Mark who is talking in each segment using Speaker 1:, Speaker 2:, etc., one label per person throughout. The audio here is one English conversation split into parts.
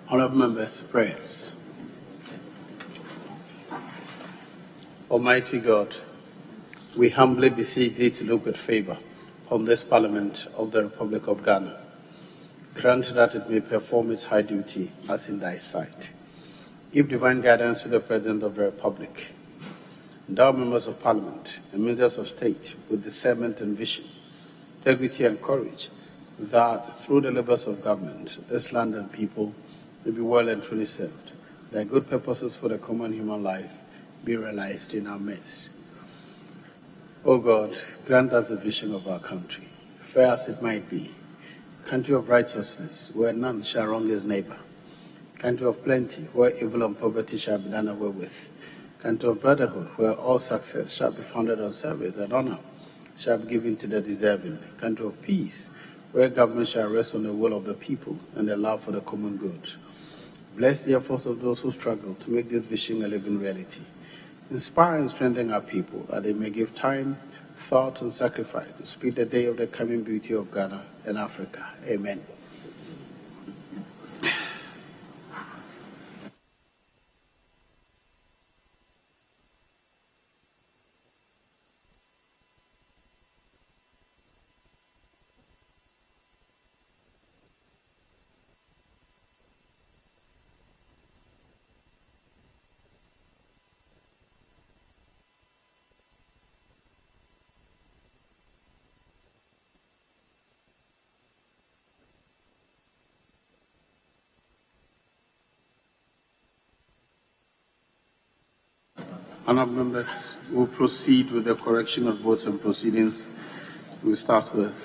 Speaker 1: Honourable members, prayers. Almighty God, we humbly beseech thee to look with favour on this Parliament of the Republic of Ghana. Grant that it may perform its high duty as in thy sight. Give divine guidance to the President of the Republic. Endow members of Parliament and ministers of state with discernment and vision, integrity and courage, that through the labours of government, this land and people will be well and truly served. Thy good purposes for the common human life be realized in our midst. O God, grant us the vision of our country, fair as it might be, country of righteousness, where none shall wrong his neighbor, country of plenty, where evil and poverty shall be done away with, country of brotherhood, where all success shall be founded on service and honor shall be given to the deserving, country of peace, where government shall rest on the will of the people and the love for the common good. Bless the efforts of those who struggle to make this vision a living reality. Inspire and strengthen our people that they may give time, thought, and sacrifice to speed the day of the coming beauty of Ghana and Africa. Amen. Honourable members, we'll proceed with the correction of votes and proceedings. We'll start with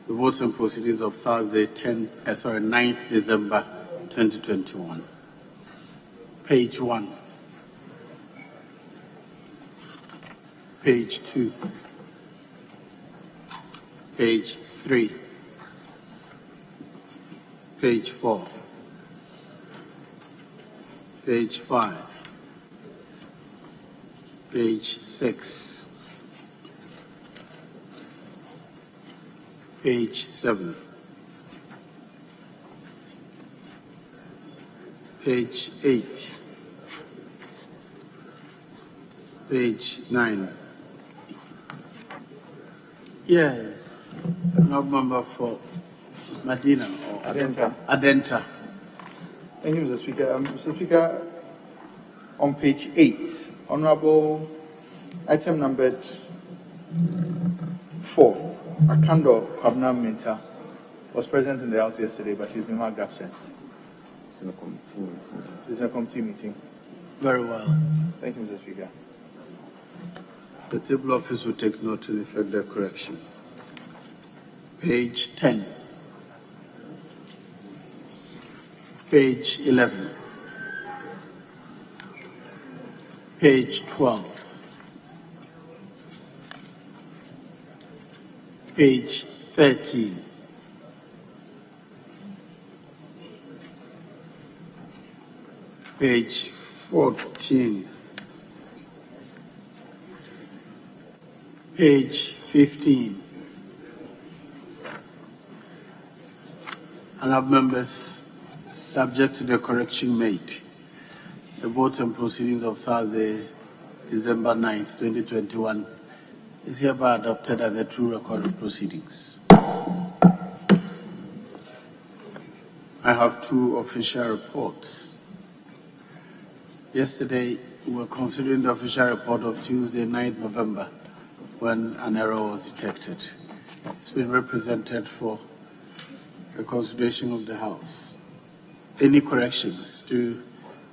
Speaker 1: the votes and proceedings of Thursday, 9th December 2021. Page 1, page 2, page 3, page 4, page 5, page 6, page 7, page 8, page 9. Yes, no member for Medina or Adenta.
Speaker 2: Thank you, Mr. Speaker. Mr. Speaker, on page 8, Honorable item numbered 4, Akando Abnam Minta, was present in the House yesterday, but he's been marked absent. It's in a committee meeting.
Speaker 1: Very well.
Speaker 2: Thank you, Mr. Speaker.
Speaker 1: The table office will take note and effect the correction. Page 10, page 11, page 12, page 13, page 14, page 15. Honourable members, subject to the correction made, the votes and proceedings of Thursday, December 9th, 2021 is hereby adopted as a true record of proceedings. I have 2 official reports. Yesterday, we were considering the official report of Tuesday, 9th November, when an error was detected. It's been represented for the consideration of the House. Any corrections to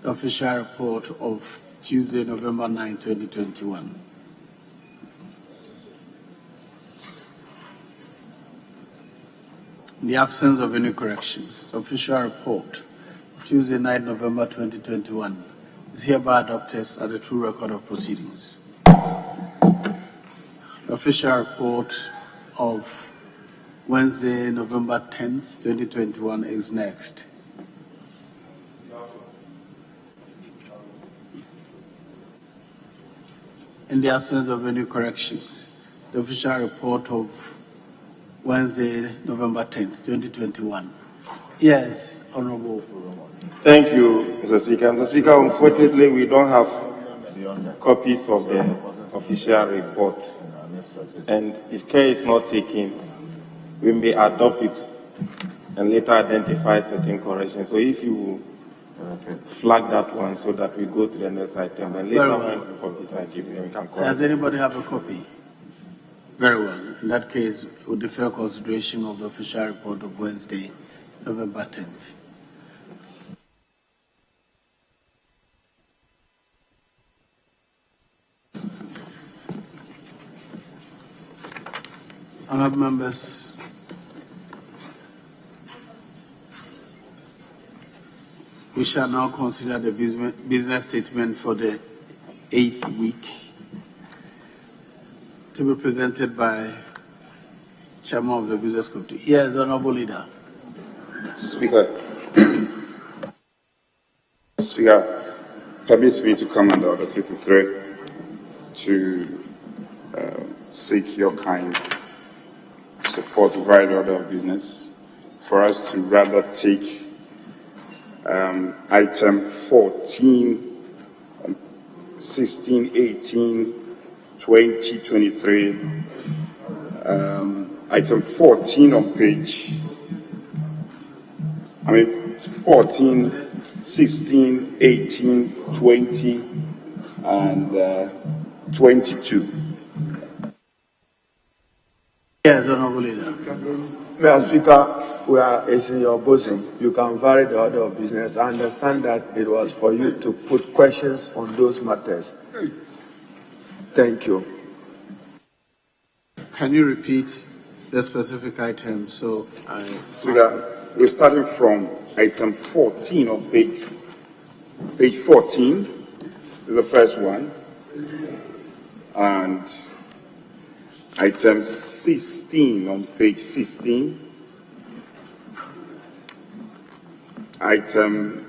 Speaker 1: the official report of Tuesday, November 9, 2021? In the absence of any corrections, the official report of Tuesday, 9 November 2021 is hereby adopted as a true record of proceedings. The official report of Wednesday, November 10th, 2021 is next. In the absence of any corrections, the official report of Wednesday, November 10th, 2021 Yes, Honorable.
Speaker 3: Thank you, Mr. Speaker. Mr. Speaker, unfortunately, we don't have copies of the official report. And if care is not taken, we may adopt it and later identify certain corrections. So if you flag that one so that we go to the next item, and later when copies are given, we can correct.
Speaker 1: Does anybody have a copy? Very well. In that case, with the fair consideration of the official report of Wednesday, November 10th. Honourable members, we shall now consider the business statement for the 8th week to be presented by Chairman of the Business Committee. Yes, Honourable Leader.
Speaker 4: Speaker, permits me to come under Order 53 to seek your kind support via the order of business for us to rather take item 14, 16, 18, 20, 23, item 14 on page, 14, 16, 18, 20, and 22.
Speaker 1: Yes, Honourable Leader.
Speaker 5: Mr. Speaker, it's in your bosom. You can vary the order of business. I understand that it was for you to put questions on those matters. Thank you.
Speaker 1: Can you repeat the specific item?
Speaker 4: Speaker, we're starting from item 14 on page 14 is the first one, and item 16 on page 16, item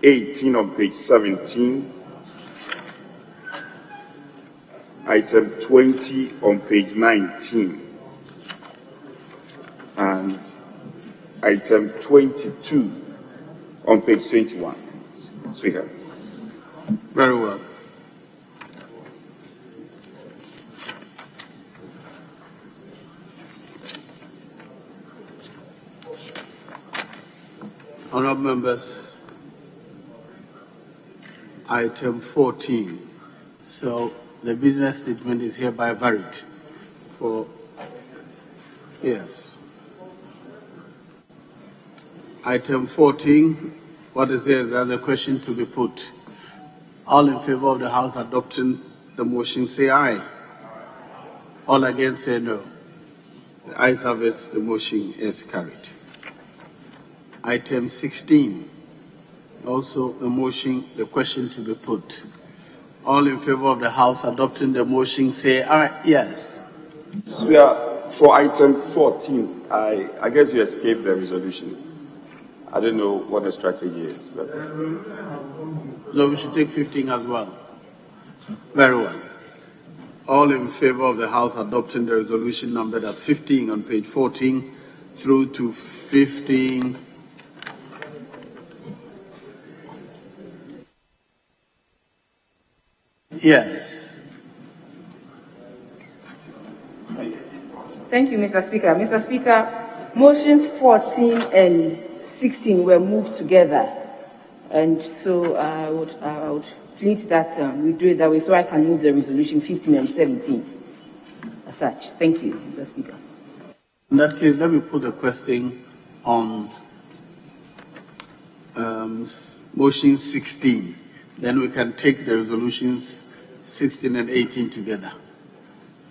Speaker 4: 18 on page 17, item 20 on page 19, and item 22 on page 21. Speaker.
Speaker 1: Very well. Honourable members, item 14. So the business statement is hereby varied for yes. Item 14, what is there is that the question to be put. All in favor of the House adopting the motion say aye. All against say no. The ayes have it, the motion is carried. Item 16, also the motion, the question to be put. All in favor of the House adopting the motion say aye. Yes.
Speaker 4: For item 14, I guess you escaped the resolution. I don't know what the strategy is. But
Speaker 1: So we should take 15 as well. Very well. All in favor of the House adopting the resolution numbered as 15 on page 14 through to 15. Yes.
Speaker 6: Thank you, Mr. Speaker. Mr. Speaker, motions 14 and 16 were moved together, and so I would plead that we do it that way so I can move the resolution 15 and 17 as such. Thank you, Mr. Speaker.
Speaker 1: In that case, let me put the question on motion 16. Then we can take the resolutions 16 and 18 together.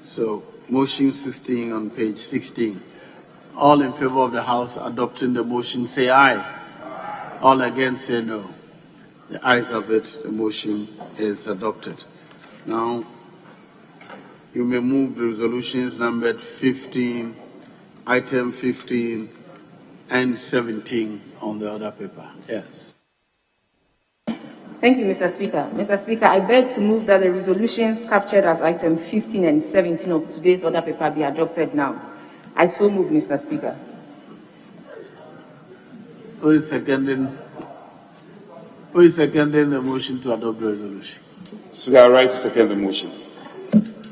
Speaker 1: So, motion 16 on page 16. All in favor of the House adopting the motion say aye. All against say no. The ayes have it, the motion is adopted. Now, you may move the resolutions numbered 15, item 15, and 17 on the other paper. Yes.
Speaker 6: Thank you, Mr. Speaker. Mr. Speaker, I beg to move that the resolutions captured as item 15 and 17 of today's order paper be adopted now. I so move, Mr. Speaker.
Speaker 1: Who is seconding the motion to adopt the resolution?
Speaker 4: Speaker, I rise to second the motion.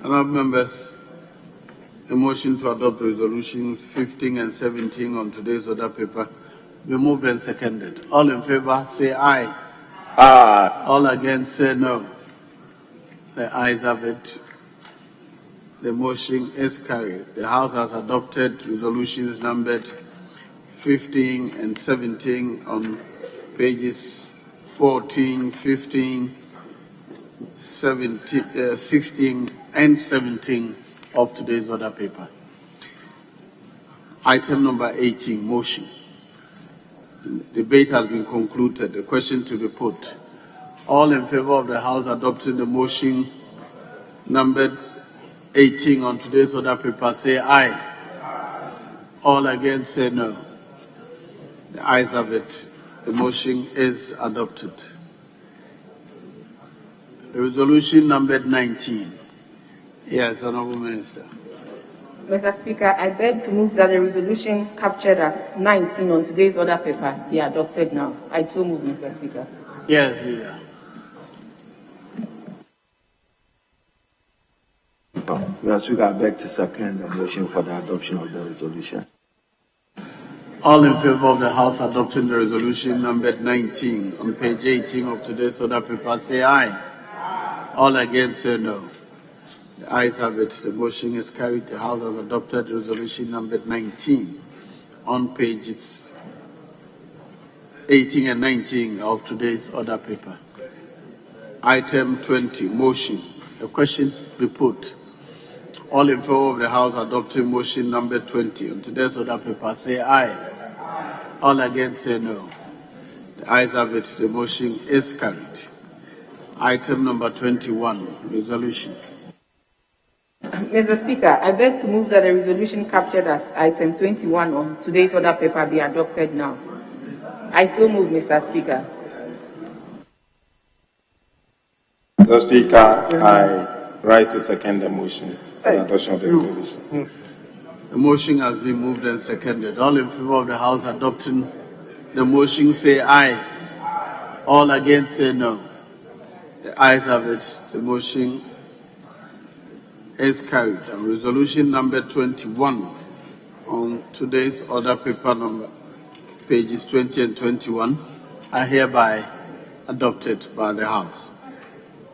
Speaker 1: Honourable members, a motion to adopt resolution 15 and 17 on today's order paper be moved and seconded. All in favour say aye.
Speaker 3: Aye.
Speaker 1: All against say no. The ayes have it. The motion is carried. The House has adopted resolutions numbered 15 and 17 on pages 14, 15, 17, 16 and 17 of today's order paper. Item number 18, motion. The debate has been concluded. The question to be put. All in favour of the House adopting the motion numbered 18 on today's order paper say aye. All against say no. The ayes have it. The motion is adopted. The resolution numbered 19. Yes, Honourable Minister.
Speaker 6: Mr. Speaker, I beg to move that the resolution captured as 19 on today's order paper be adopted now. I so move, Mr. Speaker.
Speaker 1: Yes, Leader.
Speaker 5: Mr. Speaker, I beg to second the motion for the adoption of the resolution.
Speaker 1: All in favour of the House adopting the resolution numbered 19 on page 18 of today's order paper say aye. All against say no. The ayes have it. The motion is carried. The House has adopted resolution numbered 19 on pages 18 and 19 of today's order paper. Item 20, motion. The question be put. All in favour of the House adopting motion number 20 on today's order paper say aye. All against say no. The ayes have it. The motion is carried. Item number 21, resolution.
Speaker 6: Mr. Speaker, I beg to move that the resolution captured as item 21 on today's order paper be adopted now. I so move, Mr. Speaker.
Speaker 3: Mr. Speaker, I rise to second the motion for the adoption of the resolution.
Speaker 1: The motion has been moved and seconded. All in favour of the House adopting the motion say aye. All against say no. The ayes have it. The motion is carried. And resolution number 21 on today's order paper number pages 20 and 21 are hereby adopted by the House.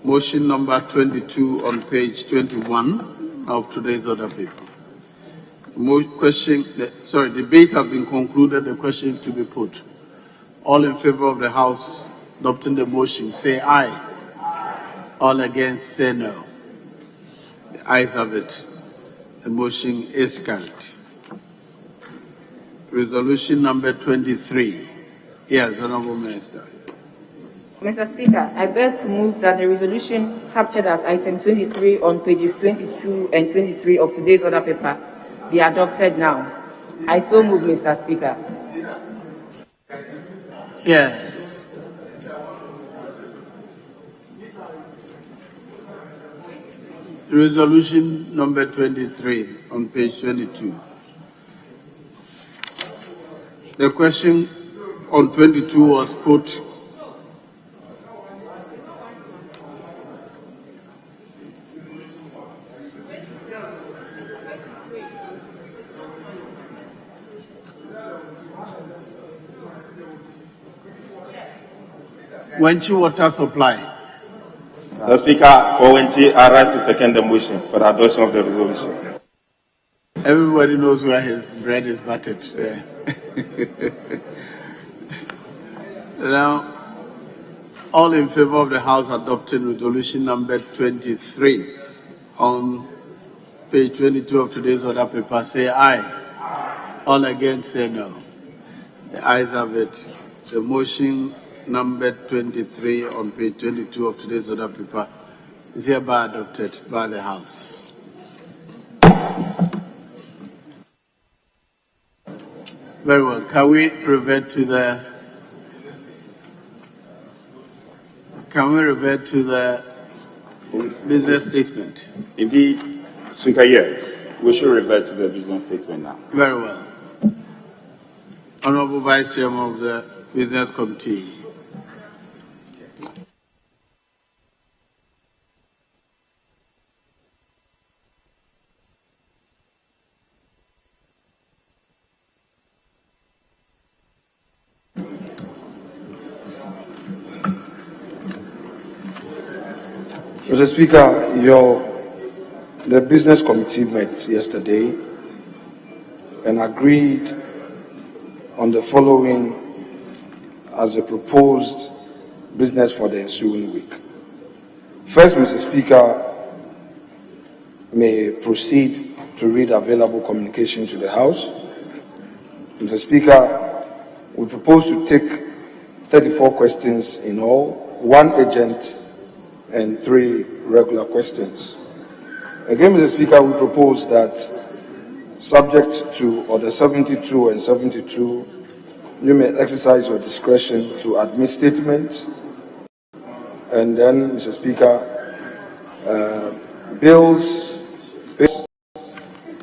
Speaker 1: Motion number 22 on page 21 of today's order paper. Debate has been concluded. The question to be put. All in favour of the House adopting the motion say aye. All against say no. The ayes have it. The motion is carried. Resolution number 23. Yes, Honourable Minister.
Speaker 6: Mr. Speaker, I beg to move that the resolution captured as item 23 on pages 22 and 23 of today's order paper be adopted now. I so move, Mr. Speaker.
Speaker 1: Yes. Resolution number 23 on page 22. The question on 22 was put Wenchi water supply.
Speaker 3: Mr. Speaker, for Wenchi, I rise to second the motion for the adoption of the resolution.
Speaker 1: Everybody knows where his bread is buttered. Now, all in favour of the House adopting resolution number 23 on page 22 of today's order paper say aye. All against say no. The ayes have it. The motion number 23 on page 22 of today's order paper is hereby adopted by the House. Very well. Can we revert to the business statement?
Speaker 4: Indeed, Speaker, yes. We should revert to the business statement now.
Speaker 1: Very well. Honorable Vice Chairman of the Business Committee.
Speaker 5: Mr. Speaker, the Business Committee met yesterday and agreed on the following as a proposed business for the ensuing week. First, Mr. Speaker may proceed to read available communication to the House. Mr. Speaker, we propose to take 34 questions in all, 1 urgent and 3 regular questions. Again, Mr. Speaker, we propose that, subject to Order 72 and 72, you may exercise your discretion to admit statements. And then, Mr. Speaker, bills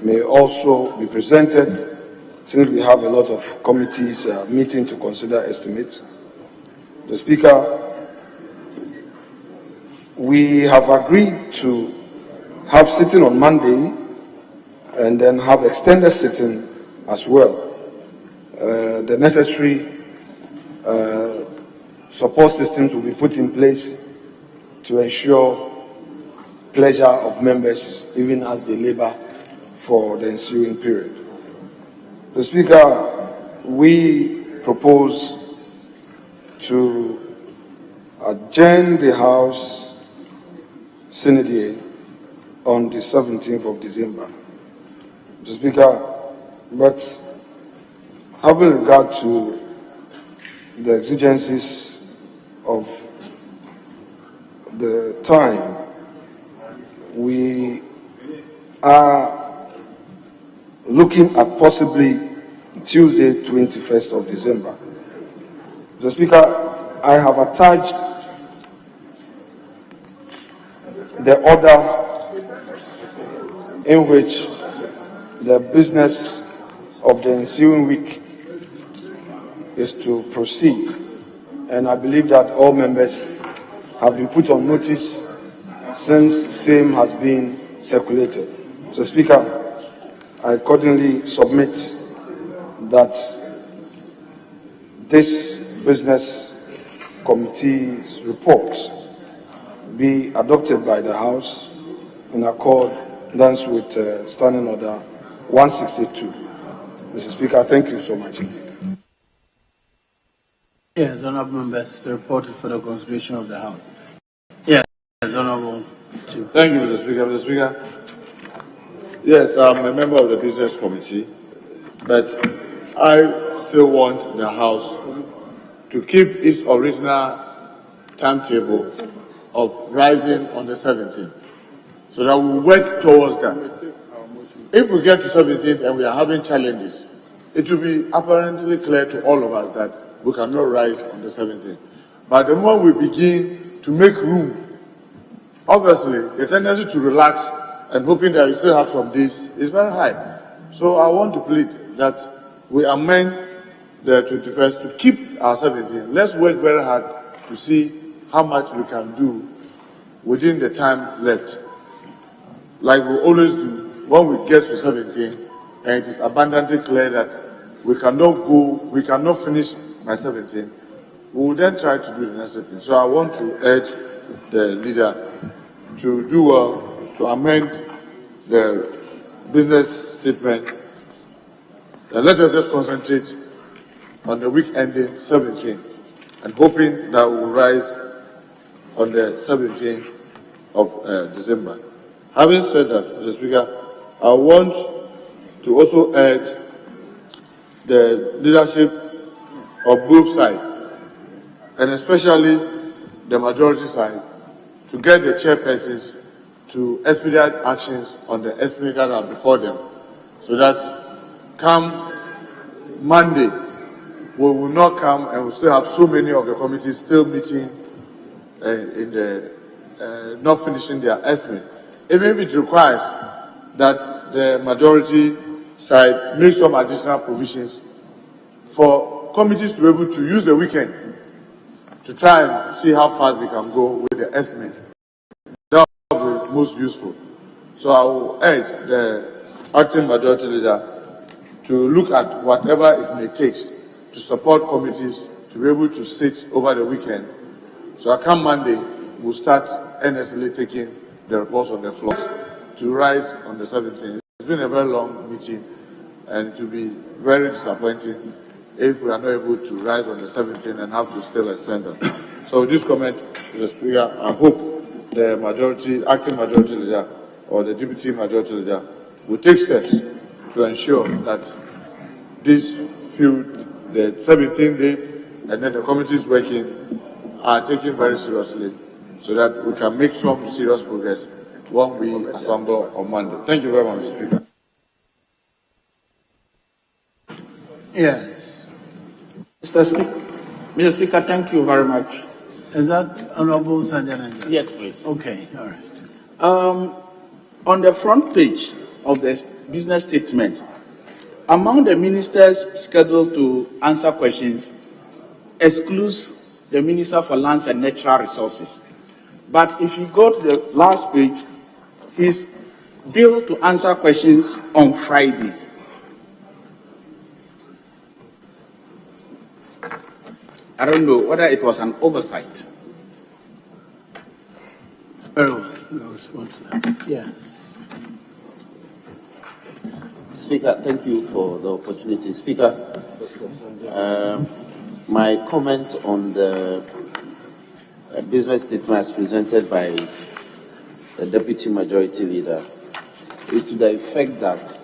Speaker 5: may also be presented, since we have a lot of committees meeting to consider estimates. The Speaker, we have agreed to have sitting on Monday and then have extended sitting as well. The necessary support systems will be put in place to ensure pleasure of members even as they labor for the ensuing period. The Speaker, we propose to adjourn the House Synod on the 17th of December. Mr. Speaker, but having regard to the exigencies of the time, we are looking at possibly Tuesday, 21st of December. Mr. Speaker, I have attached the order in which the business of the ensuing week is to proceed, and I believe that all members have been put on notice since same has been circulated. Mr. Speaker, I accordingly submit that this business committee's report be adopted by the House in accordance with Standing Order 162. Mr. Speaker, thank you so much.
Speaker 1: Yes, honorable members, the report is for the consideration of the House. Yes, honorable.
Speaker 7: Thank you, Mr. Speaker. Mr. Speaker, yes, I'm a member of the Business Committee, but I still want the House to keep its original timetable of rising on the 17th, so that we work towards that. If we get to 17th and we are having challenges, it will be apparently clear to all of us that we cannot rise on the 17th. But the moment we begin to make room, obviously the tendency to relax and hoping that we still have some days is very high. So I want to plead that we amend the 21st to keep our 17th. Let's work very hard to see how much we can do within the time left, like we always do when we get to 17, and it is abundantly clear that we cannot finish by 17. We will then try to do the necessary. So I want to urge the leader to do well to amend the business statement, and let us just concentrate on the week ending 17 and hoping that we will rise on the 17th of December. Having said that, Mr. Speaker, I want to also urge the leadership of both sides, and especially the majority side, to get the chairpersons to expedite actions on the estimates that are before them, so that come Monday, we will not come and we still have so many of the committees still meeting not finishing their estimate. Even if it requires that the majority side make some additional provisions for committees to be able to use the weekend to try and see how fast we can go with the estimate. That will be most useful. So I will urge the acting majority leader to look at whatever it may take to support committees to be able to sit over the weekend. So I come Monday, we'll start earnestly taking the reports on the floor to rise on the 17th. It's been a very long meeting, and it will be very disappointing if we are not able to rise on the 17th and have to still extend them. So with this comment, Mr. Speaker, I hope the majority, acting majority leader or the deputy majority leader will take steps to ensure that this field, the 17th day, and then the committees working are taken very seriously so that we can make some serious progress when we assemble on Monday. Thank you very much, Mr. Speaker.
Speaker 1: Yes.
Speaker 8: Mr. Speaker, thank you very much.
Speaker 1: Is that Honorable Sanjay?
Speaker 8: Yes, please.
Speaker 1: Okay, all right.
Speaker 8: On the front page of the business statement, among the ministers scheduled to answer questions excludes the Minister for Lands and Natural Resources. But if you go to the last page, he's billed to answer questions on Friday. I don't know whether it was an oversight.
Speaker 1: Very well. We'll respond to that. Yes.
Speaker 9: Speaker, thank you for the opportunity. Speaker, my comment on the business statement as presented by the Deputy Majority Leader is to the effect that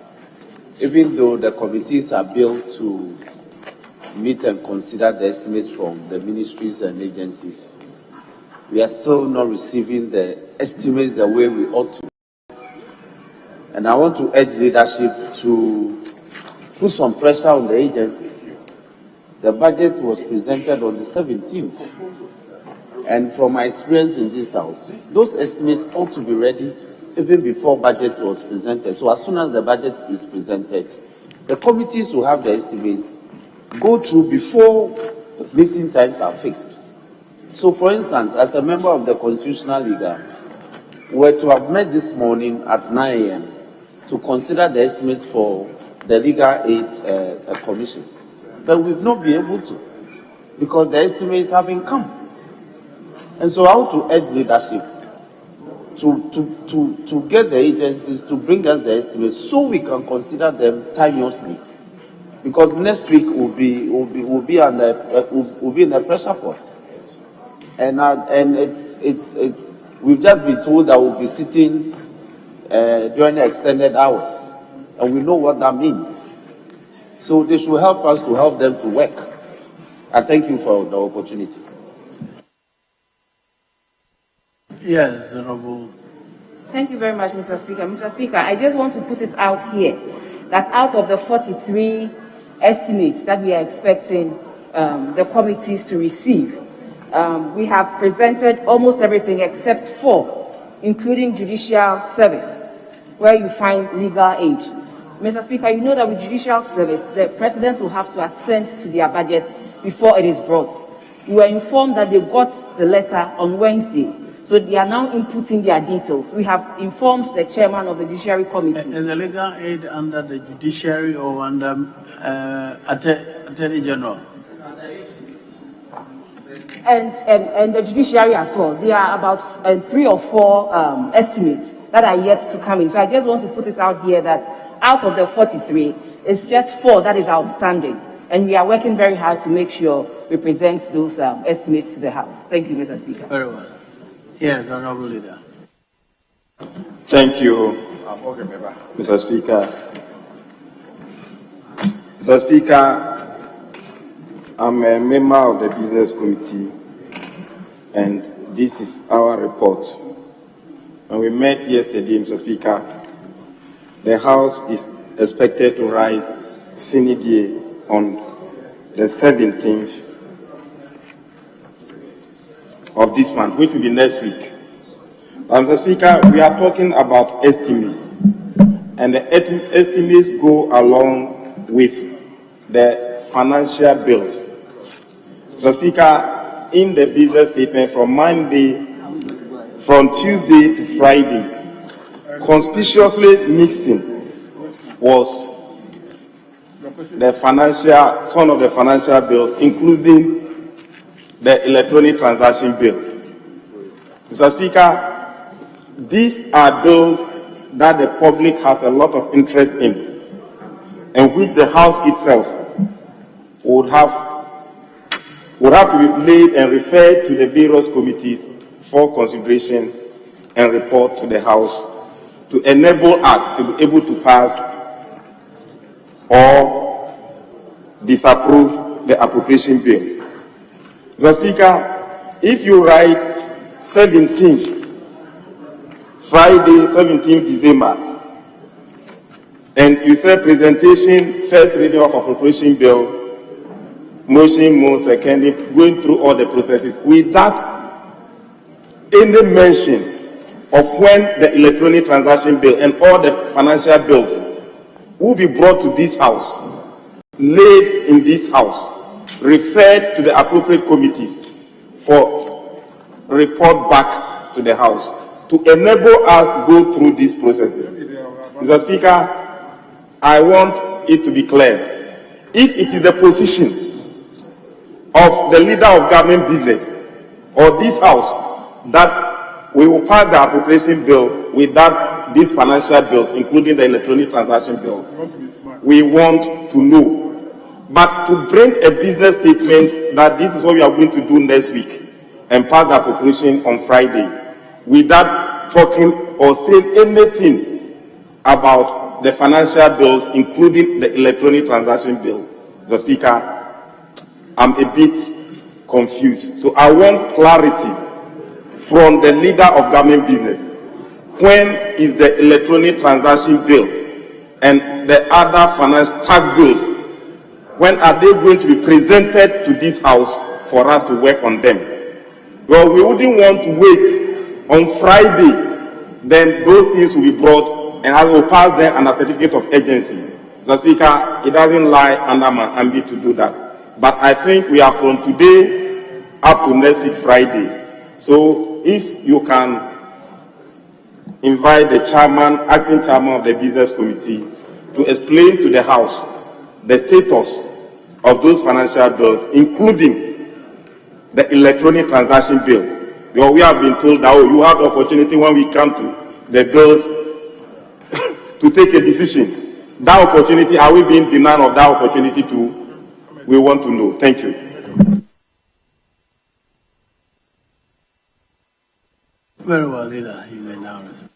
Speaker 9: even though the committees are built to meet and consider the estimates from the ministries and agencies, we are still not receiving the estimates the way we ought to. And I want to urge leadership to put some pressure on the agencies. The budget was presented on the 17th. And from my experience in this house, those estimates ought to be ready even before budget was presented. So as soon as the budget is presented, the committees will have the estimates go through before meeting times are fixed. So for instance, as a member of the Constitutional League, we were to have met this morning at 9 a.m. to consider the estimates for the Legal Aid Commission. But we've not been able to because the estimates haven't come. And so I want to urge leadership to get the agencies to bring us the estimates so we can consider them timeously. Because next week we'll be in a pressure pot, and we've just been told that we'll be sitting during the extended hours, and we know what that means. So they should help us to help them to work. I thank you for the opportunity.
Speaker 1: Yes, Honorable.
Speaker 6: Thank you very much, Mr. Speaker. Mr. Speaker, I just want to put it out here that out of the 43 estimates that we are expecting the committees to receive, we have presented almost everything except 4, including judicial service, where you find legal aid. Mr. Speaker, you know that with judicial service, the president will have to assent to their budget before it is brought. We were informed that they got the letter on Wednesday, so they are now inputting their details. We have informed the chairman of the Judiciary Committee.
Speaker 1: Is the legal aid under the Judiciary or under Attorney General?
Speaker 6: And the Judiciary as well. There are about 3 or 4 estimates that are yet to come in. So I just want to put it out here that out of the 43, it's just 4 that is outstanding. And we are working very hard to make sure we present those estimates to the House. Thank you, Mr. Speaker.
Speaker 1: Very well. Yes, Honorable Leader.
Speaker 3: Thank you, Mr. Speaker. Mr. Speaker, I'm a member of the Business Committee, and this is our report. When we met yesterday, Mr. Speaker, the House is expected to rise sine die on the 17th of this month, which will be next week. Mr. Speaker, we are talking about estimates, and the estimates go along with the financial bills. Mr. Speaker, in the business statement from Tuesday to Friday, conspicuously mixing was some of the financial bills, including the electronic transaction bill. Mr. Speaker, these are bills that the public has a lot of interest in, and which the House itself would have to be laid and referred to the various committees for consideration and report to the House to enable us to be able to pass or disapprove the appropriation bill. Mr. Speaker, if you write 17th, Friday, 17th December, and you say presentation, first reading of appropriation bill, motion, move, seconding, going through all the processes without any mention of when the electronic transaction bill and all the financial bills will be brought to this House, laid in this House, referred to the appropriate committees for report back to the House to enable us go through these processes. Mr. Speaker, I want it to be clear. If it is the position of the leader of government business or this House that we will pass the appropriation bill without these financial bills, including the electronic transaction bill, we want to know. But to bring a business statement that this is what we are going to do next week and pass the appropriation on Friday without talking or saying anything about the financial bills, including the electronic transaction bill, the Speaker, I'm a bit confused. So I want clarity from the leader of government business. When is the electronic transaction bill and the other financial tax bills, when are they going to be presented to this House for us to work on them? Well, we wouldn't want to wait on Friday, then those things will be brought and I will pass them under certificate of urgency. The Speaker, it doesn't lie under my ambit to do that. But I think we are from today up to next week Friday. So if you can invite the acting chairman of the business committee to explain to the House the status of those financial bills, including the electronic transaction bill. Because we have been told that, you have the opportunity when we come to the bills to take a decision. That opportunity, are we being denied of that opportunity to? We want to know. Thank you.
Speaker 1: Very well, leader. You may now respond.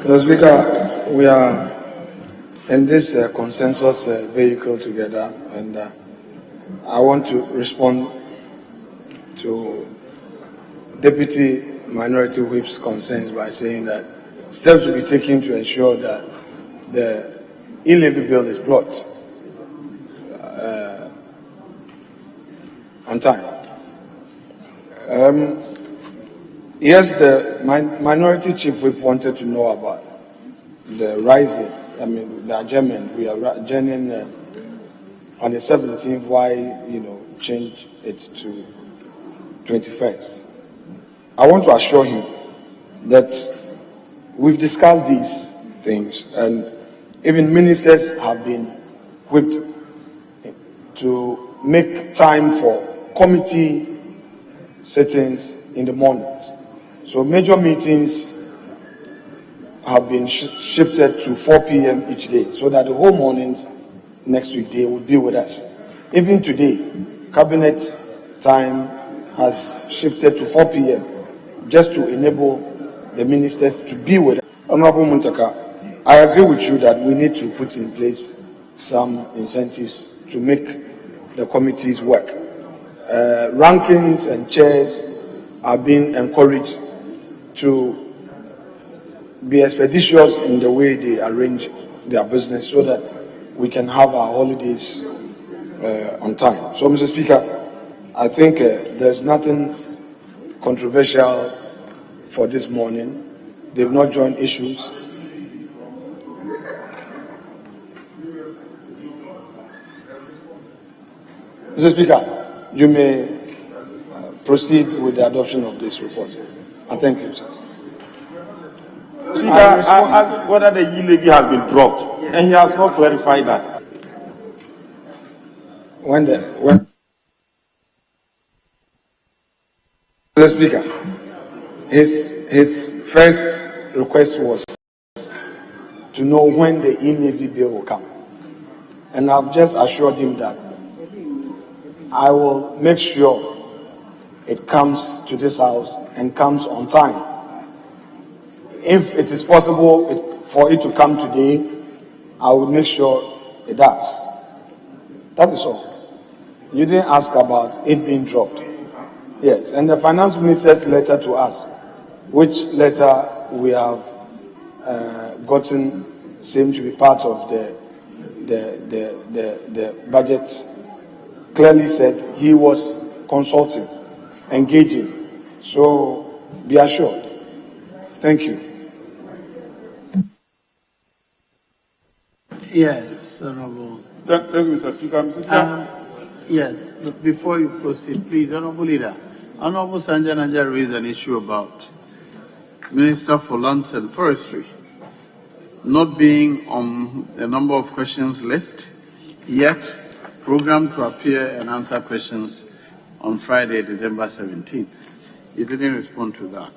Speaker 5: Mr. Speaker, we are in this consensus vehicle together, and I want to respond to Deputy Minority Whip's concerns by saying that steps will be taken to ensure that the e-levy bill is brought on time. Yes, the Minority Chief Whip wanted to know about the rising, the adjournment. We are adjourning on the 17th. Why, change it to 21st? I want to assure him that we've discussed these things, and even ministers have been whipped to make time for committee sittings in the mornings. So major meetings have been shifted to 4 p.m. each day, so that the whole mornings next week they will be with us. Even today, cabinet time has shifted to 4 p.m. just to enable the ministers to be with us. Honorable Muntaka, I agree with you that we need to put in place some incentives to make the committees work. Rankings and chairs are being encouraged to be expeditious in the way they arrange their business so that we can have our holidays on time. So, Mr. Speaker, I think there's nothing controversial for this morning.
Speaker 10: they've not joined issues. Mr. Speaker, you may proceed with the adoption of this report. I thank you, sir.
Speaker 3: Speaker, I asked whether the e-levy has been dropped, and he has not clarified that.
Speaker 10: Mr. Speaker, his first request was to know when the e-levy bill will come. And I've just assured him that I will make sure it comes to this house and comes on time. If it is possible for it to come today, I will make sure it does. That is all. You didn't ask about it being dropped. Yes, and the finance minister's letter to us, which letter we have gotten, seemed to be part of the budget, clearly said he was consulting, engaging. So be assured. Thank you.
Speaker 1: Yes, Honorable.
Speaker 7: Thank you, Mr. Speaker. Mr. Speaker.
Speaker 1: Yes, but before you proceed, please, Honorable Leader. Honorable Sanjay Nanja raised an issue about Minister for Lands and Forestry not being on the number of questions list, yet programmed to appear and answer questions on Friday, December 17th. You didn't respond to that.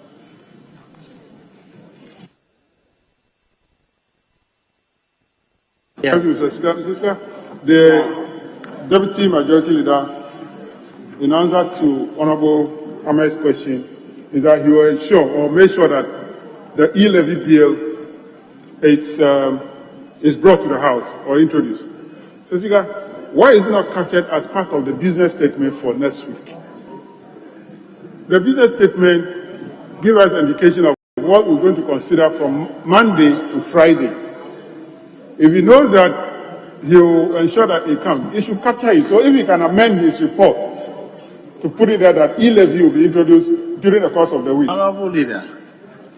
Speaker 1: Yeah.
Speaker 7: Thank you, Mr. Speaker. Mr. Speaker, the Deputy Majority Leader, in answer to Honorable Ahmed's question, is that he will ensure or make sure that the e-levy bill is brought to the House or introduced. So, Speaker, why is it not captured as part of the business statement for next week? The business statement gives us an indication of what we're going to consider from Monday to Friday. If he knows that he will ensure that it comes, he should capture it. So if he can amend his report to put it there that e-levy will be introduced during the course of the week.
Speaker 1: Honorable Leader,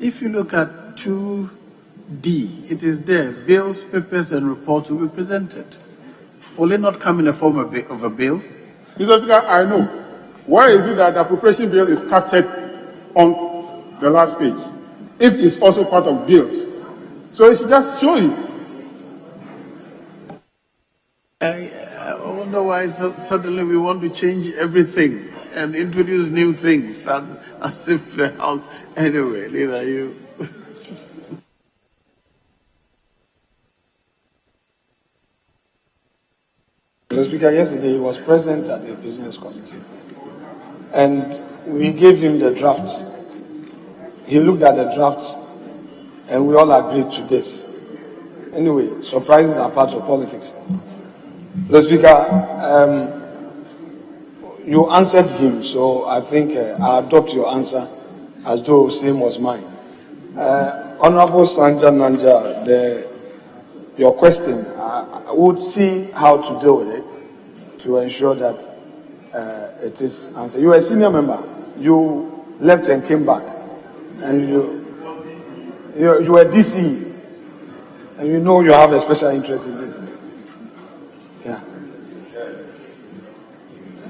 Speaker 1: if you look at 2D, it is there. Bills, papers, and reports will be presented. Will it not come in the form of a bill?
Speaker 7: Mr. Speaker, I know. Why is it that the appropriation bill is captured on the last page, if it's also part of bills? So it should just show it.
Speaker 1: I wonder why suddenly we want to change everything and introduce new things as if the House. Anyway, Leader, you.
Speaker 10: Mr. Speaker, yesterday he was present at the business committee, and we gave him the drafts. He looked at the drafts, and we all agreed to this. Anyway, surprises are part of politics. Mr. Speaker, you answered him, so I think I adopt your answer as though same was mine. Honorable Sanjay Nanja, your question, I would see how to deal with it to ensure that it is answered. You are a senior member. You left and came back, and you were DC, and you know you have a special interest in this. Yeah.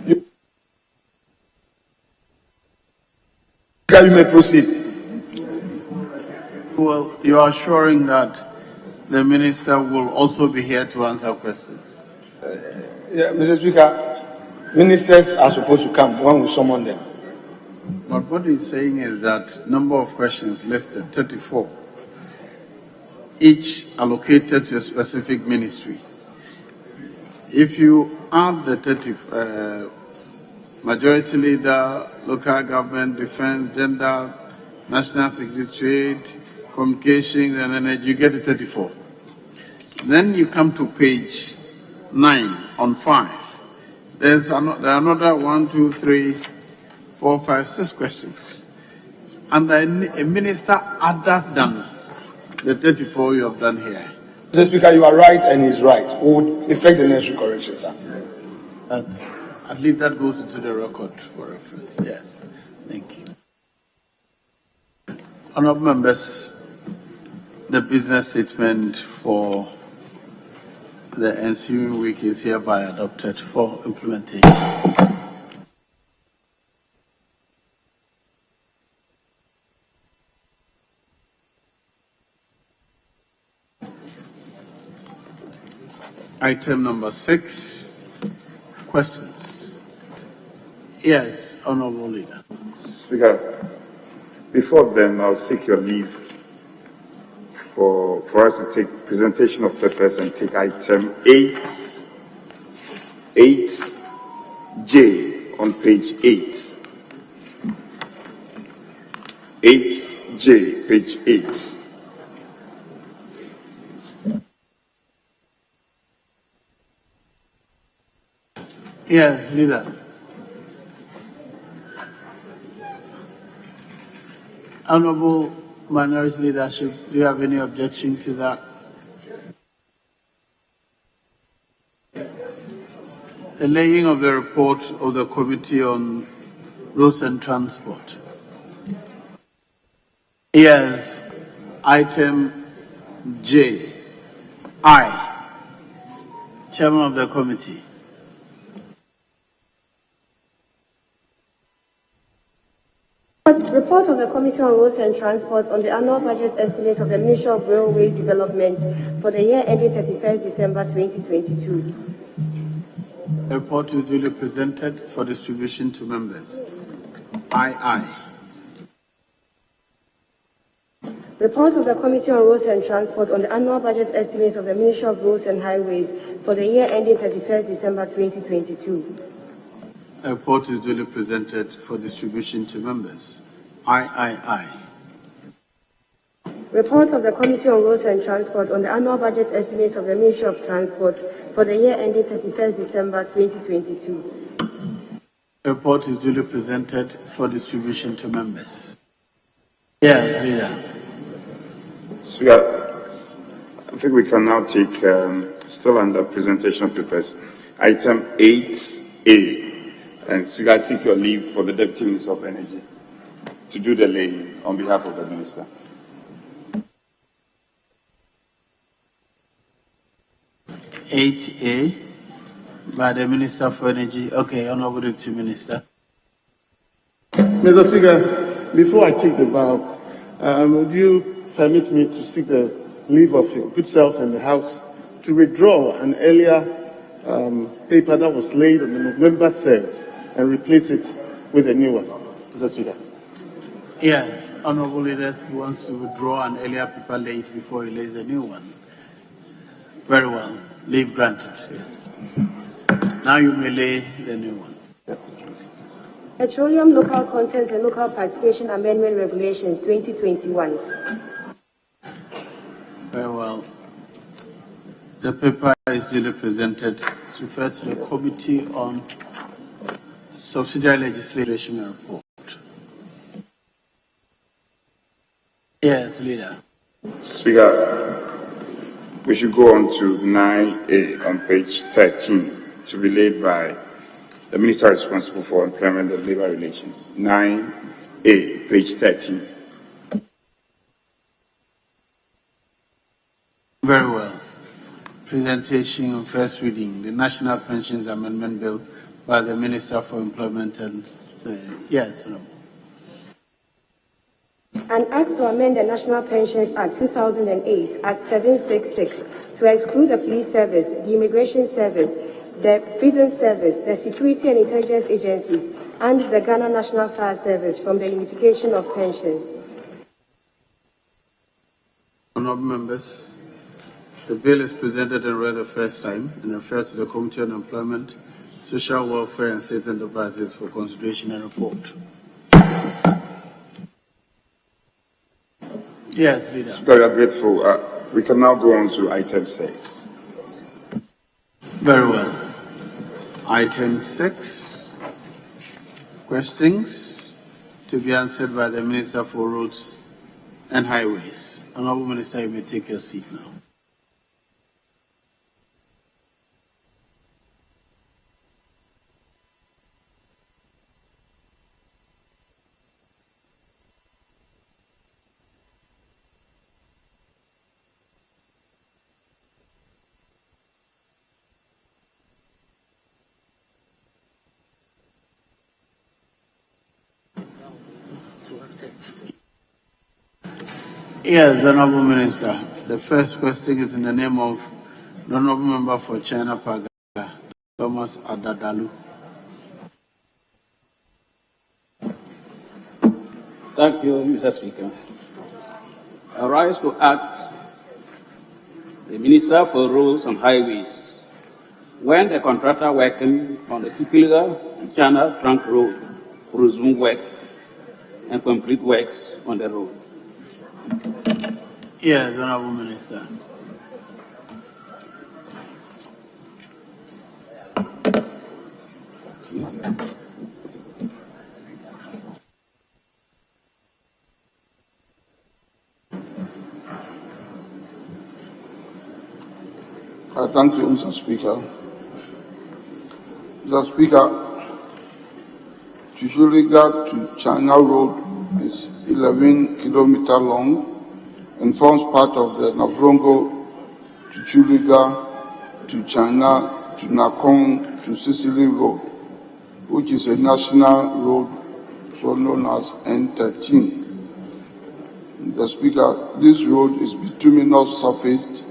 Speaker 10: You may proceed.
Speaker 1: Well, you are assuring that the minister will also be here to answer questions.
Speaker 10: Yeah, Mr. Speaker, ministers are supposed to come when we summon them.
Speaker 1: But what he's saying is that number of questions listed, 34, each allocated to a specific ministry. If you add the 30, majority leader, local government, defense, gender, national secretariat, communications and energy, you get to 34. Then you come to page 9 on 5. There are another 1, 2, 3, 4, 5, 6 questions. And a minister other than the 34 you have done here.
Speaker 10: Mr. Speaker, you are right and he's right. We would effect the necessary correction, sir.
Speaker 1: At least that goes into the record for reference. Yes. Thank you. Honourable members, The business statement for the ensuing week is hereby adopted for implementation. Item number 6, questions. Yes, Honorable Leader.
Speaker 4: Speaker, before then, I'll seek your leave for us to take presentation of papers and take item 8J on page 8. 8J, page 8.
Speaker 1: Yes, Leader. Honorable Minority Leadership, do you have any objection to that? The laying of the report of the Committee on Roads and Transport. Yes, item J. I, Chairman of the Committee.
Speaker 11: Report of the Committee on Roads and Transport on the annual budget estimates of the Ministry of Railways Development for the year ending 31st December 2022.
Speaker 1: The report is duly presented for distribution to members. Aye.
Speaker 11: Report of the Committee on Roads and Transport on the annual budget estimates of the Ministry of Roads and Highways for the year ending 31st December 2022.
Speaker 1: The report is duly presented for distribution to members. Aye.
Speaker 11: Report of the Committee on Roads and Transport on the annual budget estimates of the Ministry of Transport for the year ending 31st December 2022.
Speaker 1: The report is duly presented for distribution to members. Yes, Leader.
Speaker 4: Speaker, I think we can now take, still under presentation of papers, item 8A. And Speaker, I seek your leave for the Deputy Minister of Energy to do the laying on behalf of the Minister.
Speaker 1: A by the Minister for Energy. Okay, Honorable Deputy Minister.
Speaker 12: Mr. Speaker, before I take the vow, would you permit me to seek the leave of your good self and the House to withdraw an earlier paper that was laid on November 3rd and replace it with a new one, Mr. Speaker?
Speaker 1: Yes, Honorable Leaders wants to withdraw an earlier paper laid before he lays a new one. Very well. Leave granted. Yes. Now you may lay the new one.
Speaker 11: Petroleum Local Content and Local Participation Amendment Regulations 2021.
Speaker 1: Very well. The paper is duly presented. It's referred to the Committee on Subsidiary Legislation report. Yes, Leader.
Speaker 4: Speaker, we should go on to 9A on page 13 to be laid by the Minister responsible for employment and labor relations. 9A, page 13.
Speaker 1: Very well. Presentation on first reading, the National Pensions Amendment Bill by the Minister for Employment and yes, no.
Speaker 11: An act to amend the National Pensions Act 2008, Act 766, to exclude the police service, the immigration service, the prison service, the security and intelligence agencies, and the Ghana National Fire Service from the unification of pensions.
Speaker 1: Honourable members, the bill is presented and read the first time and referred to the Committee on Employment, Social Welfare and State Enterprises for consideration and report. Yes, Leader.
Speaker 4: Speaker, we are grateful. We can now go on to item 6.
Speaker 1: Very well. Item 6, questions to be answered by the Minister for Roads and Highways. Honourable Minister, you may take your seat now. Yes, Honorable Minister. The first question is in the name of the Honorable Member for China Paga, Thomas Adadalu.
Speaker 13: Thank you, Mr. Speaker. I rise to ask the Minister for Roads and Highways when the contractor working on the China Trunk Road will resume work and complete works on the road.
Speaker 1: Yes, Honorable Minister.
Speaker 7: Thank you, Mr. Speaker. Mr. Speaker, Chuchuliga to China Road is 11 kilometers long and forms part of the Navrongo Chuchuliga to China to Nakong to Sicily Road, which is a national road so known as N13. Mr. Speaker, this road is bituminous surfaced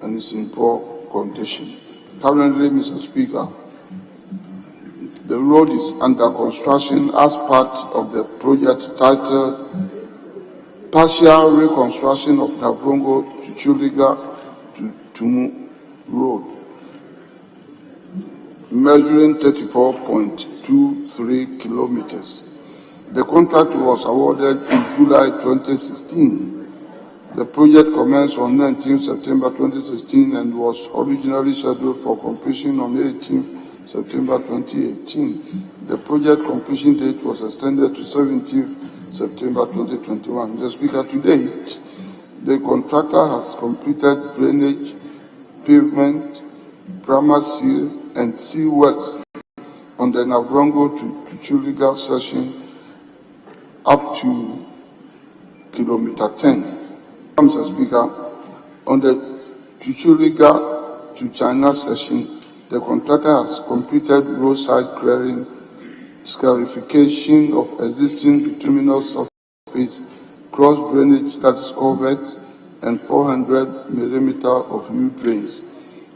Speaker 7: and is in poor condition. Currently, Mr. Speaker, the road is under construction as part of the project titled Partial Reconstruction of Navrongo Chuchuliga to Tumu Road, measuring 34.23 kilometers. The contract was awarded in July 2016. The project commenced on 19 September 2016 and was originally scheduled for completion on 18 September 2018. The project completion date was extended to 17 September 2021. Mr. Speaker, to date, the contractor has completed drainage, pavement, primer seal, and seal works on the Navrongo to Chuchuliga section up to kilometer 10. Mr. Speaker, on the Chuchuliga to China section, the contractor has completed roadside clearing, scarification of existing bituminous surface, cross drainage that is covered, and 400 millimeter of new drains.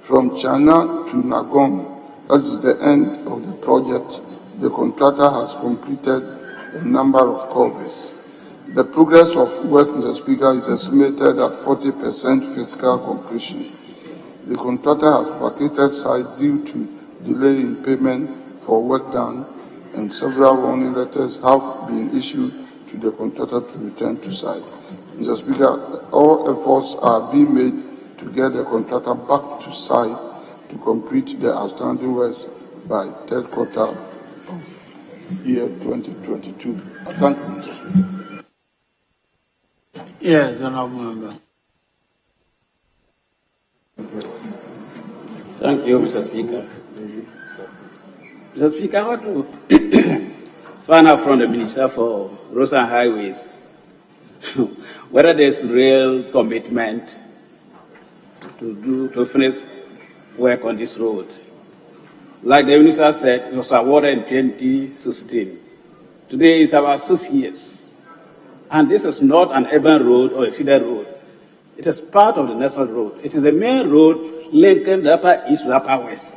Speaker 7: From China to Nagong, that is the end of the project, the contractor has completed a number of culverts. The progress of work, Mr. Speaker, is estimated at 40% physical completion. The contractor has vacated site due to delay in payment for work done, and several warning letters have been issued to the contractor to return to site. Mr. Speaker, all efforts are being made to get the contractor back to site to complete the outstanding works by third quarter of year 2022. Thank you, Mr. Speaker.
Speaker 1: Yes, Honorable Member.
Speaker 13: Thank you, Mr. Speaker. Mr. Speaker, I want to find out from the Minister for Roads and Highways whether there's real commitment to finish work on this road. Like the Minister said, it was awarded in 2016. Today is about 6 years. And this is not an urban road or a feeder road. It is part of the national road. It is the main road linking the upper east to upper west.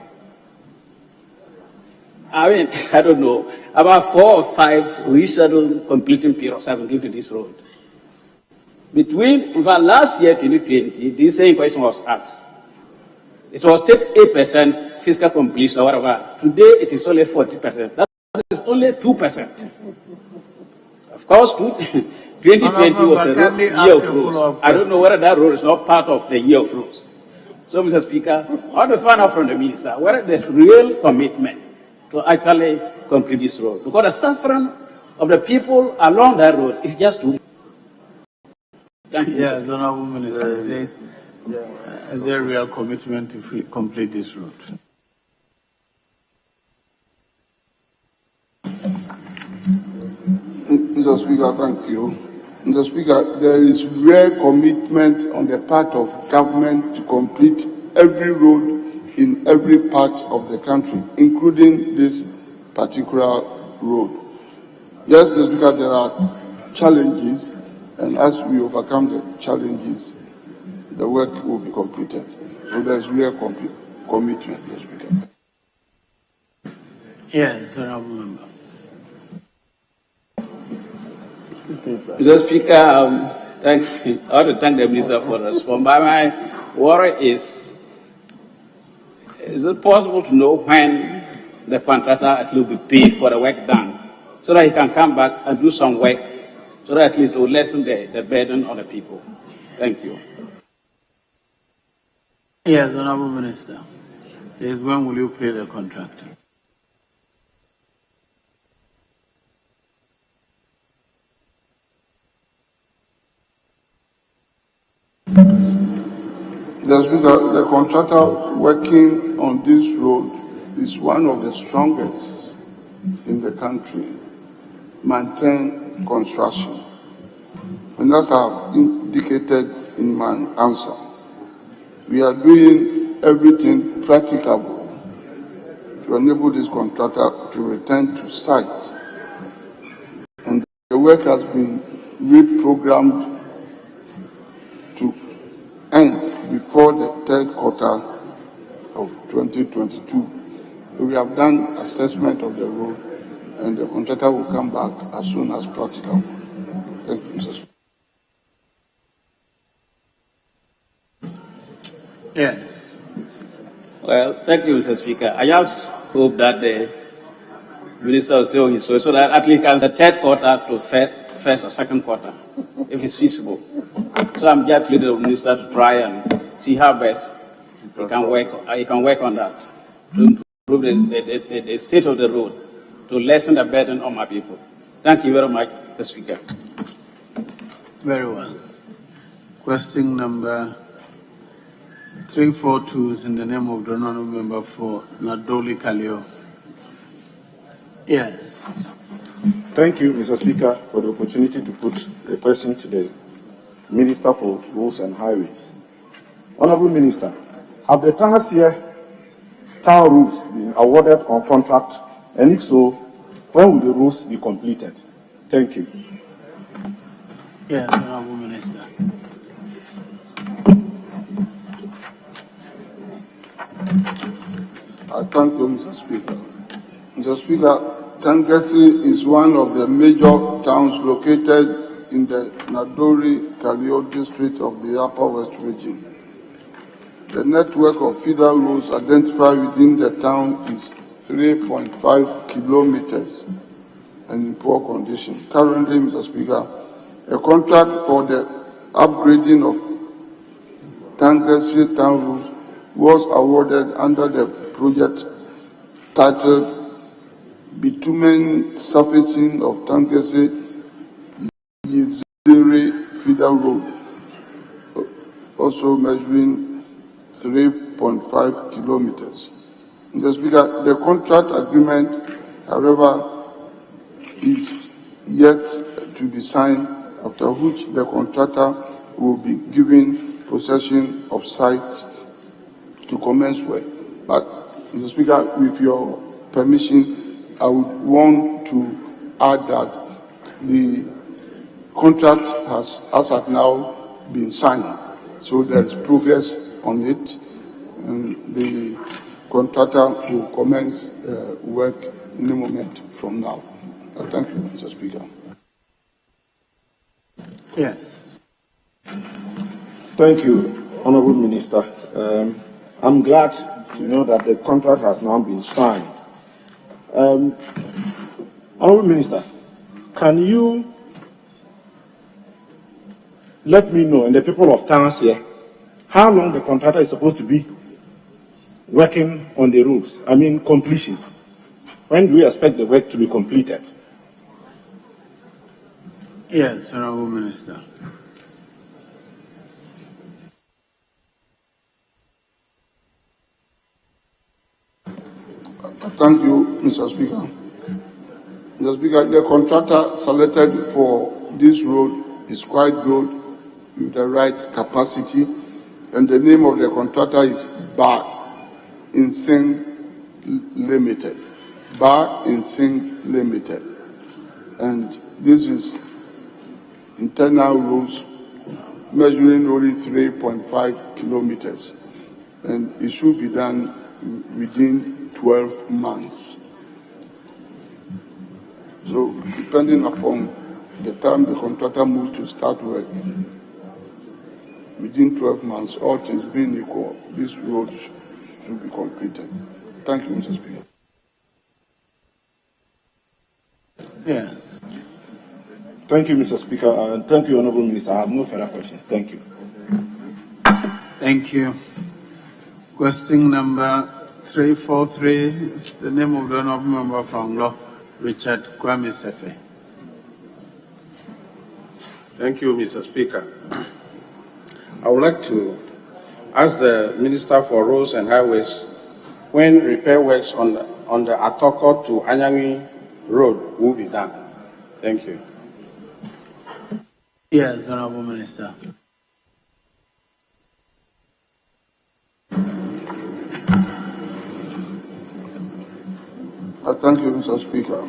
Speaker 13: I mean, I don't know, about 4 or 5 rescheduled completing periods have been given to this road. In fact, last year, 2020, this same question was asked. It was 38% fiscal completion or whatever. Today, it is only 40%. That is only 2%. Of course, 2020 was a year of roads. I don't know whether that road is not part of the year of roads. So, Mr. Speaker, I want to find out from the Minister whether there's real commitment to actually complete this road. Because the suffering of the people along that road is just too much. Thank you.
Speaker 1: Yes, Honorable Minister, is there real commitment to complete this road?
Speaker 7: Mr. Speaker, thank you. Mr. Speaker, there is rare commitment on the part of government to complete every road in every part of the country, including this particular road. Yes, Mr. Speaker, there are challenges, and as we overcome the challenges, the work will be completed. So there's real commitment, Mr. Speaker.
Speaker 1: Yes, Honorable Member.
Speaker 13: Mr. Speaker, thanks. I want to thank the Minister for the response. But my worry is it possible to know when the contractor at least will be paid for the work done, so that he can come back and do some work, so that at least it will lessen the burden on the people? Thank you.
Speaker 1: Yes, Honorable Minister. Says, when will you pay the contractor?
Speaker 7: Mr. Speaker, the contractor working on this road is one of the strongest in the country. Maintain construction. And as I have indicated in my answer, we are doing everything practicable to enable this contractor to return to site. And the work has been reprogrammed to end before the third quarter of 2022. We have done assessment of the road, and the contractor will come back as soon as practicable. Thank you, Mr. Speaker.
Speaker 1: Yes.
Speaker 13: Well, thank you, Mr. Speaker. I just hope that the Minister will stay on his way, so that at least can the third quarter to first or second quarter, if it's feasible. So I'm just pleading with the Minister to try and see how best he can work on that to improve the state of the road, to lessen the burden on my people. Thank you very much, Mr. Speaker.
Speaker 1: Very well. Question number 342 is in the name of the honorable member for Nadoli Kalio. Yes.
Speaker 14: Thank you, Mr. Speaker, for the opportunity to put a question to the Minister for Roads and Highways. Honorable Minister, have the Tangasia town roads been awarded on contract? And if so, when will the roads be completed? Thank you.
Speaker 1: Yes, Honorable Minister.
Speaker 7: I thank you, Mr. Speaker. Mr. Speaker, Tangasi is one of the major towns located in the Nadori-Kalio district of the Upper West region. The network of feeder roads identified within the town is 3.5 kilometers and in poor condition. Currently, Mr. Speaker, a contract for the upgrading of Tangasi town roads was awarded under the project titled Bitumen Surfacing of Tangasi Yiziri Feeder Road, also measuring 3.5 kilometers. Mr. Speaker, the contract agreement, however, is yet to be signed, after which the contractor will be given possession of site to commence work. But, Mr. Speaker, with your permission, I would want to add that the contract has, as at now, been signed. So there is progress on it, and the contractor will commence work in a moment from now. Thank you, Mr. Speaker.
Speaker 1: Yes.
Speaker 14: Thank you, Honorable Minister. I'm glad to know that the contract has now been signed. Honorable Minister, can you let me know, and the people of Towns here, how long the contractor is supposed to be working on the roads? I mean, completion. When do we expect the work to be completed?
Speaker 1: Yes, Honorable Minister.
Speaker 7: Thank you, Mr. Speaker. Mr. Speaker, the contractor selected for this road is quite good, with the right capacity, and the name of the contractor is Bar Insing Limited. Bar Insing Limited. And this is
Speaker 12: internal roads measuring only 3.5 kilometers, and it should be done within 12 months. So, depending upon the time the contractor moves to start work, within 12 months, all things being equal, this road should be completed. Thank you, Mr. Speaker.
Speaker 1: Yes.
Speaker 14: Thank you, Mr. Speaker, and thank you, Honourable Minister. I have no further questions. Thank you.
Speaker 1: Thank you. Question number 343 is the name of the Honourable Member from Law, Richard Kwame Sefe.
Speaker 15: Thank you, Mr. Speaker. I would like to ask the Minister for Roads and Highways when repair works on the Atoko to Anyangi Road will be done. Thank you.
Speaker 1: Yes, Honourable Minister.
Speaker 12: Thank you, Mr. Speaker.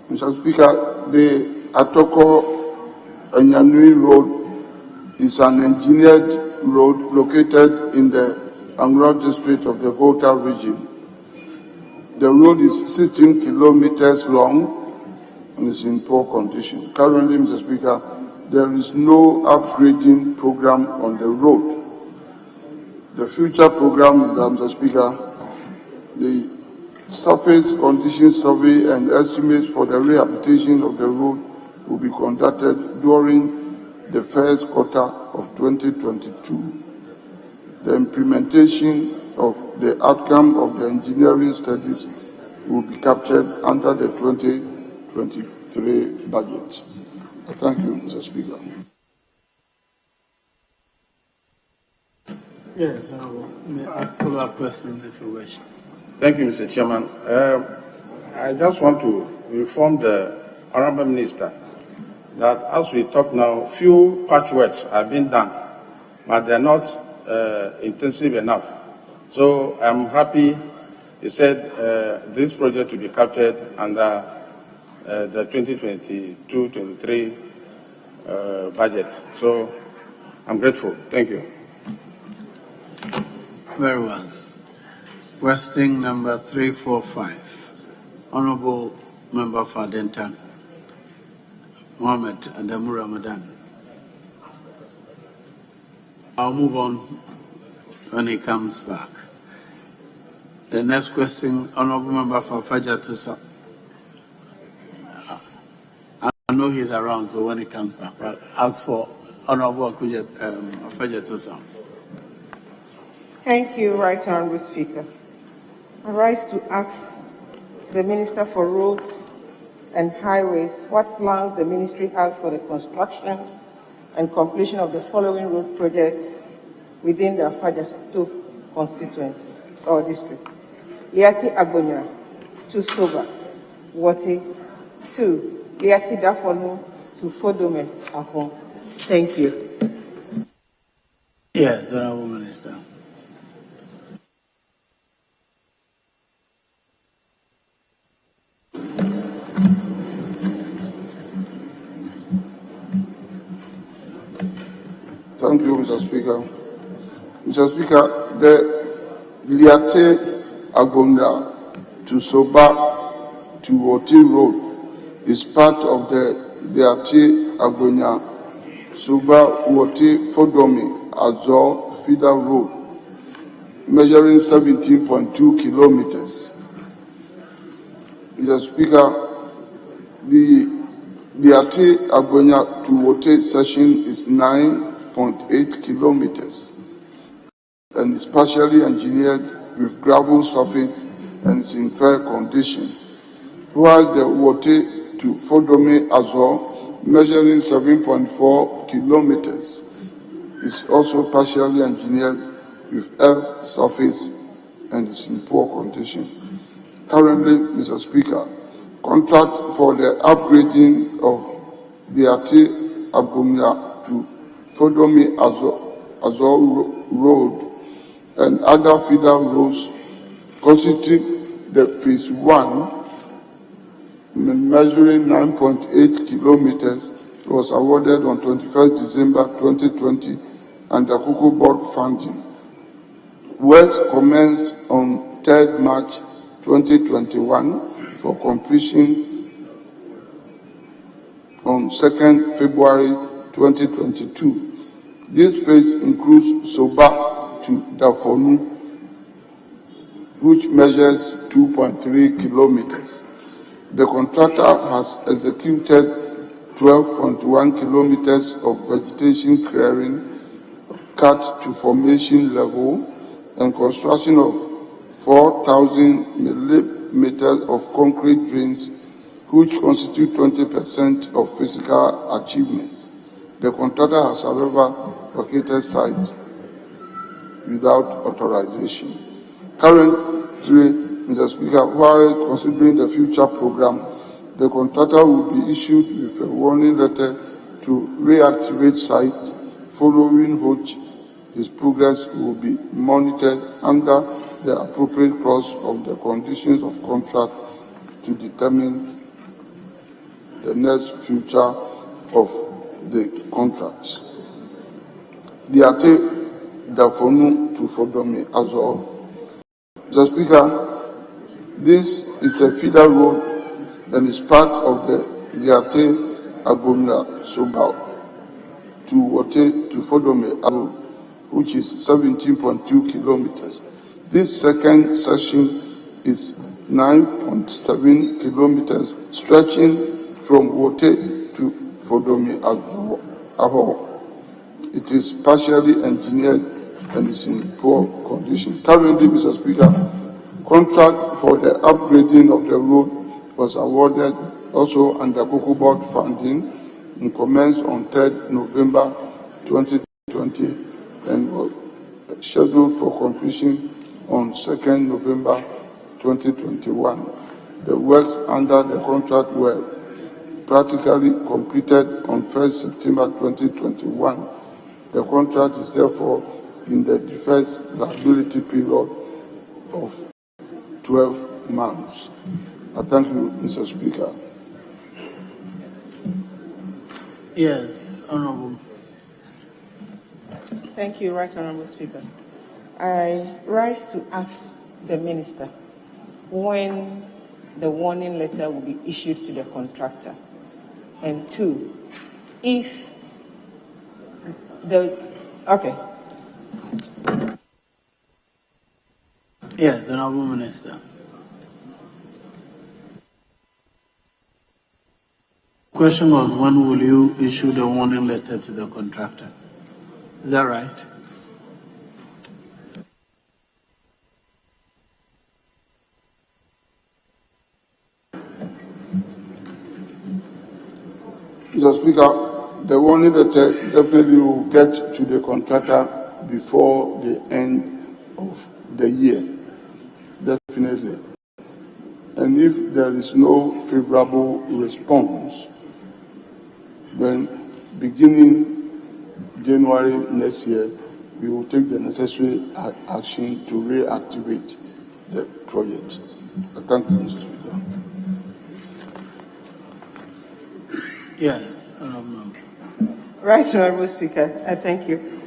Speaker 12: Mr. Speaker, the Atoko Anyanui Road is an engineered road located in the Anglo district of the Volta region. The road is 16 kilometers long and is in poor condition. Currently, Mr. Speaker, there is no upgrading program on the road. The future program is that, Mr. Speaker, the surface condition survey and estimates for the rehabilitation of the road will be conducted during the first quarter of 2022. The implementation of the outcome of the engineering studies will be captured under the 2023 budget. Thank you, Mr. Speaker.
Speaker 1: Yes, Honourable. May I ask follow-up questions if you wish.
Speaker 15: Thank you, Mr. Chairman. I just want to inform the Honourable Minister that as we talk now, few patchworks are being done, but they're not intensive enough. So I'm happy he said this project will be captured under the 2022-23 budget. So I'm grateful. Thank you.
Speaker 1: Very well. Question number 345. Honourable Member for Adenta, Mohammed Adamu Ramadan. I'll move on when he comes back. The next question, Honourable Member for Fajatusa. I know he's around, so when he comes back, I'll ask for Honourable Fajatusa.
Speaker 16: Thank you, Right Honourable Speaker. I rise to ask the Minister for Roads and Highways what plans the Ministry has for the construction and completion of the following road projects within the Afajato constituency or district. Liati Agbonya to Soba, Wati to Liati Dafonu to Fodome Akon. Thank you.
Speaker 1: Yes, Honourable Minister.
Speaker 12: Thank you, Mr. Speaker. Mr. Speaker, the Liate Agonga to Soba to Oti Road is part of the Liate Agonya Soba Oti Fodomi Azor Feeder Road, measuring 17.2 kilometers. Mr. Speaker, the Liate Agonya to Oti section is 9.8 kilometers and is partially engineered with gravel surface and is in fair condition, while the Wote to Fodome Azor, measuring 7.4 kilometers, is also partially engineered with earth surface and is in poor condition. Currently, Mr. Speaker, contract for the upgrading of the Ate Abumia to Fodome Azor Road and other feeder roads constitute the phase 1, measuring 9.8 kilometers,
Speaker 17: was awarded on 21st December 2020 under Cocoa Board funding. Works commenced on 3rd March 2021 for completion on 2nd February 2022. This phase includes Soba to Dafonu, which measures 2.3 kilometers. The contractor has executed 12.1 kilometers of vegetation clearing cut to formation level and construction of 4,000 millimeters of concrete drains, which constitute 20% of physical achievement. The contractor has, however, vacated site without authorization. Currently, Mr. Speaker, while considering the future program, the contractor will be issued with a warning letter to reactivate site, following which his progress will be monitored under the appropriate clause of the conditions of contract to determine the next future of the contracts. Diate Dafonu to Fodomi Azor. Mr. Speaker, this is a feeder road and is part of the Diate Agomna Sobao to Wote to Fodome Azor, which is 17.2 kilometers. This second section is 9.7 kilometers, stretching from Wote to Fodome Azor. It is partially engineered and is in poor condition. Currently, Mr. Speaker, contract for the upgrading of the road was awarded also under Cocoa Board funding and commenced on 3rd November 2020 and was scheduled for completion on 2nd November 2021. The works under the contract were practically completed on 1st September 2021. The contract is therefore in the deferred liability period of 12 months. I thank you, Mr. Speaker.
Speaker 1: Yes, Honorable.
Speaker 16: Thank you, Right Honorable Speaker. I rise to ask the Minister when the warning letter will be issued to the contractor. And two, if the, okay.
Speaker 1: Yes, Honorable Minister. Question was, when will you issue the warning letter to the contractor? Is that right?
Speaker 17: Mr. Speaker, the warning letter definitely will get to the contractor before the end of the year. Definitely. And if there is no favorable response, then beginning January next year, we will take the necessary action to reactivate the project. I thank you, Mr. Speaker.
Speaker 1: Yes, Honorable.
Speaker 16: Right, Honorable Speaker, I thank you.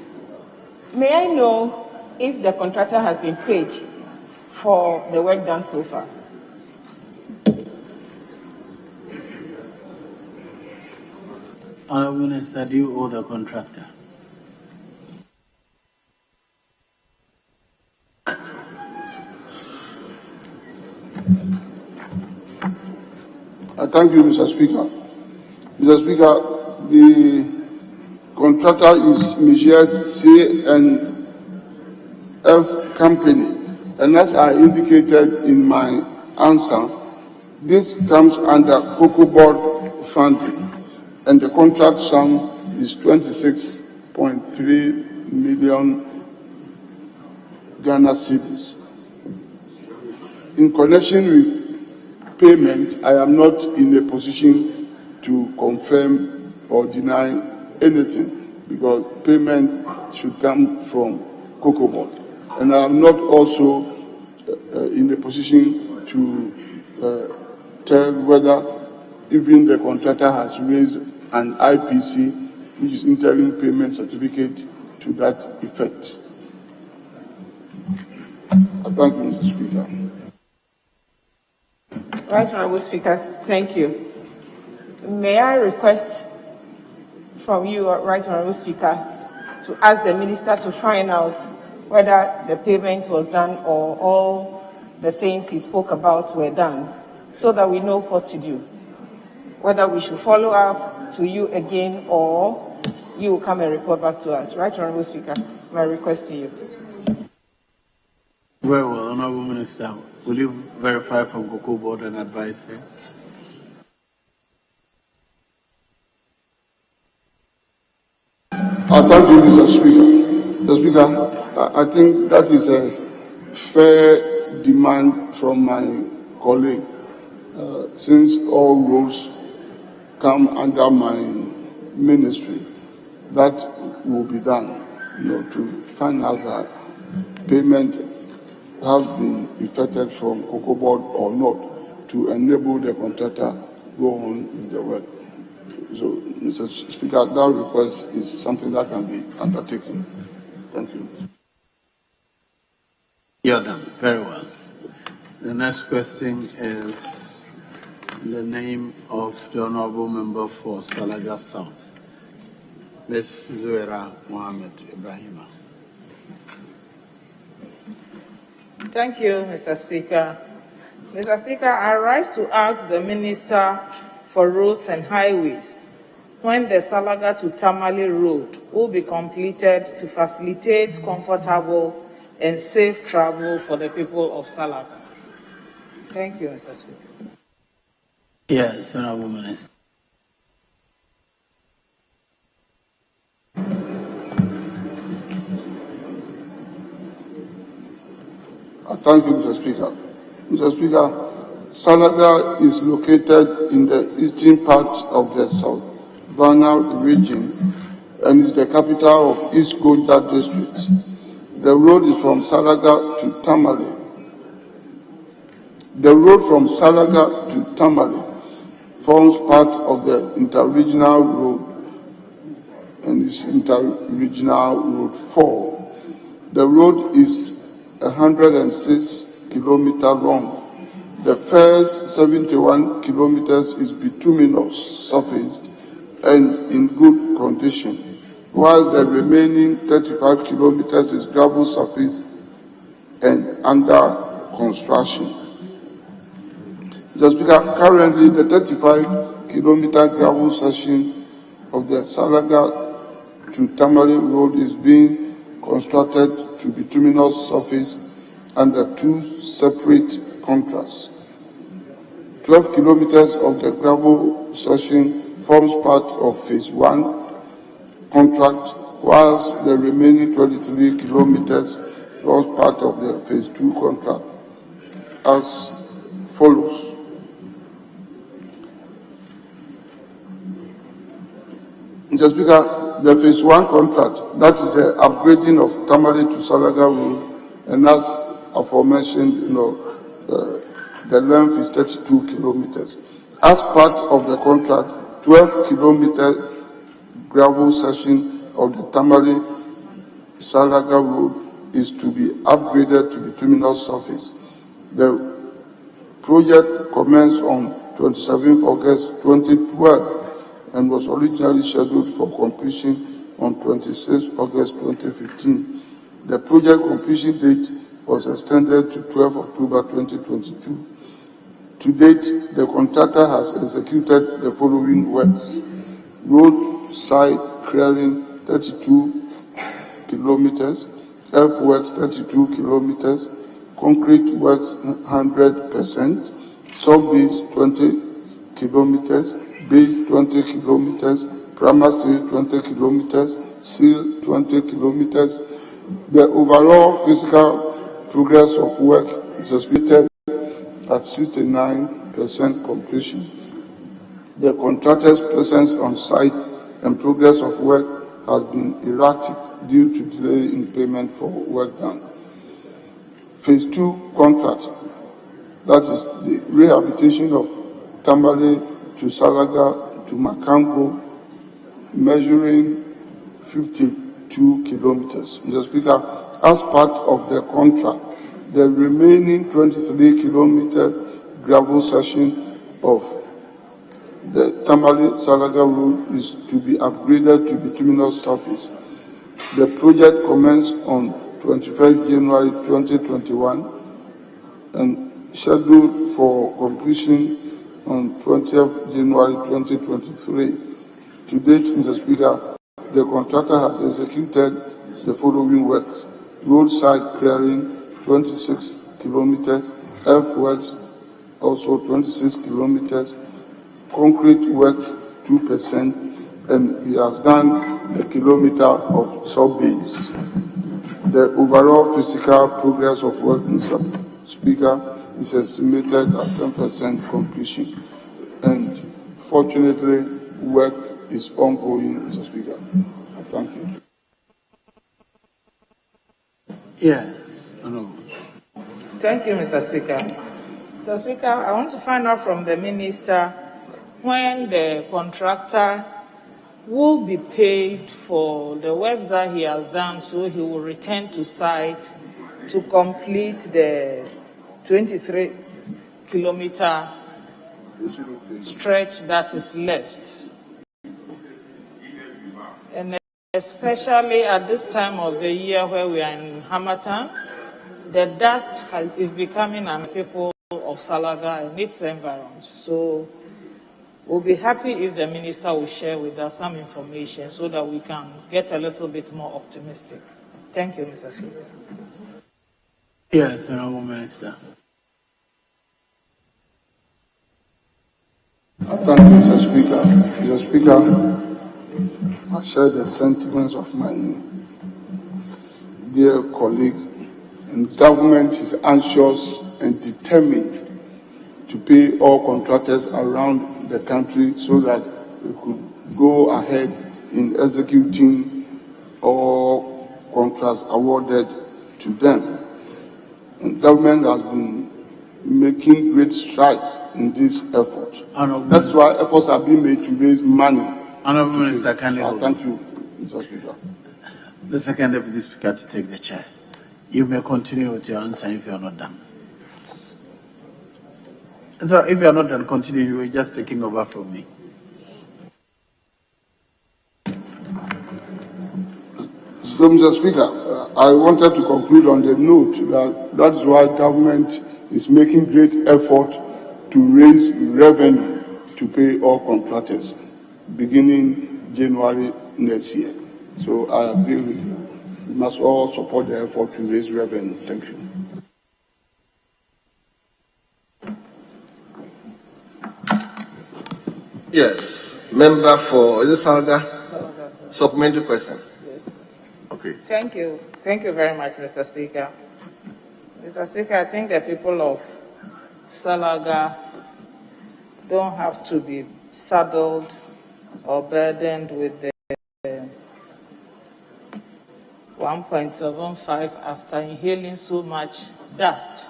Speaker 16: May I know if the contractor has been paid for the work done so far?
Speaker 1: Honorable Minister, do you owe the contractor?
Speaker 17: I thank you, Mr. Speaker. Mr. Speaker, the contractor is Michels C&F Company, and as I indicated in my answer, this comes under Cocoa Board funding, and the contract sum is 26.3 million Ghana cedis. In connection with payment, I am not in a position to confirm or deny anything, because payment should come from Cocoa Board. And I am not also in a position to tell whether even the contractor has raised an IPC, which is interim payment certificate, to that effect. I thank you, Mr. Speaker.
Speaker 16: Right Honourable Speaker, thank you. May I request from you, Right Honourable Speaker, to ask the Minister to find out whether the payment was done or all the things he spoke about were done, so that we know what to do. Whether we should follow up to you again or you will come and report back to us. Right Honourable Speaker, my request to you.
Speaker 1: Very well, Honourable Minister. Will you verify from Cocoa Board and advise her?
Speaker 17: Thank you, Mr. Speaker. Mr. Speaker, I think that is a fair demand from my colleague, since all roads come under my ministry. That will be done, to find out that payment has been effected from Cocoa Board or not, to enable the contractor go on with the work. So, Mr. Speaker, that request is something that can be undertaken. Thank you.
Speaker 1: You're done. Very well. The next question is the name of the Honourable Member for Salaga South, Ms. Zuera Mohammed Ibrahima.
Speaker 18: Thank you, Mr. Speaker. Mr. Speaker, I rise to ask the Minister for Roads and Highways when the Salaga to Tamale Road will be completed to facilitate comfortable and safe travel for the people of Salaga. Thank you, Mr. Speaker.
Speaker 1: Yes, Honourable Minister.
Speaker 17: Thank you, Mr. Speaker. Mr. Speaker, Salaga is located in the eastern part of the Savannah region and is the capital of East Gonja district. The road is from Salaga to Tamale. The road from Salaga to Tamale forms part of the interregional road and is interregional road 4. The road is 106 kilometers long. The first 71 kilometers is bituminous surfaced and in good condition, while the remaining 35 kilometers is gravel surface and under construction. Mr. Speaker, currently the 35-kilometer gravel section of the Salaga to Tamale Road is being constructed to bituminous surface under 2 separate contracts. 12 kilometers of the gravel section forms part of Phase 1 contract, whilst the remaining 23 kilometers forms part of the Phase 2 contract as follows. Mr. Speaker, the Phase 1 contract, that is the upgrading of Tamale to Salaga Road, and as aforementioned, the length is 32 kilometers. As part of the contract, 12-kilometer gravel section of the Tamale Salaga Road is to be upgraded to bituminous surface. The project commenced on 27 August 2012 and was originally scheduled for completion on 26 August 2015. The project completion date was extended to 12 October 2022. To date, the contractor has executed the following works: roadside clearing 32 kilometers, earthworks 32 kilometers, concrete works 100%, sub-base 20 kilometers, base 20 kilometers, primer seal 20 kilometers, seal 20 kilometers. The overall physical progress of work is estimated at 69% completion. The contractor's presence on site and progress of work has been erratic due to delay in payment for work done. Phase 2 contract, that is the rehabilitation of Tamale to Salaga to Makango measuring 52 kilometers. Mr. Speaker, as part of the contract, the remaining 23-kilometer gravel section of the Tamale-Salaga Road is to be upgraded to bituminous surface. The project commenced on 21st January 2021 and scheduled for completion on 20th January 2023. To date, Mr. Speaker, the contractor has executed the following works: roadside clearing 26 kilometers, earthworks also 26 kilometers, concrete works 2%, and he has done a kilometer of sub-base. The overall physical progress of work, Mr. Speaker, is estimated at 10% completion, and fortunately, work is ongoing, Mr. Speaker. Thank you.
Speaker 1: Yes. No.
Speaker 18: Thank you, Mr. Speaker. Mr. Speaker, I want to find out from the minister when the contractor will be paid for the works that he has done, so he will return to site to complete the 23-kilometer stretch that is left. And especially at this time of the year where we are in Hamatan, the dust is becoming an people of Salaga and its environs. So we'll be happy if the minister will share with us some information so that we can get a little bit more optimistic. Thank you, Mr. Speaker.
Speaker 1: Yes, Honourable Minister.
Speaker 17: Thank you, Mr. Speaker. Mr. Speaker, I share the sentiments of my dear colleague, and government is anxious and determined to pay all contractors around the country so that we could go ahead in executing all contracts awarded to them. And government has been making great strides in this effort. That's why efforts are being made to raise money.
Speaker 1: Honourable Minister, kindly hold.
Speaker 17: Thank you, Mr. Speaker.
Speaker 1: The second Deputy Speaker to take the chair. You may continue with your answer if you are not done. So if you are not done, continue. You are just taking over from me.
Speaker 17: So, Mr. Speaker, I wanted to conclude on the note that is why government is making great effort to raise revenue to pay all contractors beginning January next year. So I agree with you. We must all support the effort to raise revenue. Thank you.
Speaker 5: Yes. Member for Salaga, supplementary question.
Speaker 18: Yes.
Speaker 5: Okay.
Speaker 18: Thank you. Thank you very much, Mr. Speaker. Mr. Speaker, I think the people of Salaga don't have to be saddled or burdened with the 1.75 after inhaling so much dust.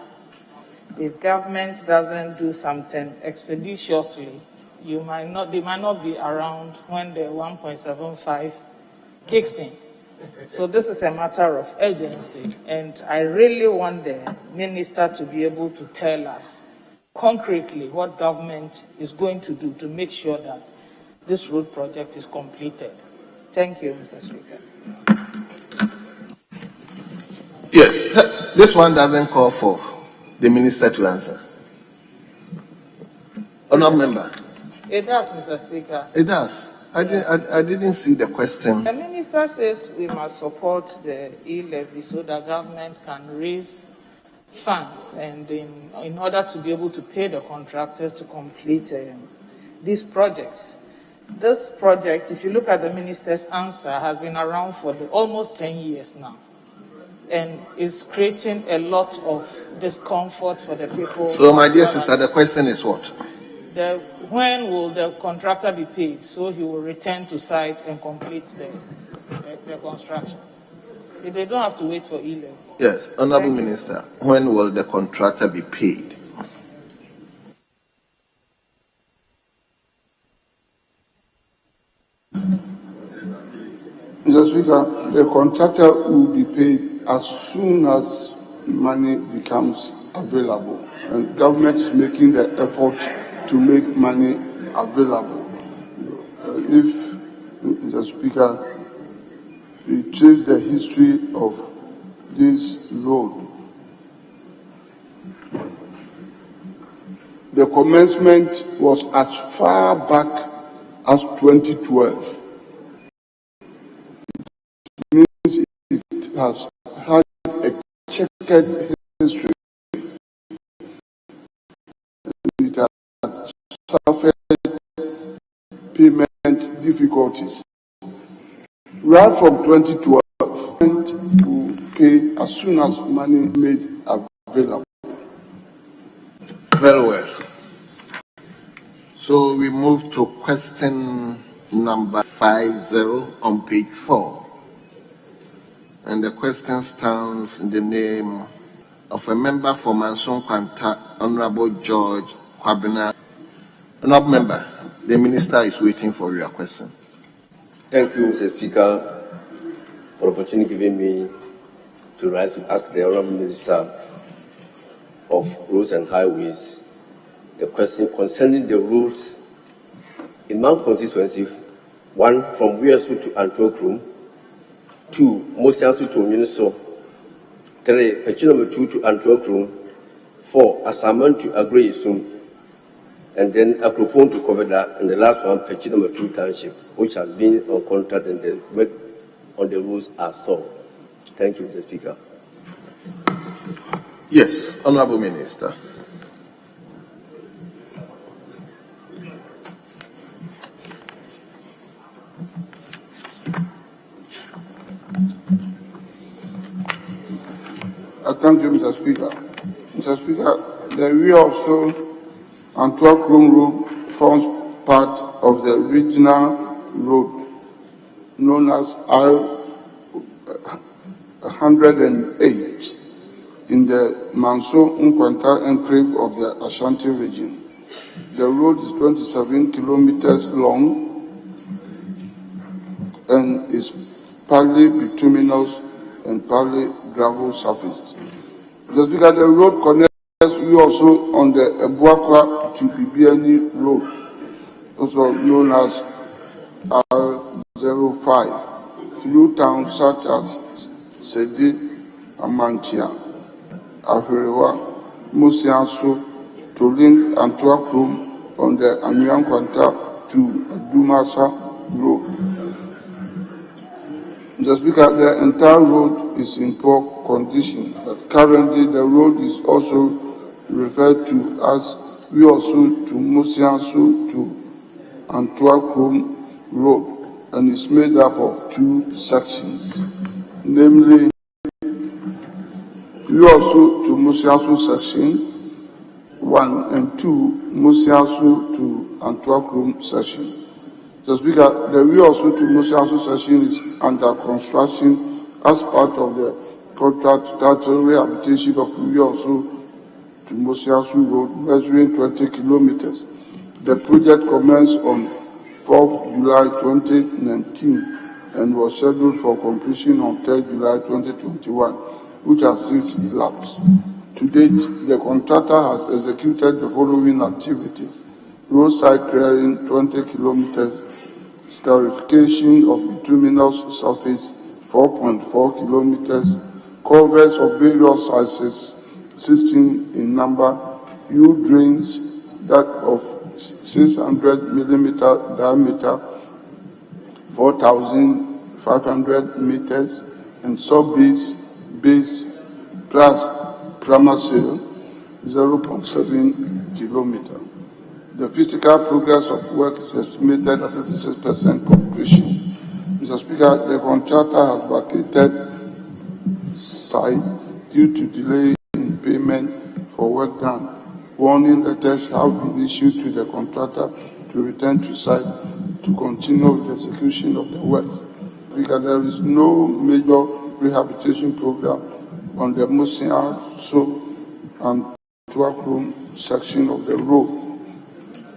Speaker 18: If government doesn't do something expeditiously, they might not be around when the 1.75 kicks in. So this is a matter of urgency, and I really want the minister to be able to tell us concretely what government is going to do to make sure that this road project is completed. Thank you, Mr. Speaker.
Speaker 5: Yes, this one doesn't call for the minister to answer. Honourable member.
Speaker 18: It does, Mr. Speaker.
Speaker 5: It does. I didn't see the question.
Speaker 18: The minister says we must support the e-levy so that government can raise funds and in order to be able to pay the contractors to complete these projects. This project, if you look at the minister's answer, has been around for almost 10 years now and is creating a lot of discomfort for the people.
Speaker 5: So, my dear sister, the question is what?
Speaker 18: When will the contractor be paid so he will return to site and complete the construction? They don't have to wait for e-levy.
Speaker 5: Yes, Honourable Minister, when will the contractor be paid?
Speaker 17: Speaker, the contractor will be paid as soon as money becomes available, and government is making the effort to make money available. If, Mr. Speaker, we trace the history of this road, the commencement was as far back as 2012. It means it has had a checkered history. It has suffered payment difficulties. Right from 2012, to pay as soon as money made available.
Speaker 5: Very well. So we move to question number 50 on page 4. And the question stands in the name of a member for Manson Kwanta, Honorable George Kwabena. Honorable member, the minister is waiting for your question.
Speaker 19: Thank you, Mr. Speaker, for the opportunity given me to rise to ask the Honorable Minister of Roads and Highways the question concerning the roads in Mount constituency, 1 from Wiasu to Antwerp, 2 Mosiasu to Muniso, 3 Pechino 2 to Antwerp, 4 Asaman to Agreisum, and then Akropon to cover that, and the last one Pechino 2 Township, which has been on contract and the work on the roads are stalled. Thank you, Mr. Speaker.
Speaker 5: Yes, Honorable Minister.
Speaker 17: Thank you, Mr. Speaker. Mr. Speaker, the we also Antwerp Road forms part of the regional road known as R108 in the Manso Nkwanta enclave of the Ashanti region. The road is 27 kilometers long and is partly bituminous and partly gravel surface. Just because the road connects you also on the Ebuakwa to Bibiani Road, also known as R05, through towns such as Sedi, Amantia, Ahurewa, Musianso, to link Antwerp on the Anyankwanta to Adumasa Road. Mr. Speaker, the entire road is in poor condition, but currently the road is also referred to as Wiosu to Musiansu to Antwerp Road, and is made up of 2 sections, namely Wiosu to Musiansu section 1 and 2, Musiansu to Antwerp section. The Speaker, the Wiosu to Musiansu section is under construction as part of the contract title rehabilitation of Wiosu to Musiansu Road, measuring 20 kilometers. The project commenced on 4th July 2019 and was scheduled for completion on 3rd July 2021, which has since elapsed. To date, the contractor has executed the following activities: roadside clearing 20 kilometers, scarification of bituminous surface 4.4 kilometers, covers of various sizes 16 in number, U-drains that of 600 millimeter diameter, 4,500 meters, and sub-base plus Pramasil 0.7 kilometer. The physical progress of work is estimated at 86% completion. Mr. Speaker, the contractor has vacated site due to delay in payment for work done. Warning letters have been issued to the contractor to return to site to continue with the execution of the works. Because there is no major rehabilitation program on the Musiansu and Antwerp section of the road,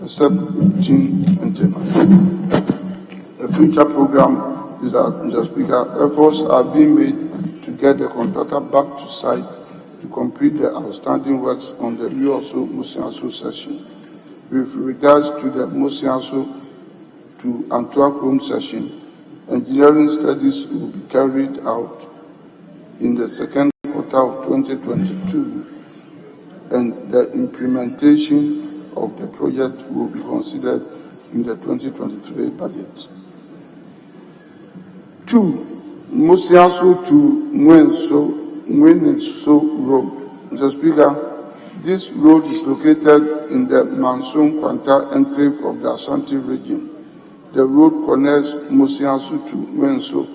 Speaker 17: except routine maintenance. A future program is that, Mr. Speaker, efforts are being made to get the contractor back to site to complete the outstanding works on the Uoso-Mosiaso section. With regards to the Mosiaso to Antwerp Rome section, engineering studies will be carried out in the second quarter of 2022, and the implementation of the project will be considered in the 2023 budget. 2. Mosiaso to Mweneso Road. Mr. Speaker, this road is located in the Manson Kwanta enclave of the Ashanti region. The road connects Mosiaso to Mwenso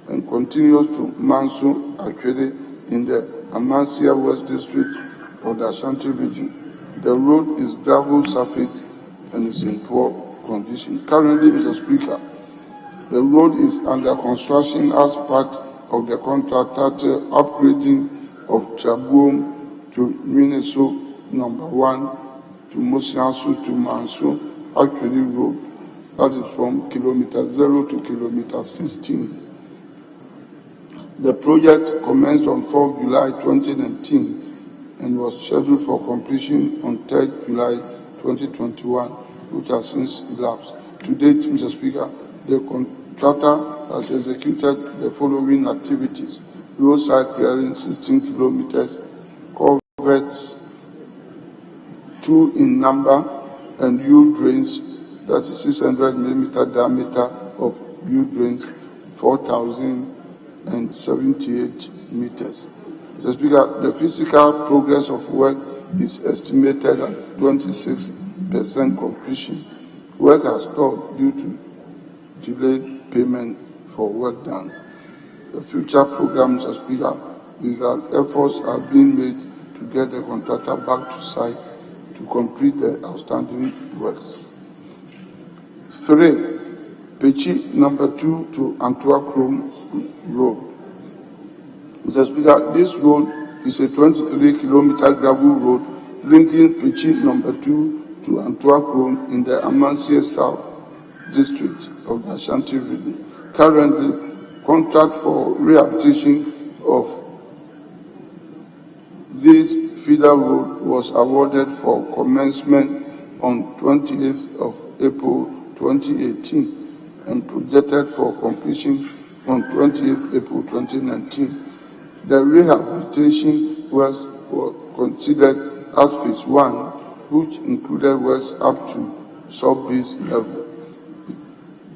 Speaker 17: and continues to Manso Akwede in the Amansia West District of the Ashanti region. The road is gravel surface and is in poor condition. Currently, Mr. Speaker, the road is under construction as part of the contractor upgrading of Trabuom to Mweneso number 1 to Mosiaso to Manso Akwede Road. That is from kilometer 0 to kilometer 16. The project commenced on 4 July 2019 and was scheduled for completion on 3 July 2021, which has since elapsed. To date, Mr. Speaker, the contractor has executed the following activities: roadside clearing 16 kilometers, culverts 2 in number, and U-drains, that is 600 millimeter diameter of U-drains, 4,078 meters. Mr. Speaker, the physical progress of work is estimated at 26% completion. Work has stalled due to delayed payment for work done. The future program, Mr. Speaker, is that efforts are being made to get the contractor back to site to complete the outstanding works. 3. Pechi number 2 to Antwerp Rome Road. Mr. Speaker, this road is a 23-kilometer gravel road linking Pechi number 2 to Antwerp Rome in the Amansia South District of the Ashanti region. Currently, contract for rehabilitation of this feeder road was awarded for commencement on 28th of April 2018 and projected for completion on 28th April 2019. The rehabilitation was considered as phase 1, which included works up to sub-base level.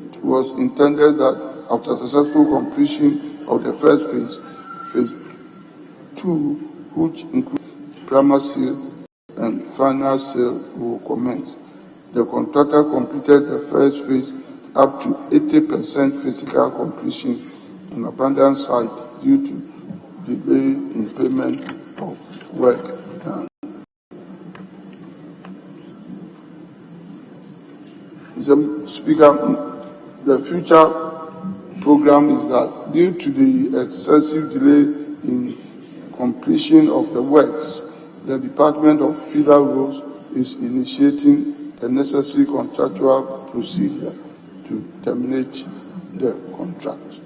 Speaker 17: It was intended that after successful completion of the first phase, phase 2, which includes primary seal and final seal, will commence. The contractor completed the first phase up to 80% physical completion on abandoned site due to delay in payment of work done. Mr. Speaker, the future program is that due to the excessive delay in completion of the works, the Department of Feeder Roads is initiating the necessary contractual procedure to terminate the contract.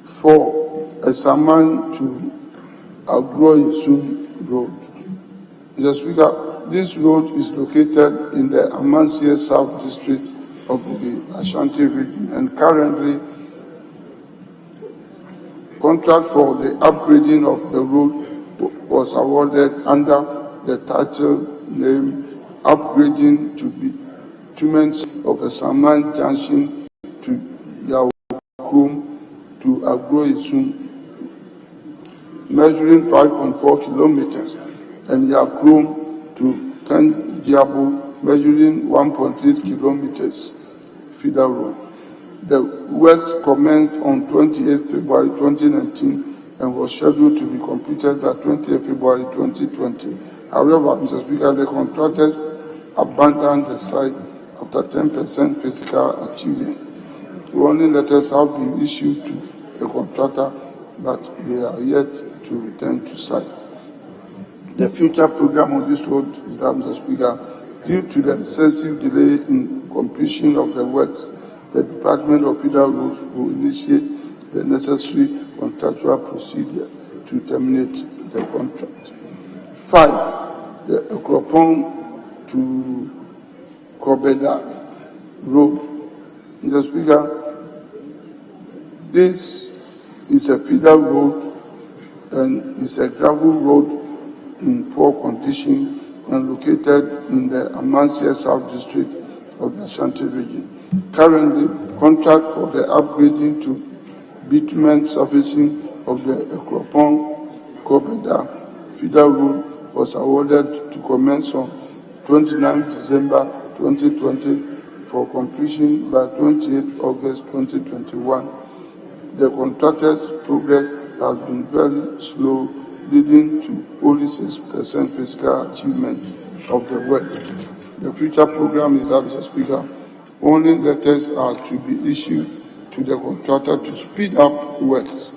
Speaker 17: 4. Esaman to Agroyesum Road. Mr. Speaker, this road is located in the Amansia South District of the Ashanti region, and currently contract for the upgrading of the road was awarded under the title name Upgrading to Bitumen of Esaman Junction to Yawakrum to Agroyesum, measuring 5.4 kilometers, and Yakrum to Tangiabo, measuring 1.8 kilometers, feeder road. The works commenced on 28 February 2019 and was scheduled to be completed by 28 February 2020. However, Mr. Speaker, the contractors abandoned the site after 10% physical achievement. Warning letters have been issued to the contractor, but they are yet to return to site. The future program on this road is that, Mr. Speaker, due to the excessive delay in completion of the works the Department of Federal Roads will initiate the necessary contractual procedure to terminate the contract. 5. The Ekropong to Kobeda Road. Mr. Speaker, this is a feeder road and is a gravel road in poor condition and located in the Amansia South District of the Ashanti region. Currently, contract for the upgrading to bitumen surfacing of the Ekropong Kobeda feeder road was awarded to commence on 29 December 2020 for completion by 28 August 2021. The contractor's progress has been very slow, leading to only 6% physical achievement of the work. The future program is that, Mr. Speaker, only letters are to be issued to the contractor to speed up works.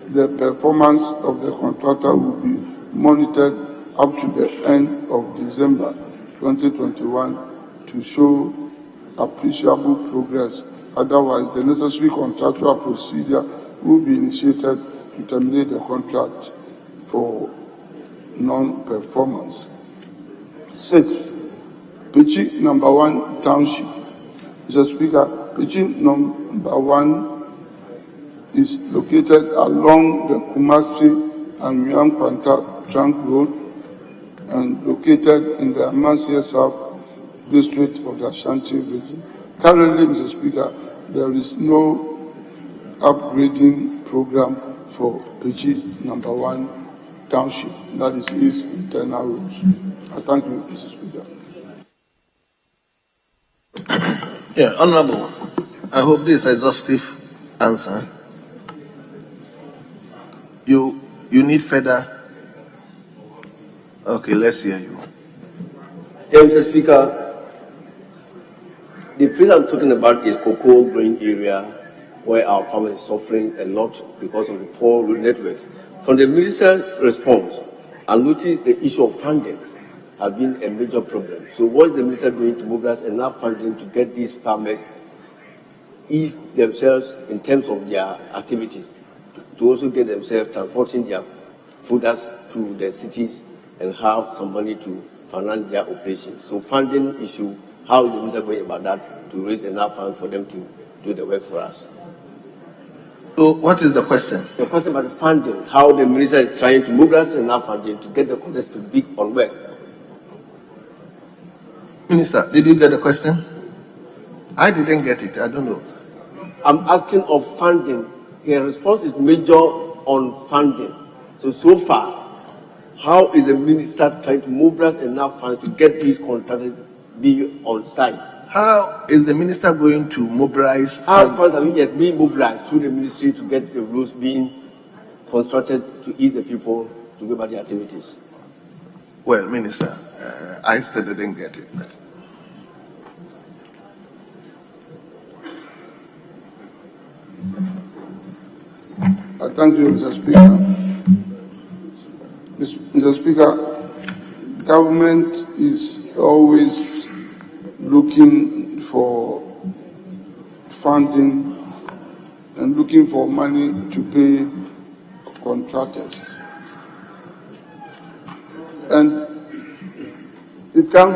Speaker 17: The performance of the contractor will be monitored up to the end of December 2021 to show appreciable progress. Otherwise, the necessary contractual procedure will be initiated to terminate the contract for non-performance. 6. Pichi number 1 Township. Mr. Speaker, Pichi number 1 is located along the Kumasi and Miamkwanta Trunk Road and located in the Amansia South District of the Ashanti region. Currently, Mr. Speaker, there is no upgrading program for Pichi number 1 Township, that is its internal roads. I thank you, Mr. Speaker.
Speaker 20: Yeah, Honorable, I hope this is an exhaustive answer. You need further? Okay, let's hear you.
Speaker 19: Yeah, Mr. Speaker, the place I'm talking about is cocoa growing area where our farmers are suffering a lot because of the poor road networks. From the minister's response, I noticed the issue of funding has been a major problem. So what's the minister doing to mobilize enough funding to get these farmers ease themselves in terms of their activities, to also get themselves transporting their products to the cities and have some money to finance their operations? So funding issue, how is the minister going about that to raise enough funds for them to do the work for us?
Speaker 20: So what is the question?
Speaker 19: The question about the funding, how the minister is trying to mobilize enough funding to get the contractors to bid on work.
Speaker 20: Minister, did you get the question? I didn't get it. I don't know.
Speaker 19: I'm asking of funding. Your response is major on funding. So far, how is the minister trying to mobilize enough funds to get these contractors be on site?
Speaker 20: How is the minister going to mobilize?
Speaker 19: How funds are being mobilized through the ministry to get the roads being constructed to ease the people to go about their activities?
Speaker 20: Well, Minister, I still didn't get it. But
Speaker 17: I thank you, Mr. Speaker. Mr. Speaker, government is always looking for funding and looking for money to pay contractors. And it can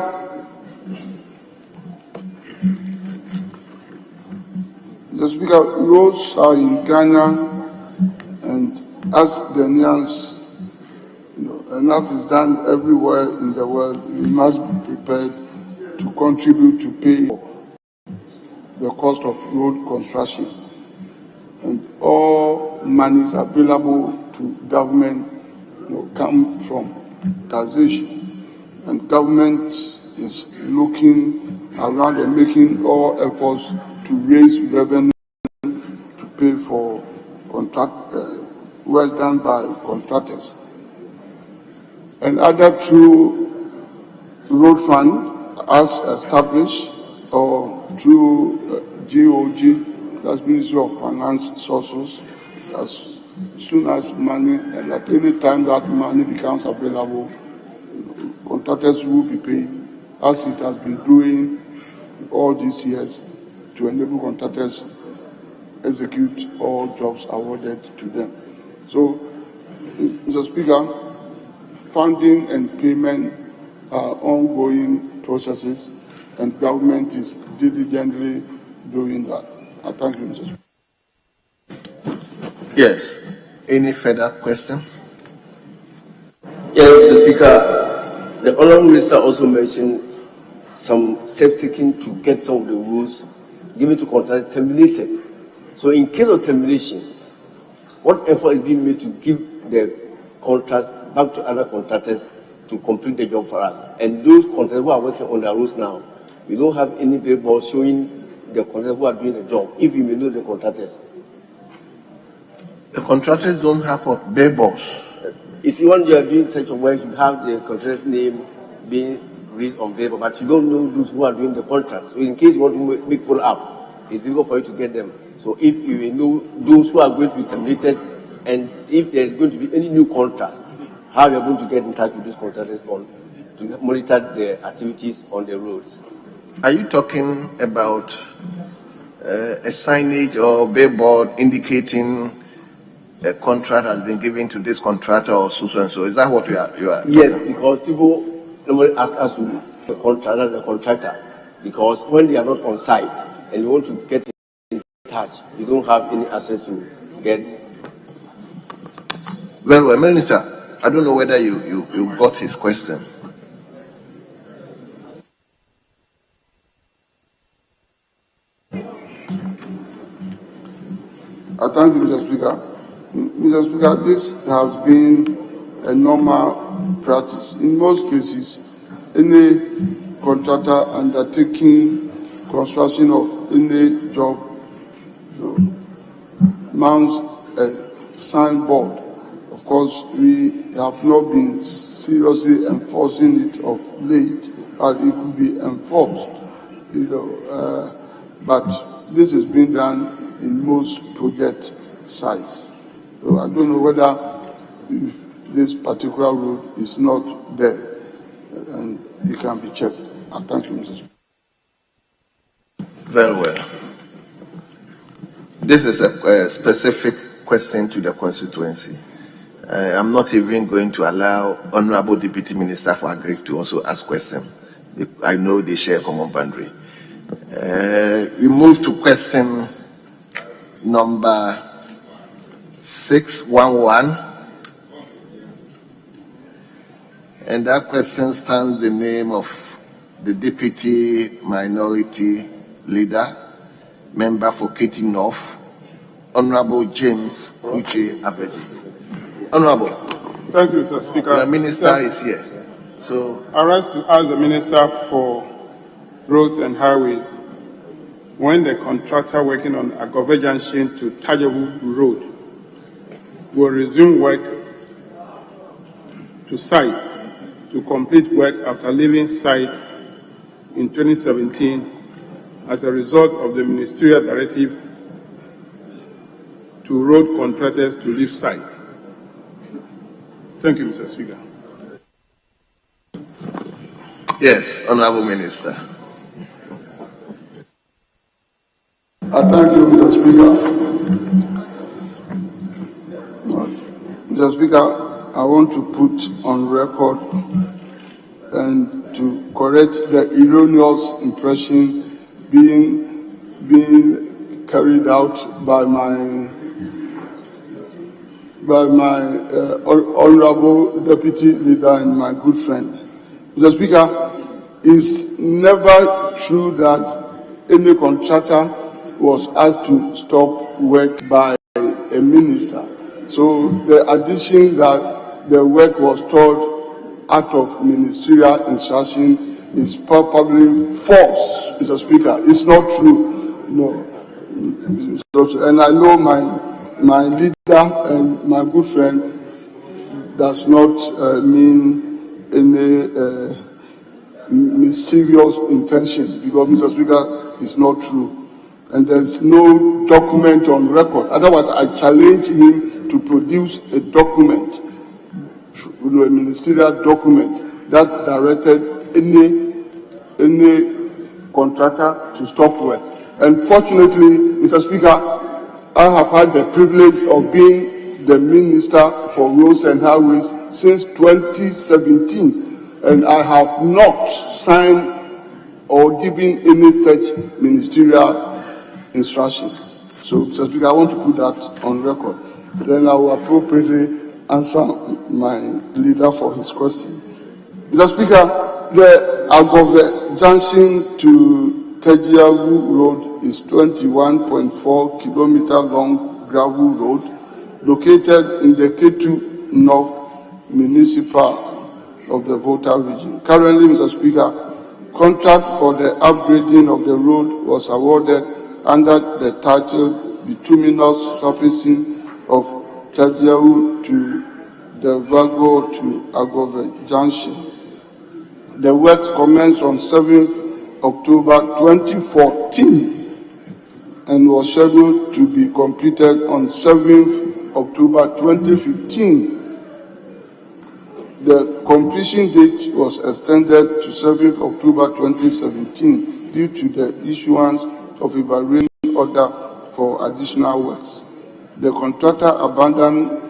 Speaker 17: Mr. Speaker, roads are in Ghana, and as Ghanaians, and as is done everywhere in the world, we must be prepared to contribute to pay the cost of road construction. And all monies available to government come from taxation. And government is looking around and making all efforts to raise revenue to pay for work done by contractors. And other through road fund as established or through GOG, that's Ministry of Finance sources, as soon as money and at any time that money becomes available, contractors will be paid as it has been doing all these years. to enable contractors execute all jobs awarded to them. So, Mr. Speaker, funding and payment are ongoing processes, and government is diligently doing that. I thank you, Mr. Speaker.
Speaker 20: Yes. Any further question?
Speaker 19: Yes, Mr. Speaker. The Honourable Minister also mentioned some steps taken to get some of the rules given to contractors terminated. So in case of termination, what effort is being made to give the contracts back to other contractors to complete the job for us? And those contractors who are working on the roads now, we don't have any billboards showing the contractors who are doing the job, if you may know the contractors.
Speaker 20: The contractors don't have a billboards.
Speaker 19: You see, when you are doing such a work, you have the contractor's name being raised on paper, but you don't know those who are doing the contracts. So in case you want to make follow-up, it's difficult for you to get them. So if you know those who are going to be terminated, and if there is going to be any new contracts, how you are going to get in touch with those contractors to monitor their activities on the roads?
Speaker 20: Are you talking about a signage or billboard indicating a contract has been given to this contractor or so and so? Is that what you are?
Speaker 19: Yes, because people normally ask us to the contractor, because when they are not on site and you want to get in touch, you don't have any access to get.
Speaker 20: Well, Minister, I don't know whether you got his question.
Speaker 17: I thank you, Mr. Speaker. Mr. Speaker, this has been a normal practice. In most cases, any contractor undertaking construction of any job mounts a signboard. Of course, we have not been seriously enforcing it of late, but it could be enforced, but this is being done in most project sites. So I don't know whether if this particular rule is not there, and it can be checked. I thank you, Mr. Speaker.
Speaker 20: Very well. This is a specific question to the constituency. I'm not even going to allow Honorable Deputy Minister for Agri to also ask questions. I know they share a common boundary. We move to question number 611, and that question stands the name of the Deputy Minority Leader, Member for Katy North, Honorable James Uche Abedi. Honorable.
Speaker 4: Thank you, Mr. Speaker.
Speaker 20: The Minister is here. So
Speaker 4: I rise to ask the Minister for Roads and Highways, when the contractor working on Agove Junction to Tajawu Road will resume work to sites to complete work after leaving site in 2017 as a result of the ministerial directive to road contractors to leave site. Thank you, Mr. Speaker.
Speaker 20: yes, Honorable Minister.
Speaker 17: I thank you, Mr. Speaker. Mr. Speaker, I want to put on record and to correct the erroneous impression being carried out by my honorable deputy leader and my good friend. Mr. Speaker, it's never true that any contractor was asked to stop work by a minister. So the addition that the work was told out of ministerial instruction is probably false, Mr. Speaker. It's not true. No. And I know my leader and my good friend does not mean any mischievous intention, because, Mr. Speaker, it's not true. And there's no document on record. Otherwise, I challenge him to produce a document, a ministerial document that directed any contractor to stop work. And fortunately, Mr. Speaker, I have had the privilege of being the Minister for Roads and Highways since 2017, and I have not signed or given any such ministerial instruction. So, Mr. Speaker, I want to put that on record. Then I will appropriately answer my leader for his question. Mr. Speaker, the Agove Junction to Tejiavu Road is 21.4 kilometer long gravel road located in the Ketu North Municipal of the Volta region. Currently, Mr. Speaker, contract for the upgrading of the road was awarded under the title Bituminous Surfacing of Tejiavu to the Vago to Agove Junction. The works commenced on 7th October 2014 and was scheduled to be completed on 7th October 2015. The completion date was extended to 7th October 2017 due to the issuance of a varying order for additional works. The contractor abandoned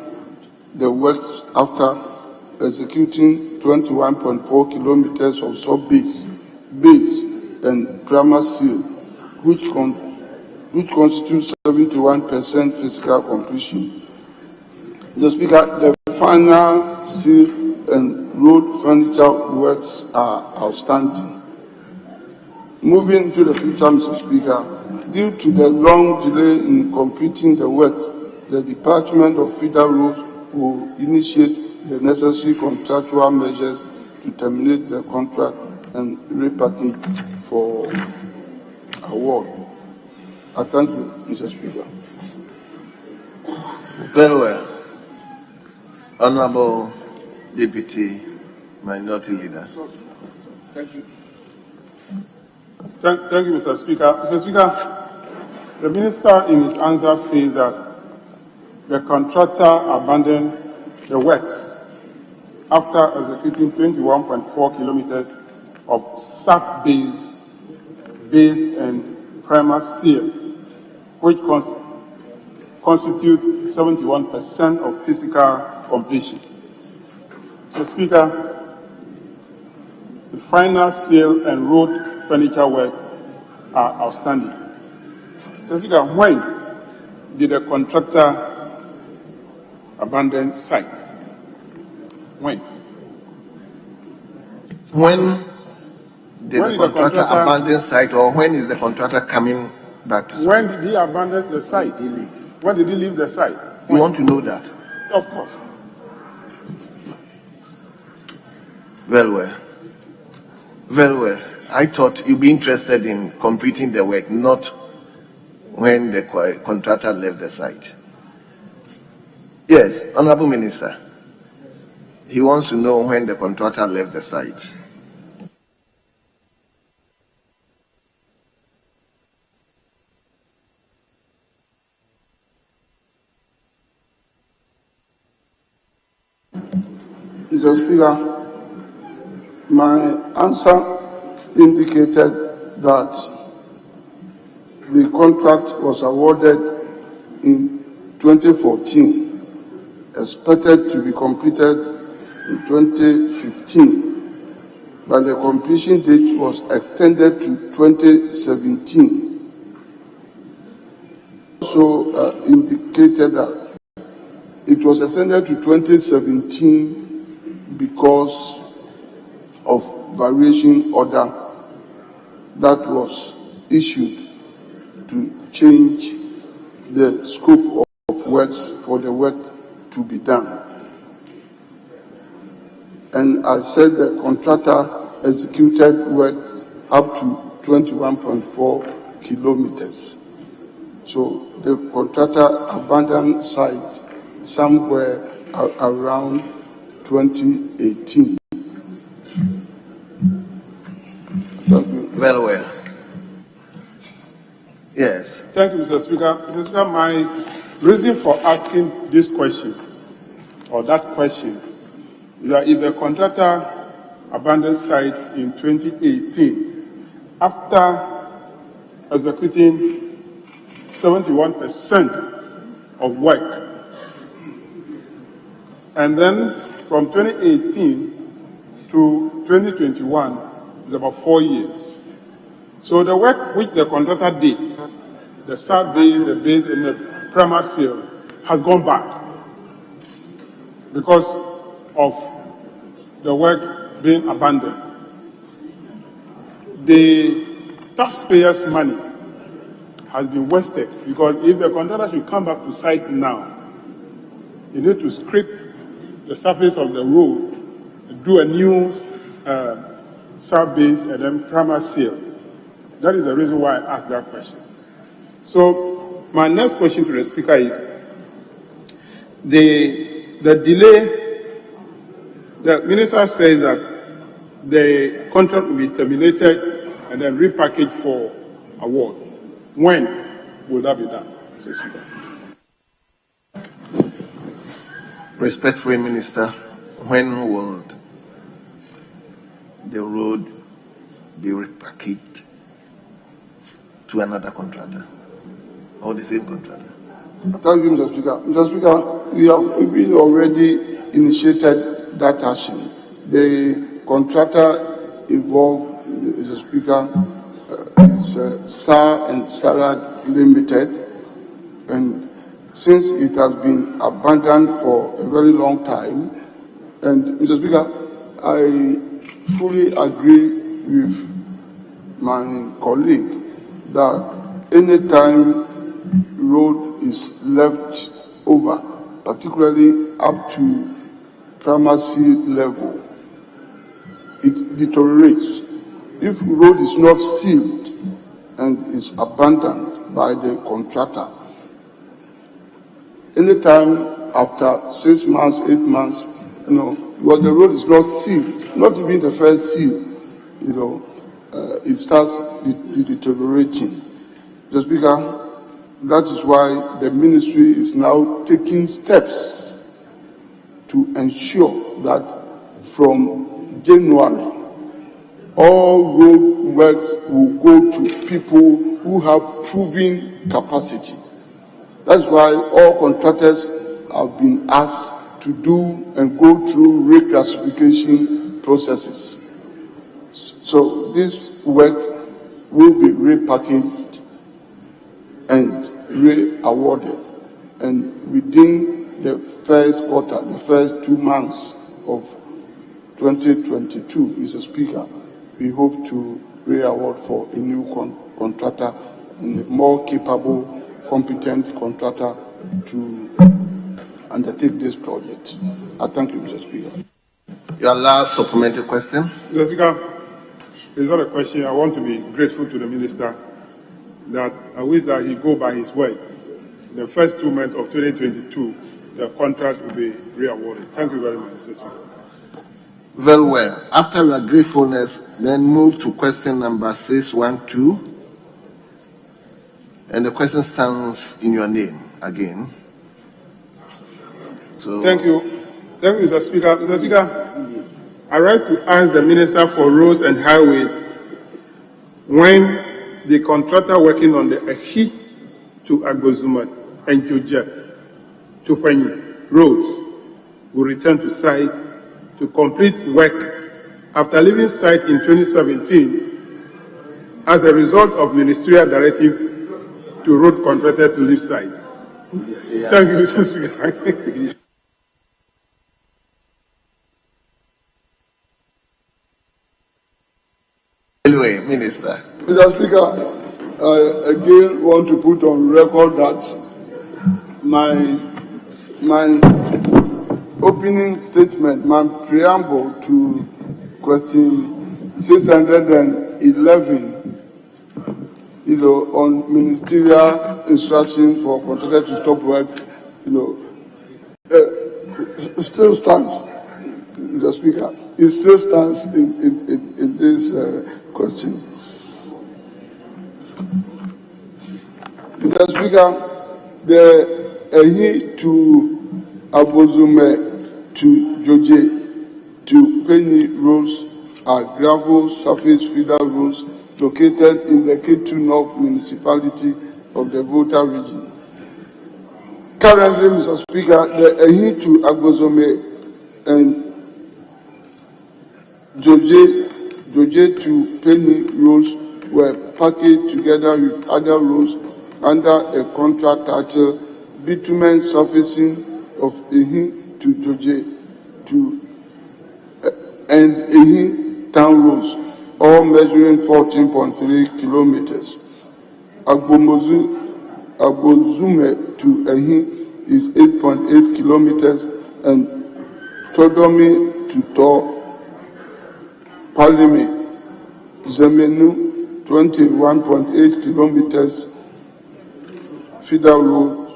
Speaker 17: the works after executing 21.4 kilometers of sub-base, base, and primer seal, which constitutes 71% physical completion. Mr. Speaker, the final seal and road furniture works are outstanding. Moving to the future, Mr. Speaker, due to the long delay in completing the works, the Department of Federal Roads will initiate the necessary contractual measures to terminate the contract and repackage for award. I thank you, Mr. Speaker.
Speaker 20: Very well. Honorable Deputy Minority Leader.
Speaker 7: Thank you. Thank you, Mr. Speaker. Mr. Speaker, the Minister in his answer says that the contractor abandoned the works after executing 21.4 kilometers of sub-base, base, and primer seal, which constitute 71% of physical completion. So, Speaker, the final seal and road furniture work are outstanding. So, Speaker, when did the contractor abandon site? When?
Speaker 20: When did the contractor abandon site, or when is the contractor coming back to site?
Speaker 7: When did he abandon the site? When did he leave the site?
Speaker 20: You want to know that?
Speaker 7: Of course.
Speaker 20: Very well. Very well. I thought you'd be interested in completing the work, not when the contractor left the site. Yes, Honorable Minister. He wants to know when the contractor left the site.
Speaker 17: Mr. Speaker, my answer indicated that the contract was awarded in 2014, expected to be completed in 2015, but the completion date was extended to 2017. Also indicated that it was extended to 2017 because of variation order that was issued to change the scope of works for the work to be done. And I said the contractor executed works up to 21.4 kilometers. So the contractor abandoned site somewhere around 2018. Thank you.
Speaker 20: Very well. Yes.
Speaker 7: Thank you, Mr. Speaker. Mr. Speaker, my reason for asking this question, or that question, is that if the contractor abandoned site in 2018, after
Speaker 12: executing 71% of work. And then from 2018 to 2021 is about 4 years. So the work which the contractor did, the south base, the base, and the primary seal, has gone back because of the work being abandoned. The taxpayers' money has been wasted because if the contractor should come back to site now, you need to scrape the surface of the road, do a new south base, and then primary seal. That is the reason why I asked that question. So my next question to the Speaker is, the delay, the Minister says that the contract will be terminated and then repackaged for award. When will that be done, Mr. Speaker?
Speaker 20: Respectful Minister, when will the road be repackaged to another contractor or the same contractor?
Speaker 17: Thank you, Mr. Speaker. Mr. Speaker, we have already initiated that action. The contractor involved, Mr. Speaker, is SAR and Sarah Limited, and since it has been abandoned for a very long time, and Mr. Speaker, I fully agree with my colleague that any time road is left over, particularly up to primacy level, it deteriorates. If road is not sealed and is abandoned by the contractor, anytime after 6 months, 8 months, because the road is not sealed, not even the first seal, it starts deteriorating. The Speaker, that is why the ministry is now taking steps to ensure that from January, all road works will go to people who have proven capacity. That's why all contractors have been asked to do and go through reclassification processes. So this work will be repackaged and re-awarded. And within the first quarter, the first 2 months of 2022, Mr. Speaker, we hope to re-award for a new contractor and a more capable, competent contractor to undertake this project. I thank you, Mr. Speaker.
Speaker 20: Your last supplementary question.
Speaker 12: Mr. Speaker, it's not a question. I want to be grateful to the Minister that I wish that he go by his words. In the first 2 months of 2022, the contract will be re-awarded. Thank you very much, Mr. Speaker.
Speaker 20: Very well. After your gratefulness, then move to question number 612. And the question stands in your name again. So
Speaker 12: Thank you. Thank you, Mr. Speaker. Mr. Speaker, I rise to ask the Minister for Roads and Highways when the contractor working on the Ahi to Agozuma and Joja to Penny roads will return to site to complete work after leaving site in 2017 as a result of ministerial directive to road contractor to leave site. Thank you, Mr. Speaker.
Speaker 20: Anyway, Minister.
Speaker 17: Mr. Speaker, I again want to put on record that my opening statement, my preamble to question 611, on ministerial instruction for contractor to stop work, still stands, Mr. Speaker. It still stands in this question. Mr. Speaker, the Ahi to Abozume to Joje to Penny roads are gravel surface feeder roads located in the K2 North municipality of the Volta region. Currently, Mr. Speaker, the Ehi to Agbozome and Joje to Penny roads were packaged together with other roads under a contract titled Bitumen Surfacing of Ehi to Joje to and Ehi Town roads, all measuring 14.3 kilometers. Agbozume to Ehi is 8.8 kilometers and Todomi to Tor Palime Zemenu 21.8 kilometers. Feeder road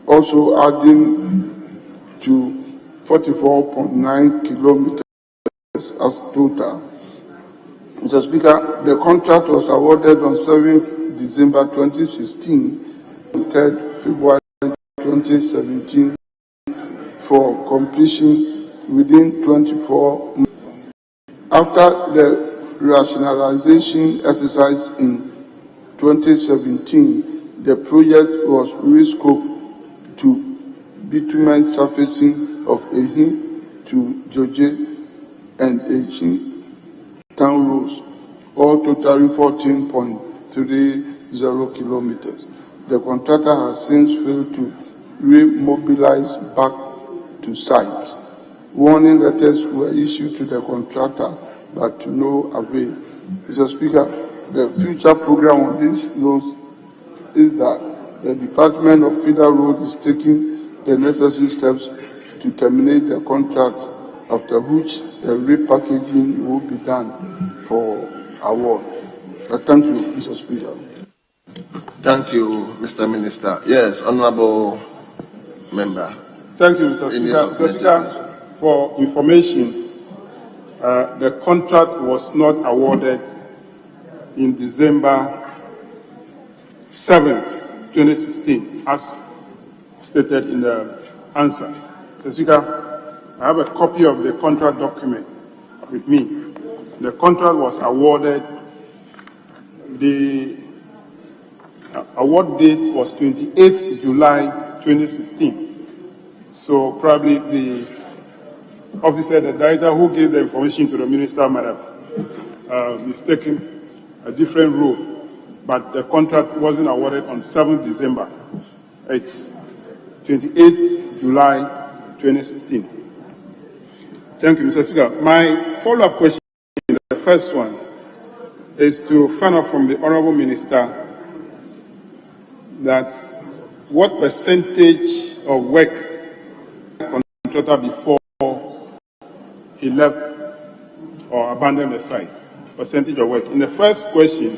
Speaker 17: also adding to 44.9 kilometers as total. Mr. Speaker, the contract was awarded on 7th December 2016 and 3rd February 2017 for completion within 24 months. After the rationalization exercise in 2017, the project was rescoped to bitumen surfacing of Ehi to Joje and Ehi Town roads, all totaling 14.30 kilometers. The contractor has since failed to remobilize back to site. Warning letters were issued to the contractor, but to no avail. Mr. Speaker, the future program on this note is that the Department of Feeder Road is taking the necessary steps to terminate the contract, after which the repackaging will be done for award. Thank you, Mr. Speaker.
Speaker 20: Thank you, Mr. Minister. Yes, Honorable Member.
Speaker 15: Thank you, Mr. Speaker. Mr. Speaker, for information, the contract was not awarded in December 7, 2016, as stated in the answer. Mr. Speaker, I have a copy of the contract document with me. The contract was awarded, the award date was 28th July 2016. So probably the officer, the director who gave the information to the minister might have mistaken a different rule, but the contract wasn't awarded on 7th December. It's 28th July 2016. Thank you, Mr. Speaker. My follow-up question, the first one, is to find out from the Honourable Minister that what percentage of work the contractor before he left or abandoned the site, percentage of work. In the first question,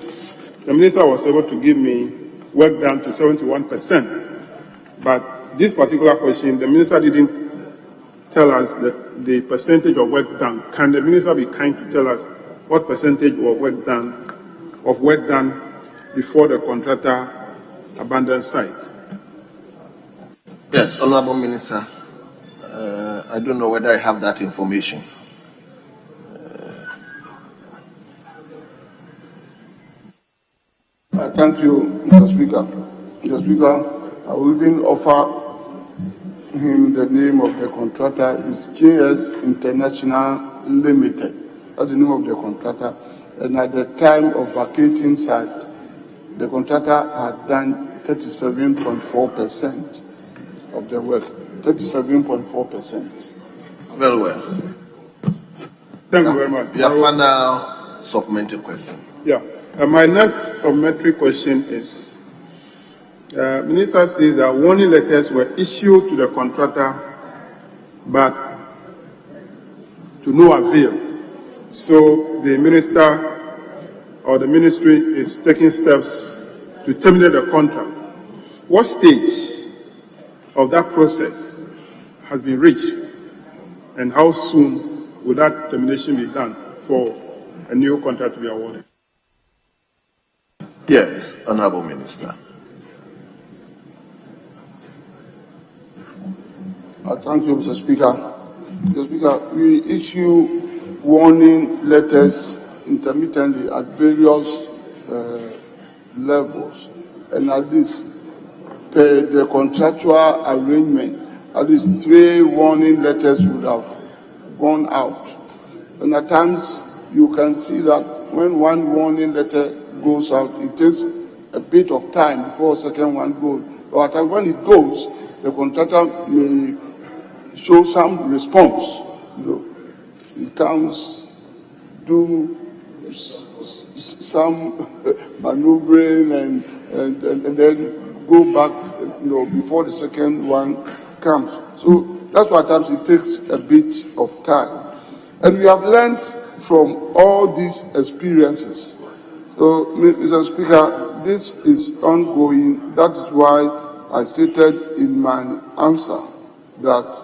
Speaker 15: the minister was able to give me work done to 71%, but this particular question, the minister didn't tell us the percentage of work done. Can the minister be kind to tell us what percentage of work done before the contractor abandoned site?
Speaker 20: Yes, Honorable Minister. I don't know whether I have that information.
Speaker 17: Thank you, Mr. Speaker. Mr. Speaker, I will even offer him the name of the contractor is JS International Limited. That's the name of the contractor. And at the time of vacating site, the contractor had done 37.4% of the work. 37.4%.
Speaker 20: Very well.
Speaker 15: Thank you very much.
Speaker 20: Your final supplementary question.
Speaker 15: Yeah. My next supplementary question is, Minister says that warning letters were issued to the contractor, but to no avail. So the minister or the ministry is taking steps to terminate the contract. What stage of that process has been reached, and how soon will that termination be done for a new contract to be awarded?
Speaker 20: Yes, Honorable Minister.
Speaker 17: Thank you, Mr. Speaker. Mr. Speaker, we issue warning letters intermittently at various levels, and at least per the contractual arrangement, at least 3 warning letters would have gone out. And at times, you can see that when one warning letter goes out, it takes a bit of time before a second one goes. But at times when it goes, the contractor may show some response. You know, it comes, do some maneuvering and then go back, you know, before the second one comes. So that's why at times it takes a bit of time. And we have learned from all these experiences. So, Mr. Speaker, this is ongoing. That is why I stated in my answer that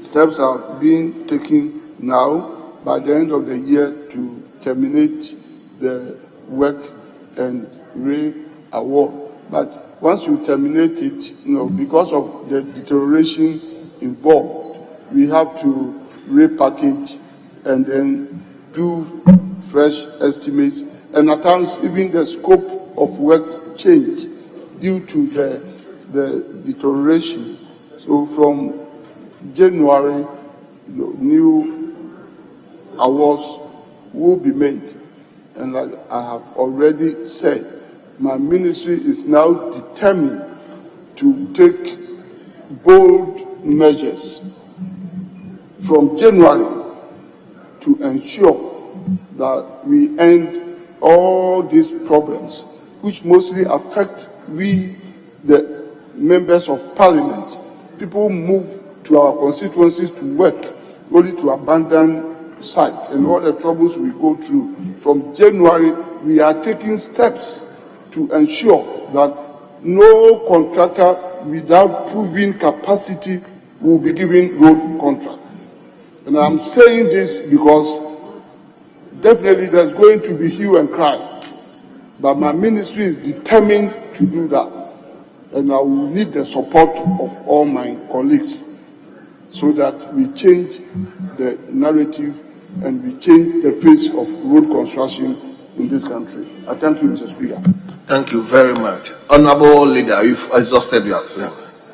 Speaker 17: steps are being taken now by the end of the year to terminate the work and re-award. But once you terminate it, you know, because of the deterioration involved, we have to repackage and then do fresh estimates. And at times, even the scope of works change due to the deterioration. So from January, you know, new awards will be made. And like I have already said, my ministry is now determined to take bold measures from January to ensure that we end all these problems, which mostly affect we, the members of parliament. People move to our constituencies to work, only to abandon sites and all the troubles we go through. From January, we are taking steps to ensure that no contractor without proven capacity will be given road contract. And I'm saying this because definitely there's going to be hue and cry, but my ministry is determined to do that. And I will need the support of all my colleagues so that we change the narrative and we change the face of road construction in this country. I thank you, Mr. Speaker.
Speaker 20: Thank you very much. Honorable Leader, you've exhausted your...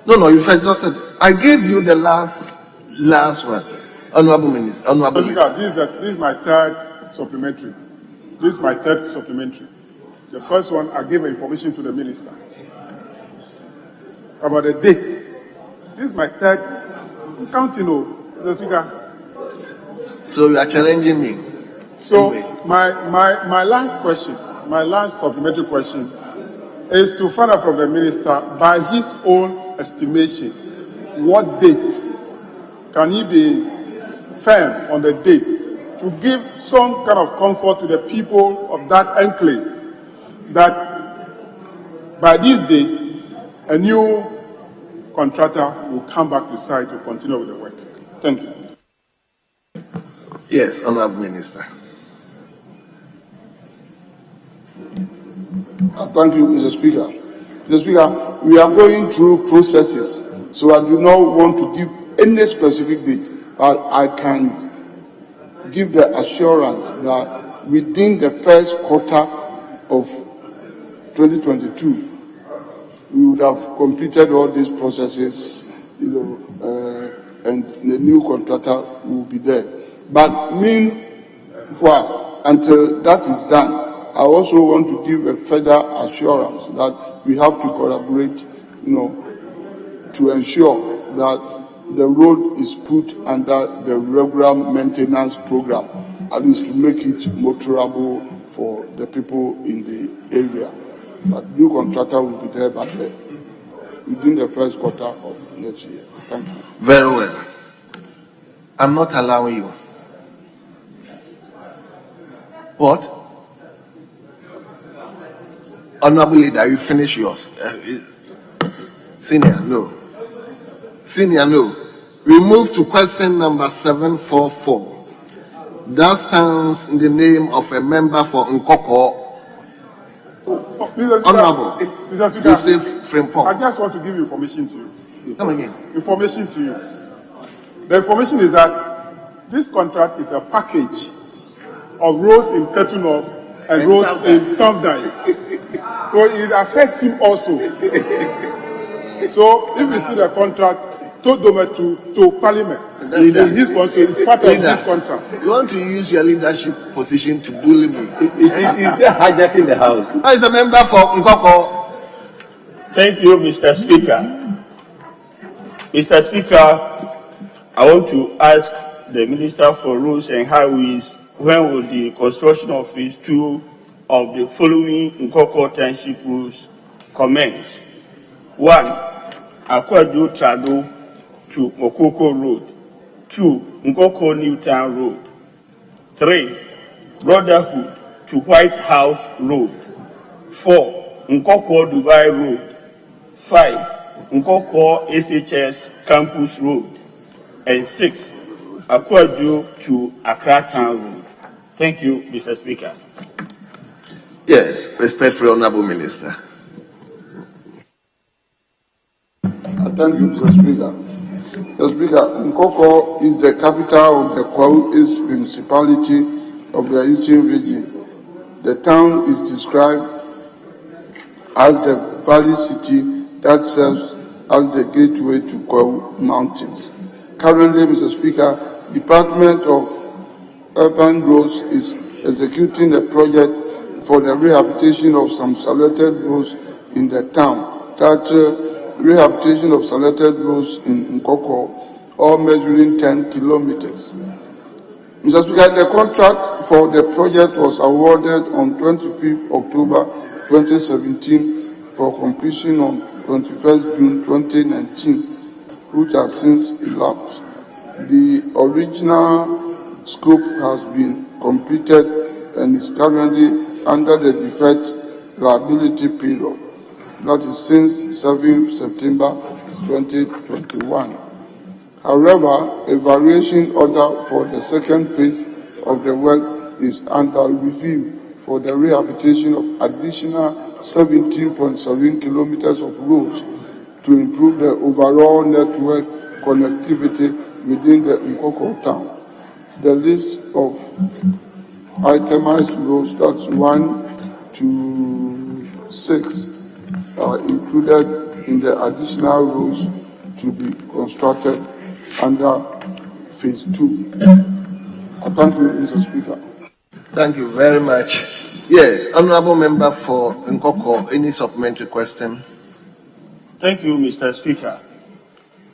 Speaker 20: No, you've exhausted. I gave you the last one. Honorable Minister, Honorable Leader.
Speaker 7: This is my third supplementary. The first one, I gave information to the minister about the date. This is my third. I'm counting, Mr. Speaker.
Speaker 20: So you are challenging me.
Speaker 7: So my last question, my last supplementary question, is to find out from the minister, by his own estimation, what date can he be firm on the date to give some kind of comfort to the people of that enclave that by this date a new contractor will come back to site to continue with the work. Thank you.
Speaker 20: Yes, Honorable Minister.
Speaker 17: Thank you, Mr. Speaker. Mr. Speaker, we are going through processes, so I do not want to give any specific date, but I can give the assurance that within the first quarter of 2022, we would have completed all these processes, and the new contractor will be there. But meanwhile, until that is done, I also want to give a further assurance that we have to collaborate, to ensure that the road is put under the regular maintenance program, at least to make it motorable for the people in the area. But new contractor will be there within the first quarter of next year. Thank you.
Speaker 20: Very well. I'm not allowing you. What? Honorable Leader, you finish yours. Senior, no. Senior, no. We move to question number 744. That stands in the name of a member for Nkoko. Honorable
Speaker 7: Mr. Speaker,
Speaker 20: Joseph Frimpong.
Speaker 7: I just want to give information to you.
Speaker 20: Come again.
Speaker 7: Information to you. The information is that this contract is a package
Speaker 12: of roads in Ketunov and roads in Southdine. So it affects him also. So if you see the contract, to Parliament, in his constituency, it's part of this contract.
Speaker 20: You want to use your leadership position to bully me?
Speaker 13: Is there hijacking the House?
Speaker 20: I is a member for Nkoko.
Speaker 8: Thank you, Mr. Speaker. Mr. Speaker, I want to ask the Minister for Roads and Highways, when will the construction of phase 2 of the following Nkoko Township roads commence? 1. Akwado Trado to Mokoko Road. 2. Nkoko Newtown Road. 3. Brotherhood to White House Road. 4. Nkoko Dubai Road. 5. Nkoko SHS Campus Road. And 6. Akwado to Accra Town Road. Thank you, Mr. Speaker.
Speaker 20: Yes, respectful Honorable Minister.
Speaker 17: Thank you, Mr. Speaker. Mr. Speaker, Nkoko is the capital of the Kwahu East Municipality of the Eastern Region. The town is described as the valley city that serves as the gateway to Kwahu Mountains. Currently, Mr. Speaker, Department of Urban Growth is executing a project for the rehabilitation of some selected roads in the town. That rehabilitation of selected roads in Nkoko, all measuring 10 kilometers. Mr. Speaker, the contract for the project was awarded on 25th October 2017 for completion on 21st June 2019, which has since elapsed. The original scope has been completed and is currently under the defect liability period. That is since 7th September 2021. However, a variation order for the second phase of the work is under review for the rehabilitation of additional 17.7 kilometers of roads to improve the overall network connectivity within the Nkoko town. The list of itemized roads, that's 1 to 6, are included in the additional roads to be constructed under phase 2. Thank you, Mr. Speaker.
Speaker 20: Thank you very much. Yes, Honorable Member for Nkoko, any supplementary question?
Speaker 8: Thank you, Mr. Speaker.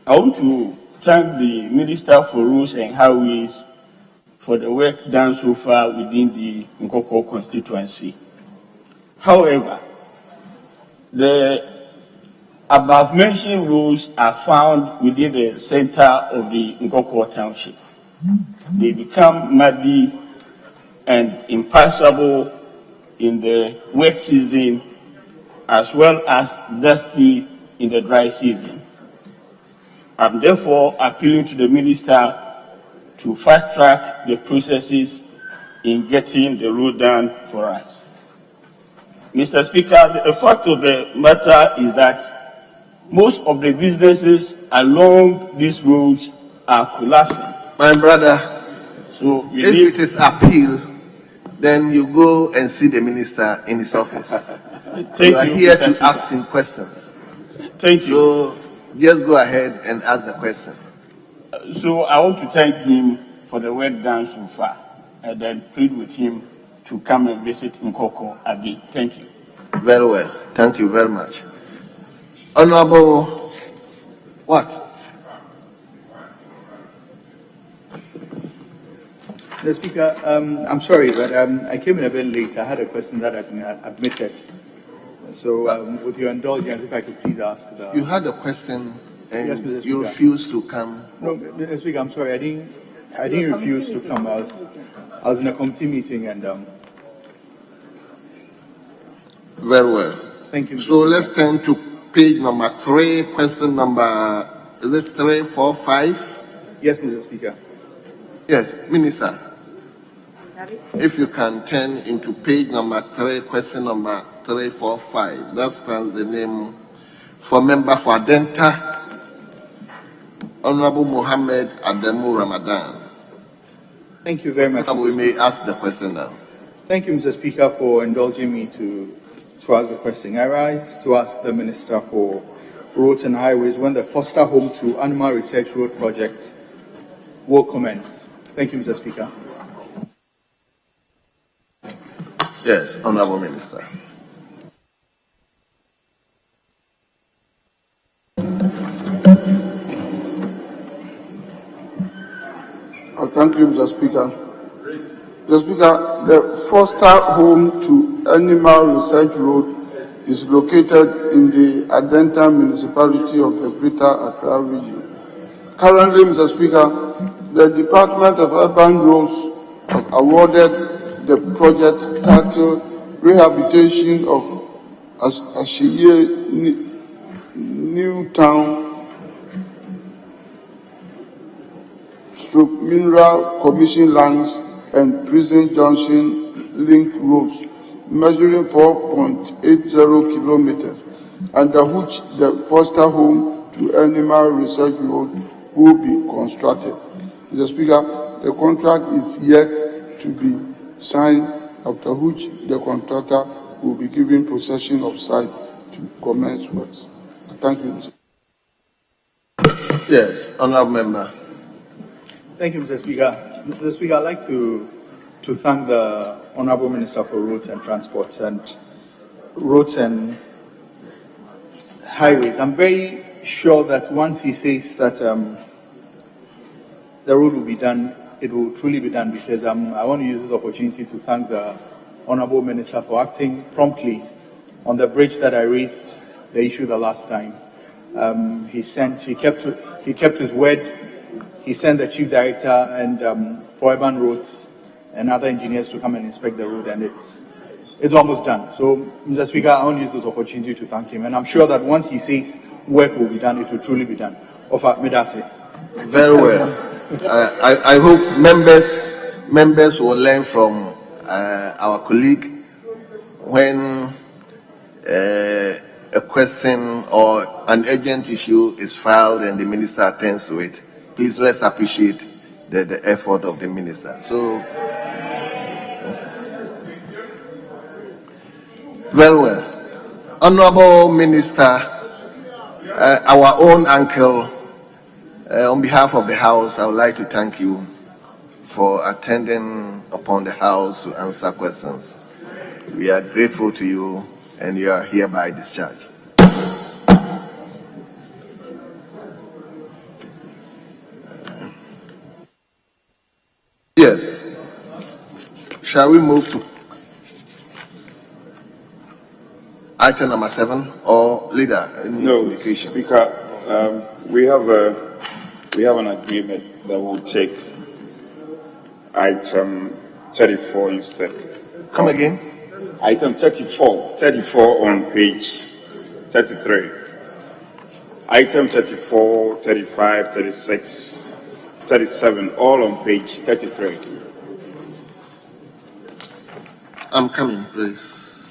Speaker 8: I want to thank the Minister for Roads and Highways for the work done so far within the Nkoko constituency. However, the above-mentioned roads are found within the center of the Nkoko township. They become muddy and impassable in the wet season as well as dusty in the dry season. I'm therefore appealing to the Minister to fast-track the processes in getting the road done for us. Mr. Speaker, the fact of the matter is that most of the businesses along these roads are collapsing.
Speaker 20: My brother,
Speaker 8: so
Speaker 20: if it is appeal, then you go and see the minister in his office. You are here to ask him questions.
Speaker 8: Thank you.
Speaker 20: So just go ahead and ask the question.
Speaker 8: So I want to thank him for the work done so far, and then plead with him to come and visit Nkoko again. Thank you.
Speaker 20: Very well. Thank you very much. Honorable, what?
Speaker 2: Mr. Speaker, I'm sorry, but I came in a bit late. I had a question that I've been admitted. So, with your indulgence, if I could please ask about...
Speaker 20: You had a question and
Speaker 2: yes,
Speaker 20: you refused to come.
Speaker 2: No, Mr. Speaker, I'm sorry. I didn't refuse to come. I was in a committee meeting and...
Speaker 20: Very well.
Speaker 2: Thank you.
Speaker 20: So let's turn to page number 3, question number, is it 3, 4, 5?
Speaker 2: Yes, Mr. Speaker.
Speaker 20: Yes, Minister. If you can turn into page number 3, question number 3, 4, 5. That stands the name for member for Adenta, Honorable Mohammed Ademu Ramadan.
Speaker 2: Thank you very much.
Speaker 20: We may ask the question now.
Speaker 2: Thank you, Mr. Speaker, for indulging me to ask the question. I rise to ask the Minister for Roads and Highways when the Foster Home to Animal Research Road project will commence. Thank you, Mr. Speaker.
Speaker 20: Yes, Honorable Minister.
Speaker 17: Thank you, Mr. Speaker. Mr. Speaker, the Foster Home to Animal Research Road is located in the Adenta municipality of the Greater Accra region. Currently, Mr. Speaker, the Department of Urban Roads has awarded the project titled Rehabilitation of Ashiye New Town Mineral Commission lands and Prison Junction Link Roads, measuring 4.80 kilometers, under which the Foster Home to Animal Research Road will be constructed. Mr. Speaker, the contract is yet to be signed, after which the contractor will be given possession of site to commence works. Thank you, Mr.
Speaker 20: Yes, Honorable Member.
Speaker 2: Thank you, Mr. Speaker. Mr. Speaker, I'd like to thank the Honorable Minister for Roads and Transport and Roads and Highways. I'm very sure that once he says that the road will be done, it will truly be done, because I want to use this opportunity to thank the Honorable Minister for acting promptly on the bridge that I raised the issue the last time. He kept his word. He sent the Chief Director and for Urban Roads and other engineers to come and inspect the road, and it's almost done. So, Mr. Speaker, I want to use this opportunity to thank him, and I'm sure that once he says work will be done, it will truly be done.
Speaker 20: Very well. I hope members will learn from our colleague when a question or an urgent issue is filed and the minister attends to it. Please, let's appreciate the effort of the minister. So, very well. Honorable Minister, our own uncle, on behalf of the House, I would like to thank you for attending upon the House to answer questions. We are grateful to you, and you are hereby discharged. Yes. Shall we move to item number 7, or leader?
Speaker 4: No, indication? Speaker, we have an agreement that will take item 34 instead.
Speaker 20: Come again?
Speaker 4: Item 34 on page 33. Item 34, 35, 36. 37, all on page 33.
Speaker 20: I'm coming, please.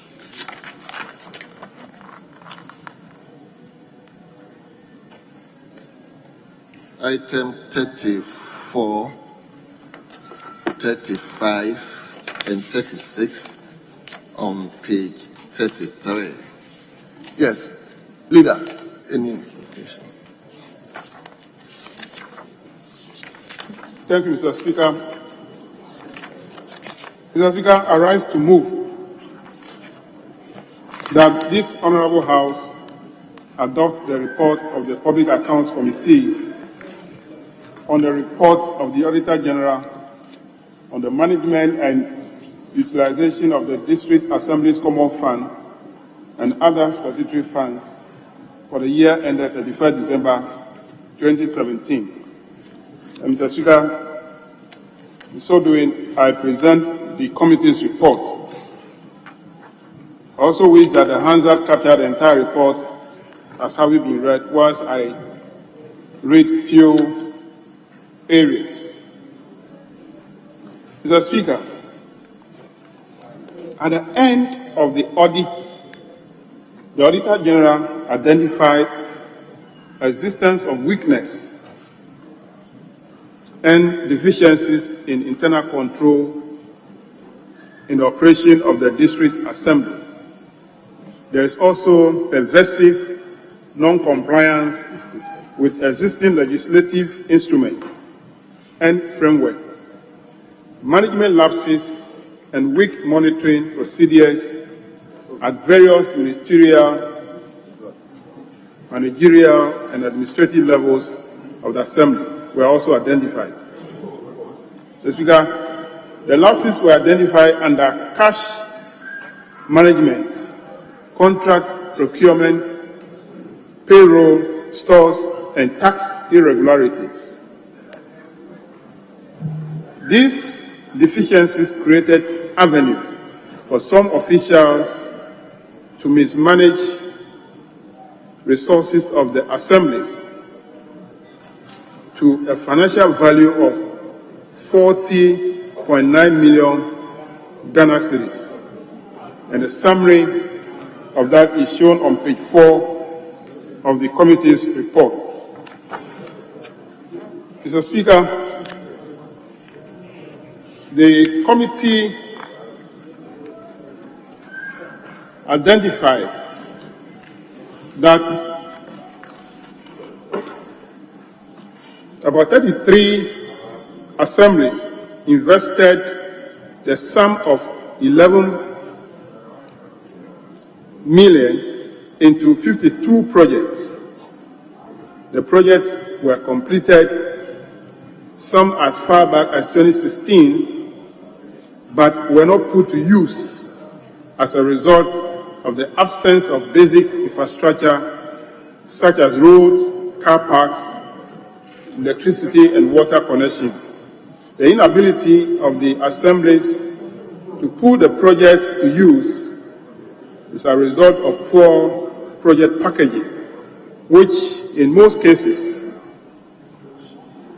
Speaker 20: Item 34, 35, and 36 on page 33. Yes, leader, any indication?
Speaker 12: Thank you, Mr. Speaker. Mr. Speaker, I rise to move that this Honorable House adopt the report of the Public Accounts Committee on the reports of the Auditor General on the management and utilization of the District Assemblies Common Fund and other statutory funds for the year ended 31st December 2017. And Mr. Speaker, in so doing, I present the committee's report. I also wish that the Hansard captured the entire report as having been read, whilst I read few areas. Mr. Speaker, at the end of the audit, the Auditor General identified existence of weakness
Speaker 15: and deficiencies in internal control in the operation of the district assemblies. There is also pervasive non-compliance with existing legislative instruments and framework, management lapses, and weak monitoring procedures at various ministerial, managerial, and administrative levels of the assemblies were also identified. Mr. Speaker, the lapses were identified under cash management, contract procurement, payroll, stores, and tax irregularities. These deficiencies created avenue for some officials to mismanage resources of the assemblies to a financial value of 40.9 million Ghana cedis. And a summary of that is shown on page 4 of the committee's report. Mr. Speaker, the committee identified that about 33 assemblies invested the sum of 11 million into 52 projects. The projects were completed, some as far back as 2016, but were not put to use as a result of the absence of basic infrastructure such as roads, car parks, electricity and water connection. The inability of the assemblies to put the project to use is a result of poor project packaging, which in most cases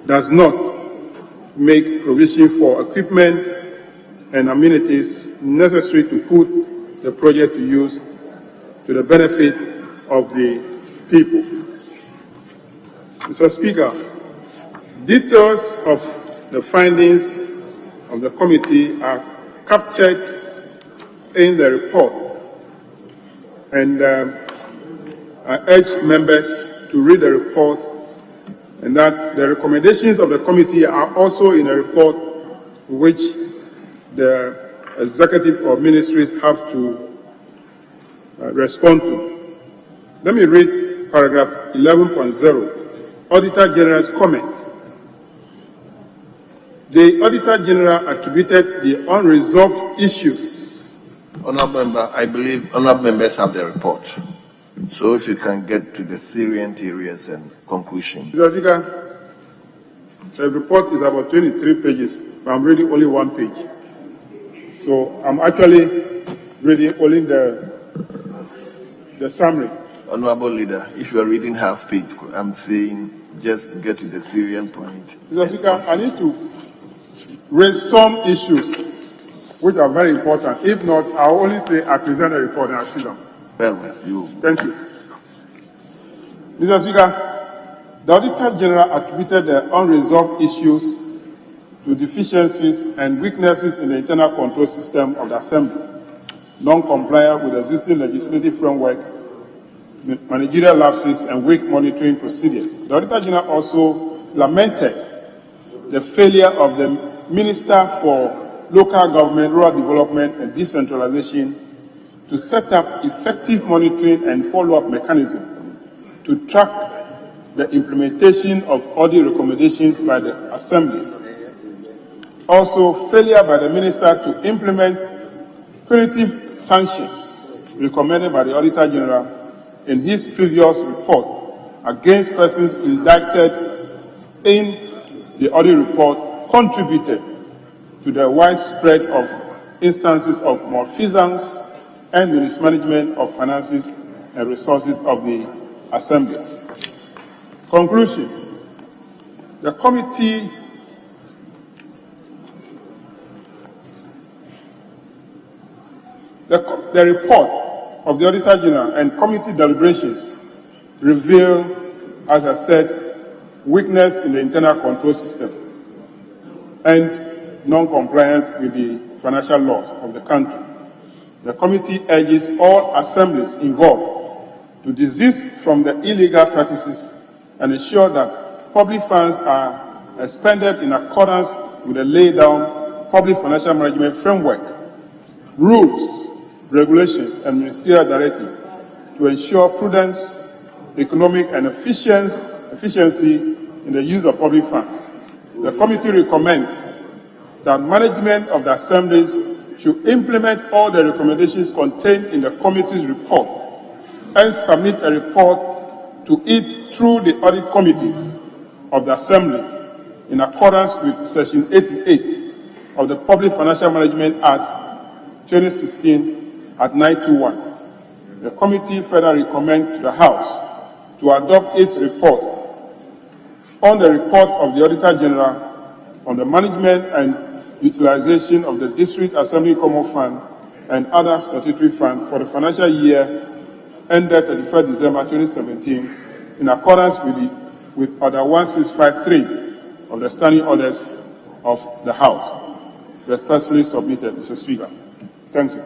Speaker 15: does not make provision for equipment and amenities necessary to put the project to use to the benefit of the people. Mr. Speaker, details of the findings of the committee are captured in the report, and I urge members to read the report, and that the recommendations of the committee are also in a report which the executive or ministries have to respond to. Let me read paragraph 11.0, Auditor General's comment. The Auditor General attributed the unresolved issues.
Speaker 20: Honourable Member, I believe honourable members have the report. So if you can get to the salient areas and conclusion.
Speaker 15: Mr. Speaker, the report is about 23 pages, but I'm reading only one page. So I'm actually reading only the summary.
Speaker 20: Honourable Leader, if you are reading half page, I'm saying just get to the salient point.
Speaker 15: Mr. Speaker, I need to raise some issues which are very important. If not, I'll only say I present a report and I'll sit down.
Speaker 20: Well, you.
Speaker 15: Thank you. Mr. Speaker, the Auditor General attributed the unresolved issues to deficiencies and weaknesses in the internal control system of the Assembly, non-compliance with existing legislative framework, managerial lapses, and weak monitoring procedures. The Auditor General also lamented the failure of the Minister for Local Government, Rural Development, and Decentralization to set up effective monitoring and follow-up mechanism to track the implementation of audit recommendations by the assemblies. Also, failure by the Minister to implement punitive sanctions recommended by the Auditor General in his previous report against persons indicted in the audit report contributed to the widespread of instances of malfeasance and the mismanagement of finances and resources of the assemblies. Conclusion. The committee the report of the Auditor General and committee deliberations reveal, as I said, weakness in the internal control system,
Speaker 4: and non-compliance with the financial laws of the country. The committee urges all assemblies involved to desist from the illegal practices and ensure that public funds are expended in accordance with the laid down public financial management framework, rules, regulations, and ministerial directive to ensure prudence, economic, and efficiency in the use of public funds. The committee recommends that management of the assemblies should implement all the recommendations contained in the committee's report and submit a report to it through the audit committees of the assemblies in accordance with Section 88 of the Public Financial Management Act 2016 at 921. The committee further recommends to the House to adopt its report on the report of the Auditor General on the management and utilization of the District Assembly Common Fund and other statutory funds for the financial year ended 31st December 2017 in accordance with Order 1653 of the Standing Orders of the House. Respectfully submitted, Mr. Speaker. Thank you.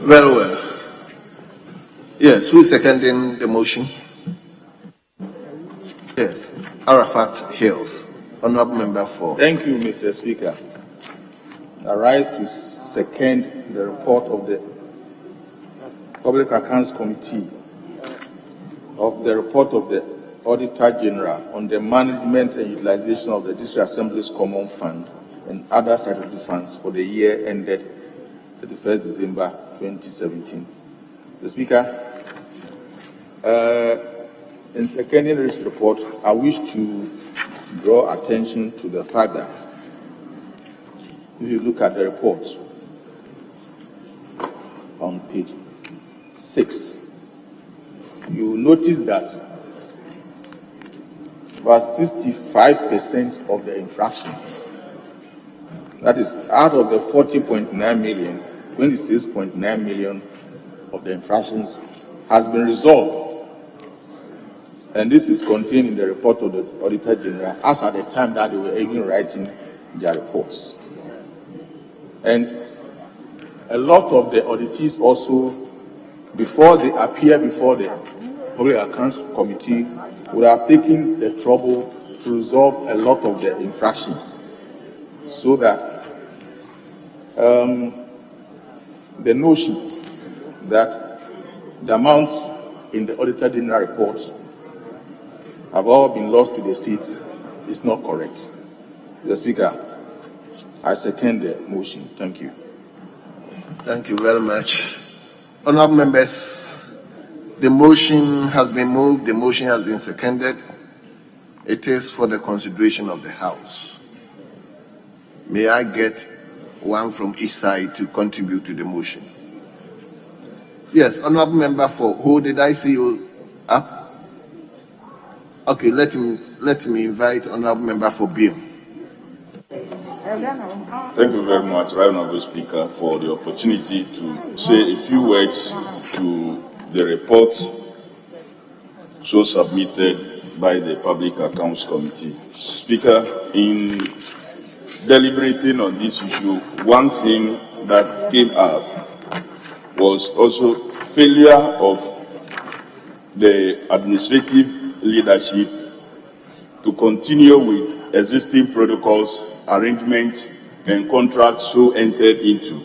Speaker 20: Very well. Yes, who is seconding the motion? Yes, Arafat Hills. Honorable Member for.
Speaker 8: Thank you, Mr. Speaker. I rise to second the report of the Public Accounts Committee of the report of the Auditor General on the management and utilization of the District Assembly's Common Fund and other statutory funds for the year ended 31st December 2017. The Speaker, in seconding this report, I wish to draw attention to the fact that if you look at the report on page 6, you will notice that about 65% of the infractions, that is out of the 40.9 million, 26.9 million of the infractions has been resolved. And this is contained in the report of the Auditor General as at the time that they were even writing their reports. And a lot of the auditees also, before they appear before the Public Accounts Committee, would have taken the trouble to resolve a lot of the infractions so that the notion that the amounts in the Auditor General reports have all been lost to the states is not correct. Mr. Speaker, I second the motion. Thank you.
Speaker 20: Thank you very much. Honorable members, the motion has been moved, the motion has been seconded. It is for the consideration of the House. May I get one from each side to contribute to the motion? Yes, honorable member for who did I see you up? Okay, let me invite honorable member for Bill.
Speaker 21: Thank you very much, Right Honorable Speaker, for the opportunity to say a few words to the report so submitted by the Public Accounts Committee. Speaker, in deliberating on this issue, one thing that came up was also failure of the administrative leadership to continue with existing protocols, arrangements, and contracts so entered into,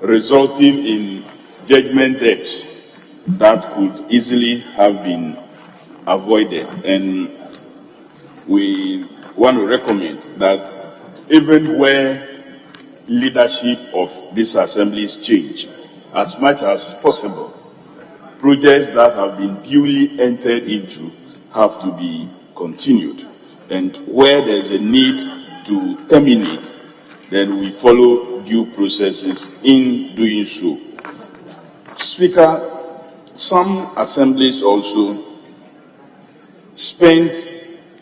Speaker 21: resulting in judgment debts that could easily have been avoided. And we want to recommend that even where leadership of these assemblies change, as much as possible, projects that have been duly entered into have to be continued. And where there's a need to terminate, then we follow due processes in doing so. Speaker, some assemblies also spent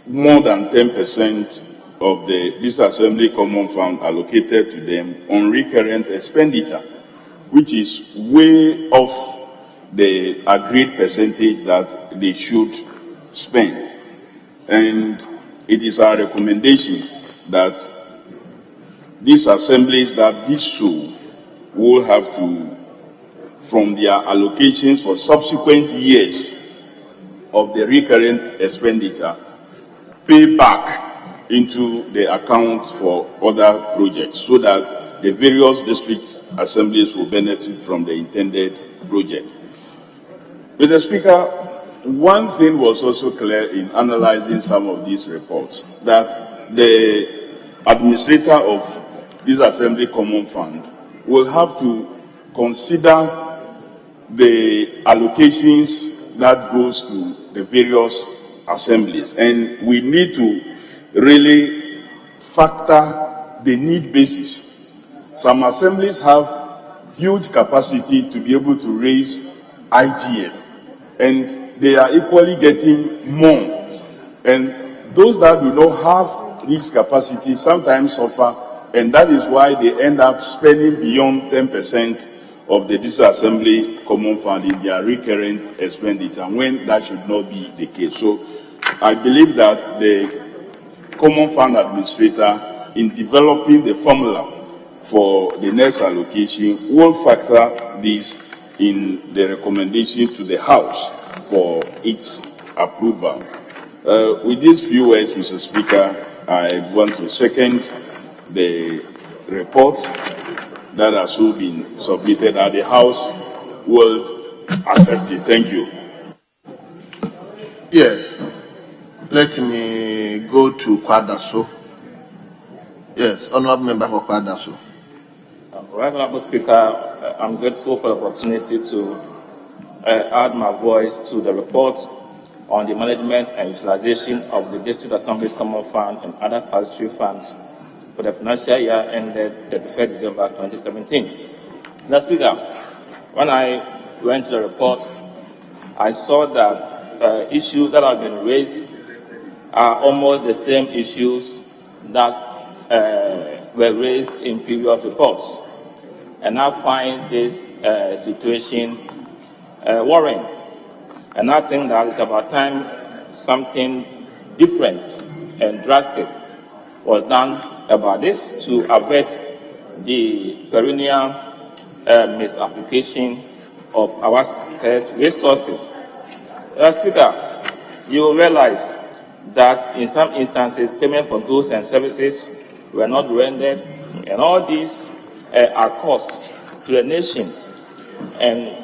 Speaker 21: more than 10% of the District Assembly Common Fund allocated to them on recurrent expenditure, which is way off the agreed percentage that they should spend. And it is our recommendation that these assemblies that did so will have to, from their allocations for subsequent years of the recurrent expenditure, pay back into the account for other projects so that the various district assemblies will benefit from the intended project. Mr. Speaker, one thing was also clear in analyzing some of these reports, that the administrator of this Assembly Common Fund will have to consider the allocations that goes to the various assemblies, and we need to really factor the need basis. Some assemblies have huge capacity to be able to raise IGF, and they are equally getting more. And those that do not have this capacity sometimes suffer, and that is why they end up spending beyond 10% of the District Assembly Common Fund in their recurrent expenditure, when that should not be the case. So I believe that the Common Fund Administrator, in developing the formula for the next allocation, will factor this in the recommendation to the House for its approval. With these few words, Mr. Speaker, I want to second the report that has so been submitted, that the House will accept it. Thank you.
Speaker 20: Yes. Let me go to Kwadaso. Yes, Honorable Member for Kwadaso.
Speaker 9: Right, Honorable Speaker, I'm grateful for the opportunity to add my voice to the report on the management and utilization of the District Assembly's Common Fund and other statutory funds for the financial year ended 31st December 2017. Mr. Speaker, when I went to the report, I saw that issues that have been raised are almost the same issues that were raised in previous reports. And I find this situation worrying. And I think that it's about time something different and drastic was done about this to avert the perennial misapplication of our scarce resources. Speaker, you will realize that in some instances payment for goods and services were not rendered, and all these are costs to the nation, and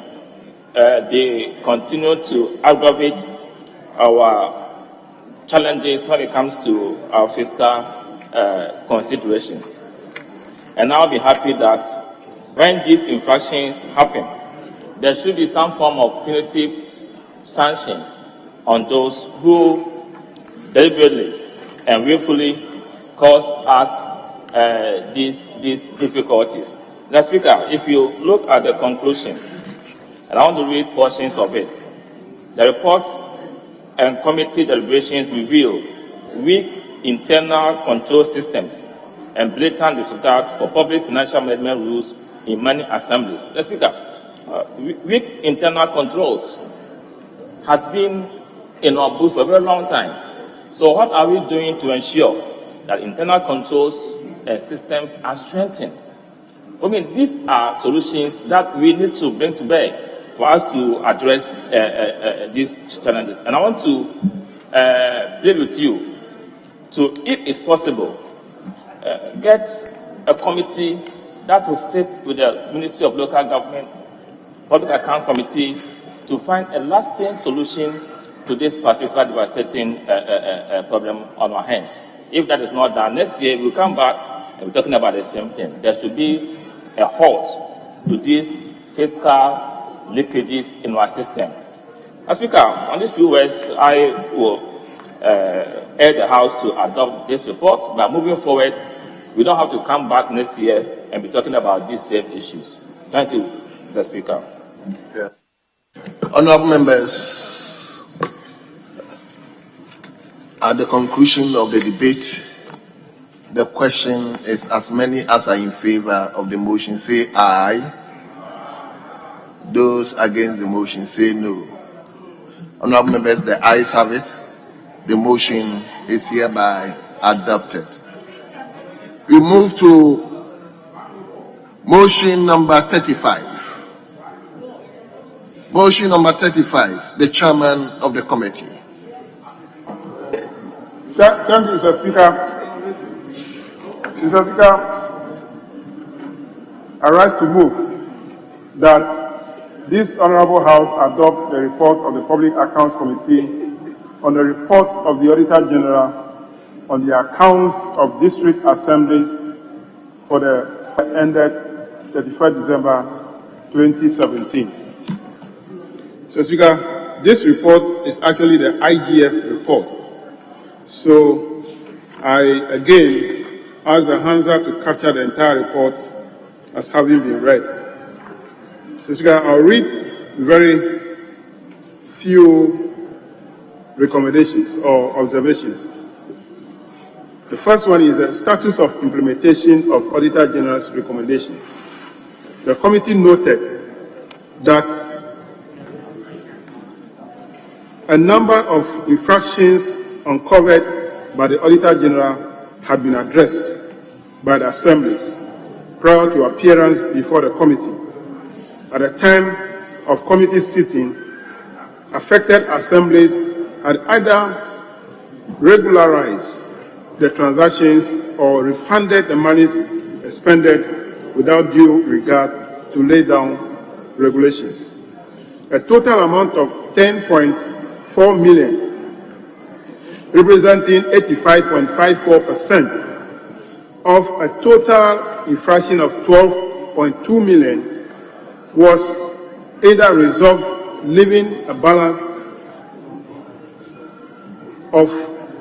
Speaker 9: they continue to aggravate our challenges when it comes to our fiscal consideration. And I'll be happy that when these infractions happen, there should be some form of punitive sanctions on those who deliberately and willfully cause us these difficulties. Now, Speaker, if you look at the conclusion, and I want to read portions of it, the reports and committee deliberations reveal weak internal control systems and blatant disregard for public financial management rules in many assemblies. The Speaker, weak internal controls has been in our booth for a very long time. So what are we doing to ensure that internal controls and systems are strengthened? I mean, these are solutions that we need to bring to bear for us to address these challenges. And I want to plead with you to, if it's possible, get a committee that will sit with the Ministry of Local Government, Public Account Committee, to find a lasting solution to this particular devastating problem on our hands. If that is not done, next year we'll come back and we're talking about the same thing. There should be a halt to these fiscal leakages in our system. As Speaker, on these few words, I will urge the House to adopt this report. But moving forward, we don't have to come back next year and be talking about these same issues. Thank you, Mr. Speaker.
Speaker 20: Yeah. Honourable members, at the conclusion of the debate, the question is, as many as are in favor of the motion say aye. Those against the motion say no. Honourable members, the ayes have it. The motion is hereby adopted. We move to Motion number 35. Motion number 35, the chairman of the committee.
Speaker 15: Thank you, Mr. Speaker. Mr. Speaker, I rise to move that this Honorable House adopt the report of the Public Accounts Committee on the report of the Auditor General on the accounts of district assemblies for the ended 31st December 2017. So, Speaker, this report is actually the IGF report. So, I again ask the Hansa to capture the entire report as having been read. So, Speaker, I'll read very few recommendations or observations. The first one is the status of implementation of Auditor General's recommendation. The committee noted that a number of infractions uncovered by the Auditor General had been addressed by the assemblies prior to appearance before the committee. At the time of committee sitting, affected assemblies had either regularized the transactions or refunded the monies expended without due regard to lay down regulations. A total amount of 10.4 million, representing 85.54% of a total infraction of 12.2 million, was either resolved, leaving a balance of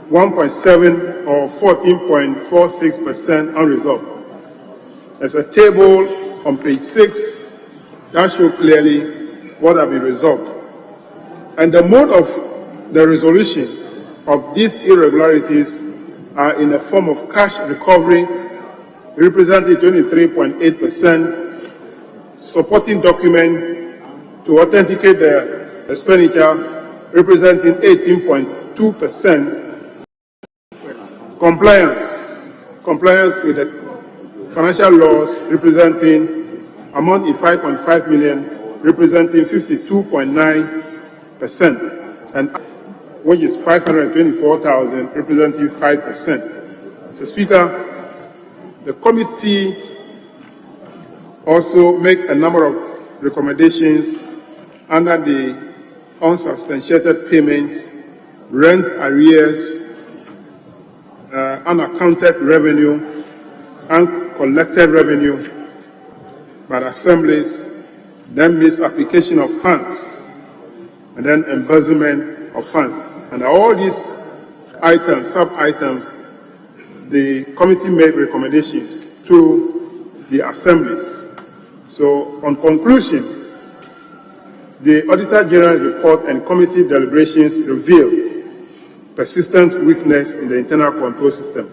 Speaker 15: 1.7 or 14.46% unresolved. There's a table on page 6 that shows clearly what have been resolved. And the mode of the resolution of these irregularities are in the form of cash recovery, representing 23.8%, supporting document to authenticate the expenditure, representing 18.2%, compliance with the financial laws, representing amount is 5.5 million, representing 52.9%, and which is 524,000, representing 5%. So, Speaker, the committee also make a number of recommendations under the unsubstantiated payments, rent arrears, unaccounted revenue, uncollected revenue by the assemblies, then misapplication of funds, and then embezzlement of funds. And all these items, sub-items, the committee made recommendations to the assemblies. So, on conclusion, the Auditor General's report and committee deliberations revealed persistent weakness in the internal control system.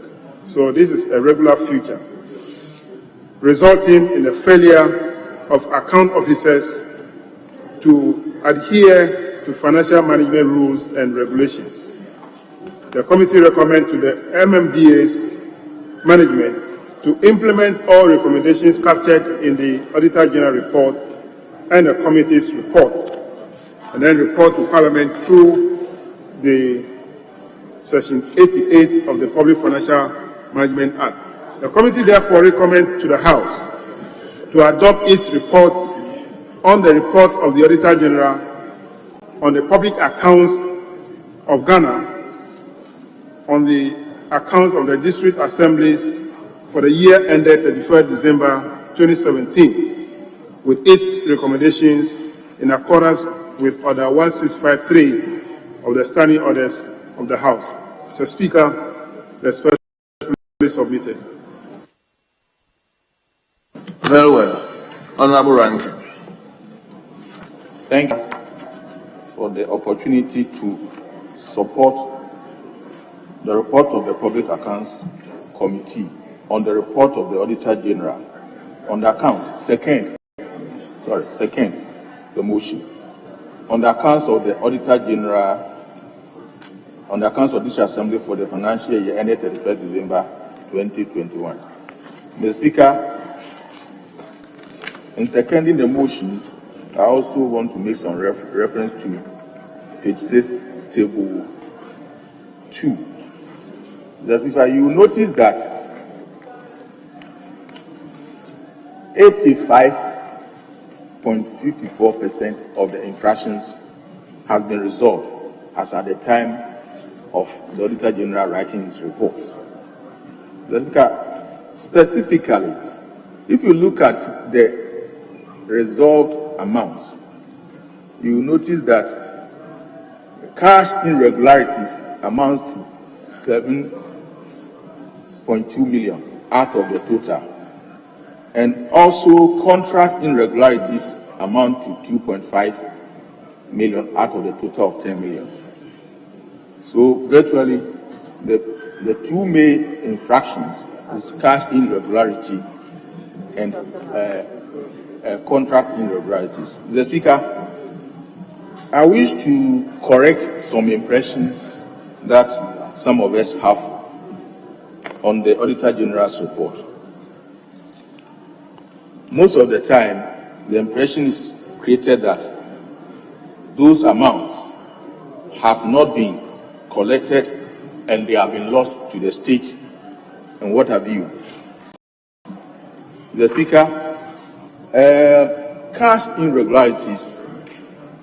Speaker 15: So this is a regular feature, resulting in the failure of account officers to adhere to financial management rules and regulations. The committee recommends to the MMDA's management to implement all recommendations captured in the Auditor General report and the committee's report, and then report to Parliament through the Section 88 of the Public Financial Management Act. The committee therefore recommends to the House to adopt its report on the report of the Auditor General on the public accounts of Ghana, on the accounts of the district assemblies for the year ended 31st December 2017, with its recommendations in accordance with Order 1653 of the Standing Orders of the House. Mr. Speaker, respectfully submitted.
Speaker 20: Very well. Honorable Rankin.
Speaker 8: Thank you for the opportunity to support the report of the Public Accounts Committee on the report of the Auditor General on the accounts. Second, the motion. On the accounts of the Auditor General, on the accounts of this Assembly for the financial year ended 31st December 2021. Mr. Speaker,
Speaker 2: In seconding the motion, I also want to make some reference to page 6, table 2. That if you notice that 85.54% of the infractions has been resolved as at the time of the Auditor General writing his reports. Specifically, if you look at the resolved amounts, you will notice that cash irregularities amounts to 7.2 million out of the total, and also contract irregularities amount to 2.5 million out of the total of 10 million. So virtually the two main infractions is cash irregularity and contract irregularities. Mr. Speaker, I wish to correct some impressions that some of us have on the Auditor General's report. Most of the time, the impression is created that those amounts have not been collected and they have been lost to the state and what have you. The Speaker, cash irregularities,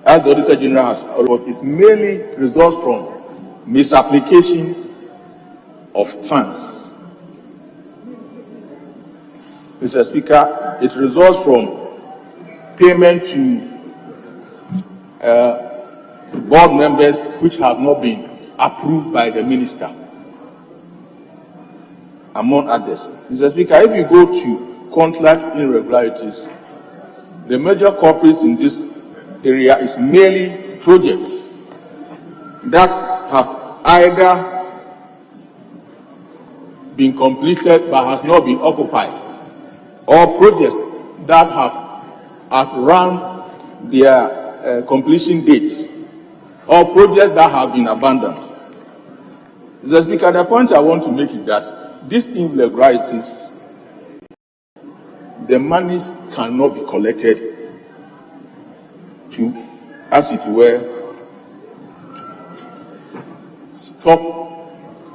Speaker 2: as the Auditor General has already, is mainly results from misapplication of funds. Mr. Speaker, it results from payment to board members which have not been approved by the minister, among others. Mr. Speaker, if you go to contract irregularities, the major culprits in this area is merely projects that have either been completed but has not been occupied, or projects that have outrun their completion dates, or projects that have been abandoned. Mr. Speaker, the point I want to make is that these irregularities, the monies cannot be collected to, as it were, stop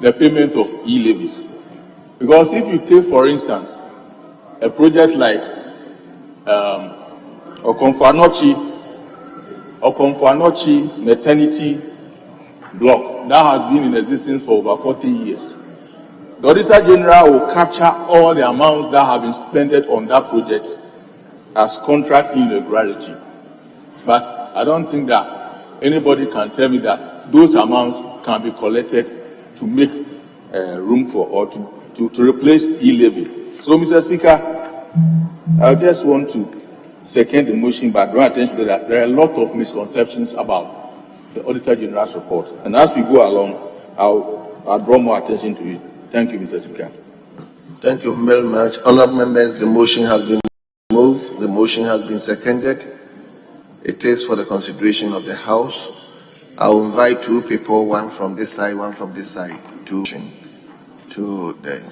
Speaker 2: the payment of e-levies. Because if you take, for instance, a project like Okomfanochi maternity block that has been in existence for over 40 years, the Auditor General will capture all the amounts that have been spent on that project as contract irregularity. But I don't think that anybody can tell me that those amounts can be collected to make room for or to replace e-levy. So, Mr. Speaker, I just want to second the motion, but draw attention to that there are a lot of misconceptions about the Auditor General's report. And as we go along, I'll draw more attention to it. Thank you, Mr. Speaker.
Speaker 20: Thank you very much. Honourable members, the motion has been moved. The motion has been seconded. It is for the consideration of the House. I'll invite two people, one from this side, one from this side, to the.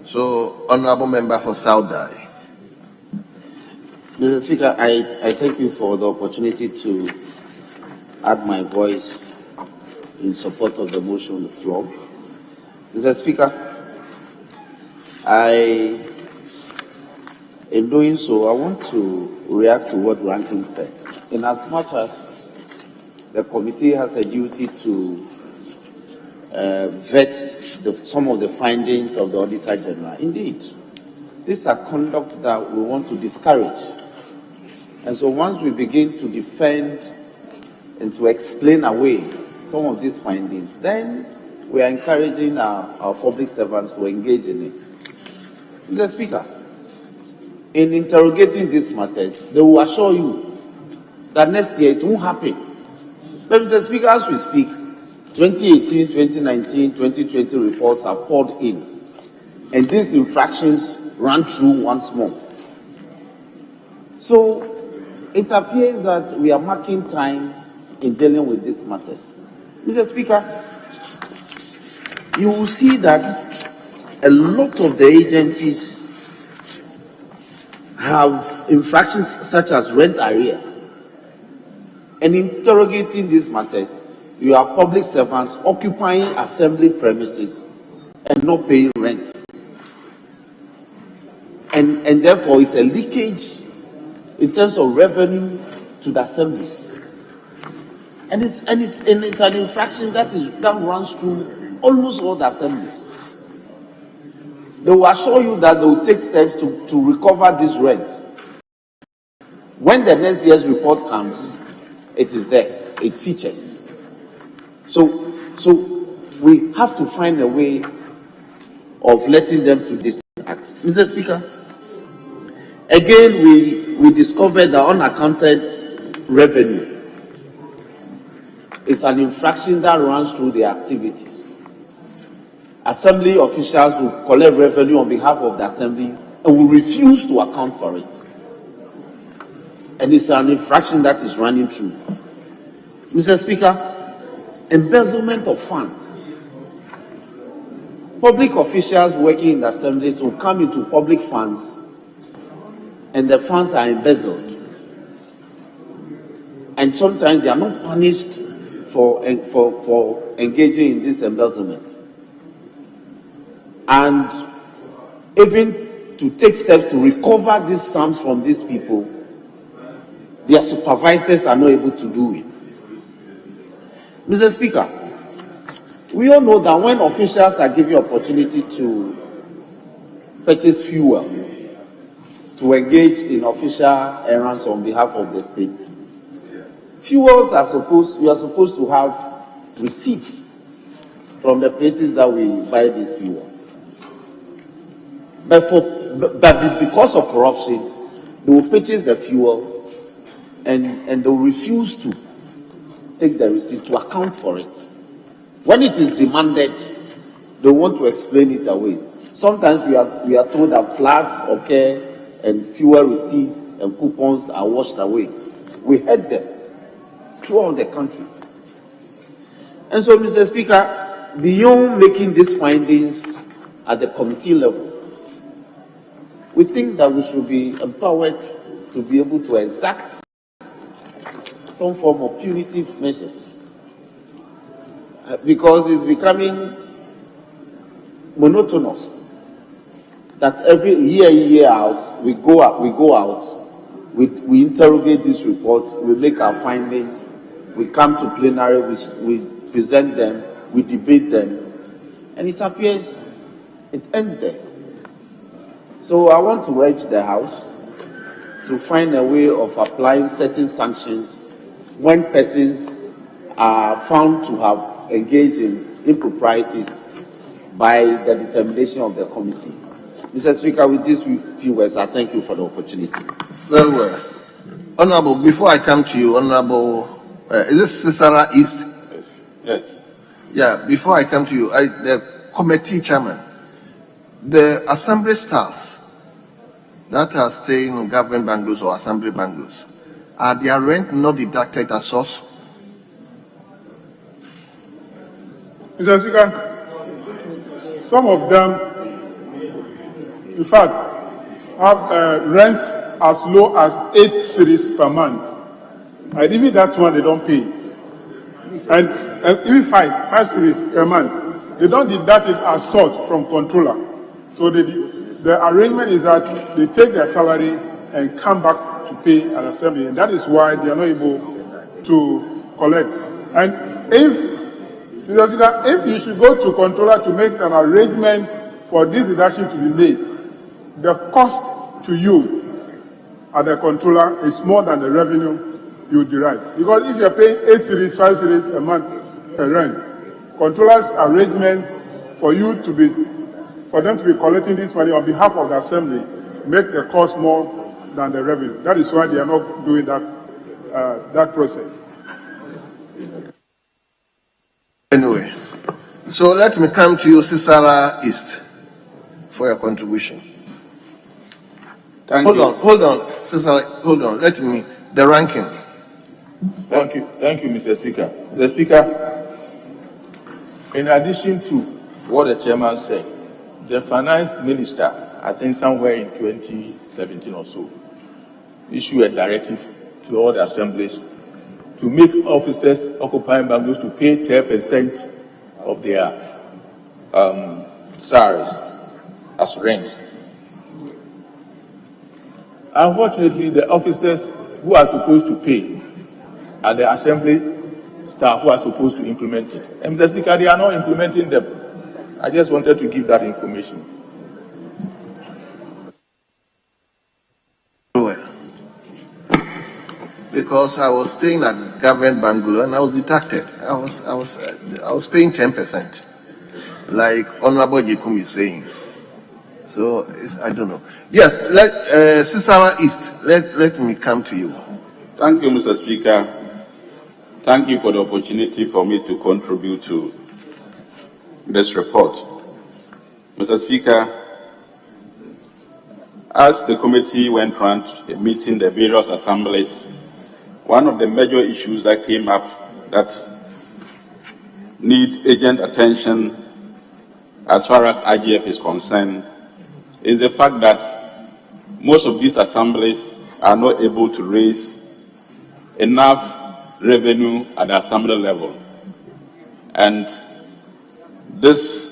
Speaker 20: So, Honourable Member for Saudai.
Speaker 6: Mr. Speaker, I thank you for the opportunity to add my voice in support of the motion on the floor. Mr. Speaker, in doing so, I want to react to what Ranking said. In as much as the committee has a duty to vet some of the findings of the Auditor General, indeed, these are conducts that we want to discourage. And so once we begin to defend and to explain away some of these findings, then we are encouraging our public servants to engage in it. Mr. Speaker, in interrogating these matters, they will assure you that next year it won't happen. But Mr. Speaker, as we speak, 2018, 2019, 2020 reports are poured in, and these infractions run through once more. So it appears that we are marking time in dealing with these matters. Mr. Speaker, you will see that a lot of the agencies have infractions such as rent arrears. And interrogating these matters, you are public servants occupying assembly premises and not paying rent. And therefore, it's a leakage in terms of revenue to the assemblies. And it's an infraction that runs through almost all the assemblies. They will assure you that they will take steps to recover this rent. When the next year's report comes, it is there, it features. So we have to find a way of letting them to this act. Mr. Speaker, again, we discovered that unaccounted revenue is an infraction that runs through the activities. Assembly officials will collect revenue on behalf of the assembly and will refuse to account for it. And it's an infraction that is running through. Mr. Speaker, embezzlement of funds. Public officials working in the assemblies will come into public funds and the funds are embezzled. And sometimes they are not punished for engaging in this embezzlement. And even to take steps to recover these sums from these people, their supervisors are not able to do it. Mr. Speaker, we all know that when officials are given opportunity to purchase fuel, to engage in official errands on behalf of the state, we are supposed to have receipts from the places that we buy this fuel. But because of corruption, they will purchase the fuel and they will refuse to take the receipt to account for it. When it is demanded, they want to explain it away. Sometimes we are told that floods occur and fuel receipts and coupons are washed away. We heard them throughout the country. And so, Mr. Speaker, beyond making these findings at the committee level, we think that we should be empowered to be able to exact some form of punitive measures. Because it's becoming monotonous that every year out, we go out, we interrogate this report, we make our findings, we come to plenary, we present them, we debate them, and it appears it ends there. So I want to urge the House to find a way of applying certain sanctions when persons are found to have engaged in improprieties by the determination of the committee. Mr. Speaker, with these few words, I thank you for the opportunity.
Speaker 20: Very well. Honorable, before I come to you, Honorable, is this Sisara East?
Speaker 21: Yes.
Speaker 20: Yeah, before I come to you, the committee chairman, the assembly staffs that are staying in government bungalows or assembly bungalows, are their rent not deducted at source?
Speaker 12: Mr. Speaker, some of them, in fact, have rents as low as 8 cedis per month. And even that one they don't pay. And even 5 cedis per month, they don't deduct it as source from controller. So the arrangement is that they take their salary and come back to pay an assembly, and that is why they are not able to collect. And if you should go to controller to make an arrangement for this deduction to be made, the cost to you at the controller is more than the revenue you derive. Because if you are paying 8 cedis, 5 cedis a month per rent, controller's arrangement for them to be collecting this money on behalf of the assembly make the cost more than the revenue. That is why they are not doing that process.
Speaker 20: Anyway, so let me come to you, Sisara East, for your contribution. Hold on, Sisara, hold on. Let me, the ranking.
Speaker 15: Thank you, Mr. Speaker. Mr. Speaker, in addition to what the chairman said, the finance minister, I think somewhere in 2017 or so,
Speaker 2: issue a directive to all the assemblies to make officers occupying bungalows to pay 10% of their salaries as rent. Unfortunately, the officers who are supposed to pay are the assembly staff who are supposed to implement it. And Mr. Speaker, they are not implementing them. I just wanted to give that information.
Speaker 20: Because I was staying at government bungalow and I was detected. I was paying 10%, like Honorable Jekum is saying. So I don't know. Yes, let Sisawa East. Let me come to you.
Speaker 21: Thank you, Mr. Speaker. Thank you for the opportunity for me to contribute to this report. Mr. Speaker, as the committee went around meeting the various assemblies, one of the major issues that came up that need urgent attention as far as IGF is concerned is the fact that most of these assemblies are not able to raise enough revenue at the assembly level. And this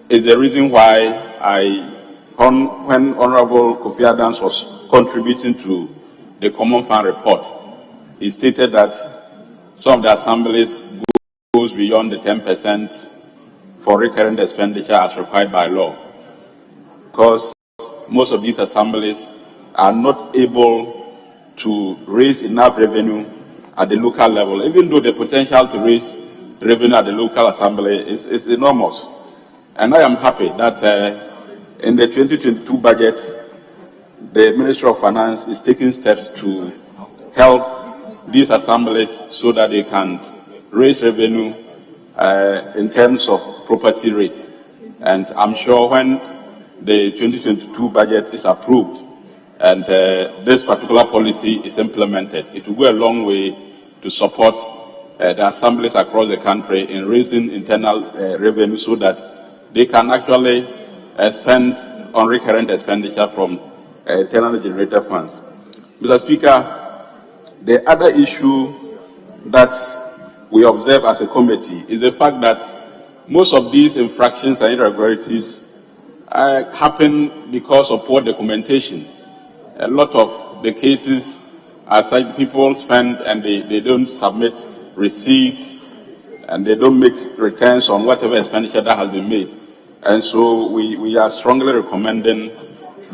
Speaker 21: is the reason why when Honorable Kofi Adams was contributing to the Common Fund report, he stated that some of the assemblies goes beyond the 10% for recurrent expenditure as required by law, because most of these assemblies are not able to raise enough revenue at the local level, even though the potential to raise revenue at the local assembly is enormous. And I am happy that in the 2022 budget, the Ministry of Finance is taking steps to help these assemblies so that they can raise revenue in terms of property rate. And I'm sure when the 2022 budget is approved and this particular policy is implemented, it will go a long way to support the assemblies across the country in raising internal revenue so that they can actually spend on recurrent expenditure from internally generated funds. Mr. Speaker, the other issue that we observe as a committee is the fact that most of these infractions and irregularities happen because of poor documentation. A lot of the cases are such people spend and they don't submit receipts and they don't make returns on whatever expenditure that has been made. And so we are strongly recommending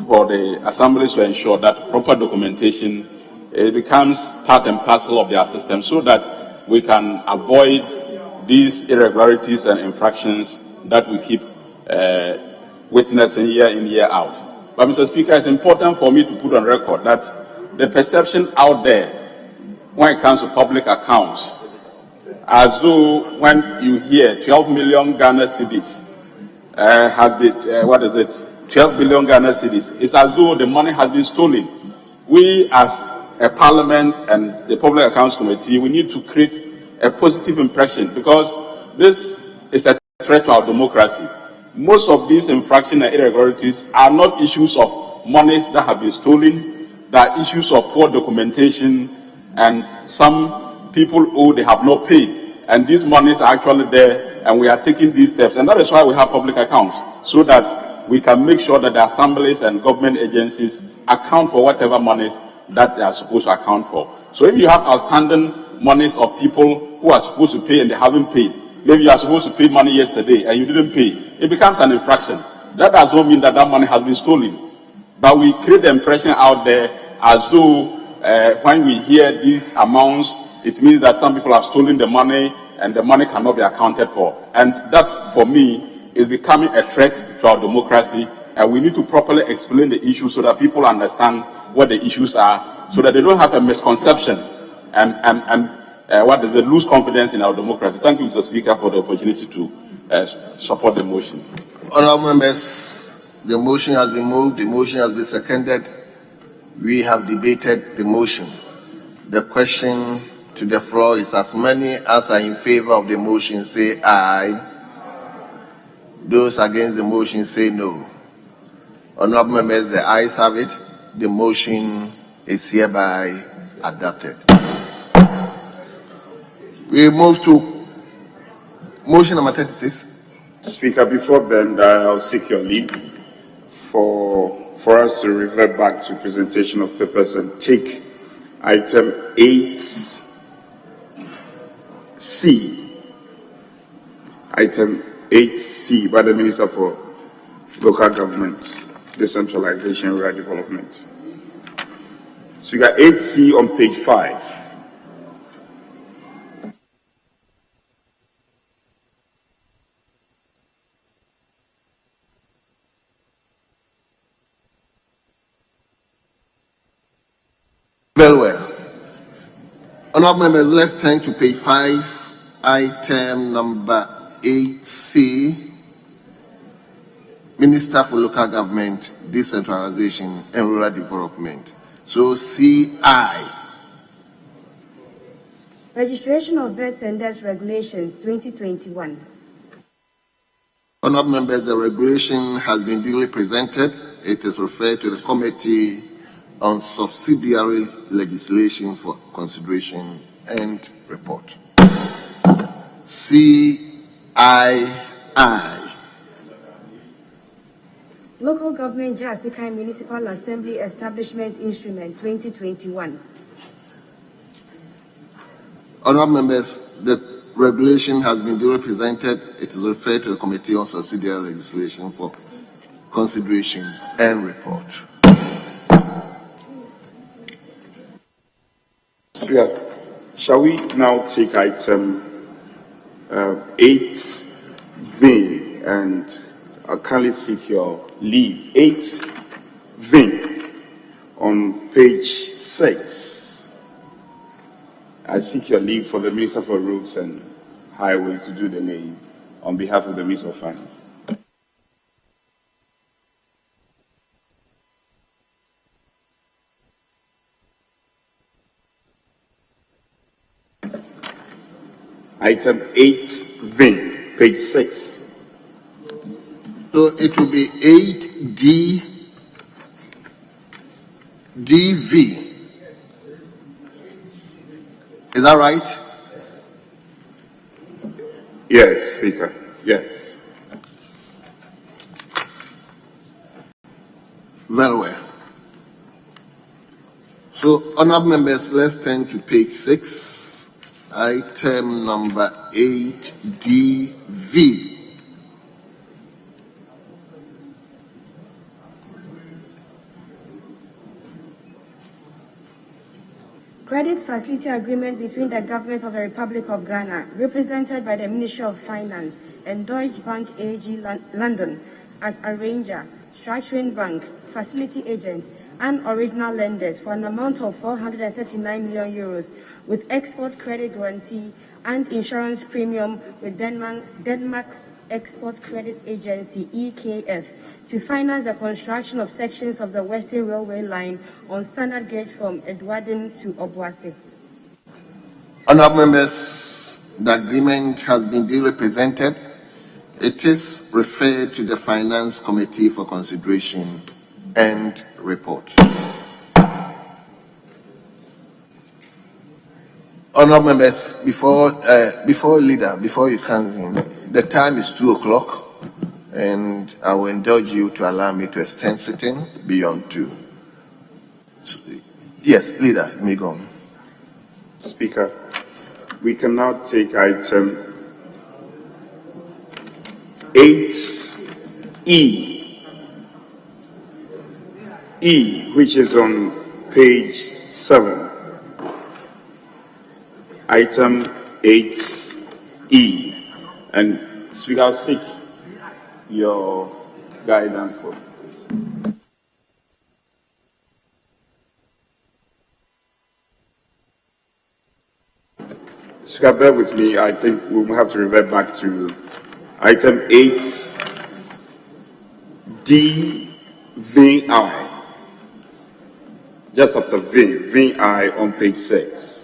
Speaker 21: for the assemblies to ensure that proper documentation becomes part and parcel of their system so that we can avoid these irregularities and infractions that we keep witnessing year in, year out. But Mr. Speaker, it's important for me to put on record that the perception out there when it comes to public accounts, as though when you hear 12 million Ghana cedis has been, 12 billion Ghana cedis, it's as though the money has been stolen. We as a parliament and the Public Accounts Committee, we need to create a positive impression because this is a threat to our democracy. Most of these infractions and irregularities are not issues of monies that have been stolen, they are issues of poor documentation and some people owe they have not paid. And these monies are actually there and we are taking these steps. And that is why we have public accounts, so that we can make sure that the assemblies and government agencies account for whatever monies that they are supposed to account for. So if you have outstanding monies of people who are supposed to pay and they haven't paid, maybe you are supposed to pay money yesterday and you didn't pay, it becomes an infraction. That does not mean that that money has been stolen. But we create the impression out there as though when we hear these amounts, it means that some people have stolen the money and the money cannot be accounted for. And that, for me, is becoming a threat to our democracy. And we need to properly explain the issue so that people understand what the issues are, so that they don't have a misconception and lose confidence in our democracy. Thank you, Mr. Speaker, for the opportunity to support the motion.
Speaker 20: Honourable members, the motion has been moved, the motion has been seconded. We have debated the motion. The question to the floor is as many as are in favor of the motion say aye. Those against the motion say no. Honourable members, the ayes have it. The motion is hereby adopted. We move to motion number 36.
Speaker 4: Speaker, before then, I'll seek your leave for us to revert back to presentation of papers and take item 8C. Item 8C by the Minister for Local Government, Decentralization and Rural Development. Speaker, 8C on page 5.
Speaker 20: Very well. Honorable members, let's turn to page 5, item number 8C, Minister for Local Government, Decentralization and Rural Development. So CI.
Speaker 11: Registration of Births and Deaths Regulations 2021.
Speaker 20: Honorable members, the regulation has been duly presented. It is referred to the Committee on Subsidiary Legislation for consideration and report. CII.
Speaker 11: Local Government Jasikai Municipal Assembly Establishment Instrument 2021.
Speaker 20: Honorable members, the regulation has been duly presented. It is referred to the Committee on Subsidiary Legislation for consideration and report.
Speaker 4: Speaker, shall we now take item 8V and I kindly seek your leave. 8V on page 6. I seek your leave for the Minister for Roads and Highways to do the name on behalf of the Minister of Finance. Item 8V, page 6.
Speaker 20: So it will be 8DV. Is that right?
Speaker 4: Yes, Speaker. Yes.
Speaker 20: Very well. So, honorable members, let's turn to page 6, item number 8DV.
Speaker 11: Credit Facility Agreement between the Government of the Republic of Ghana, represented by the Ministry of Finance, and Deutsche Bank AG London as arranger, structuring bank, facility agent, and original lenders for an amount of 439 million euros with export credit guarantee and insurance premium with Denmark's Export Credit Agency, EKF, to finance the construction of sections of the Western Railway line on standard gauge from Edwarden to Obuasi.
Speaker 20: Honorable members, the agreement has been duly presented. It is referred to the Finance Committee for consideration and report. Honorable members, before you come in, the time is 2 o'clock, and I will indulge you to allow me to extend sitting beyond 2. Yes, leader, you may go on.
Speaker 4: Speaker, we can now take item 8E, which is on page 7. Item 8E. And Speaker, I'll seek your guidance for. Speaker, bear with me. I think we'll have to revert back to item 8DVI. Just after VI on page 6.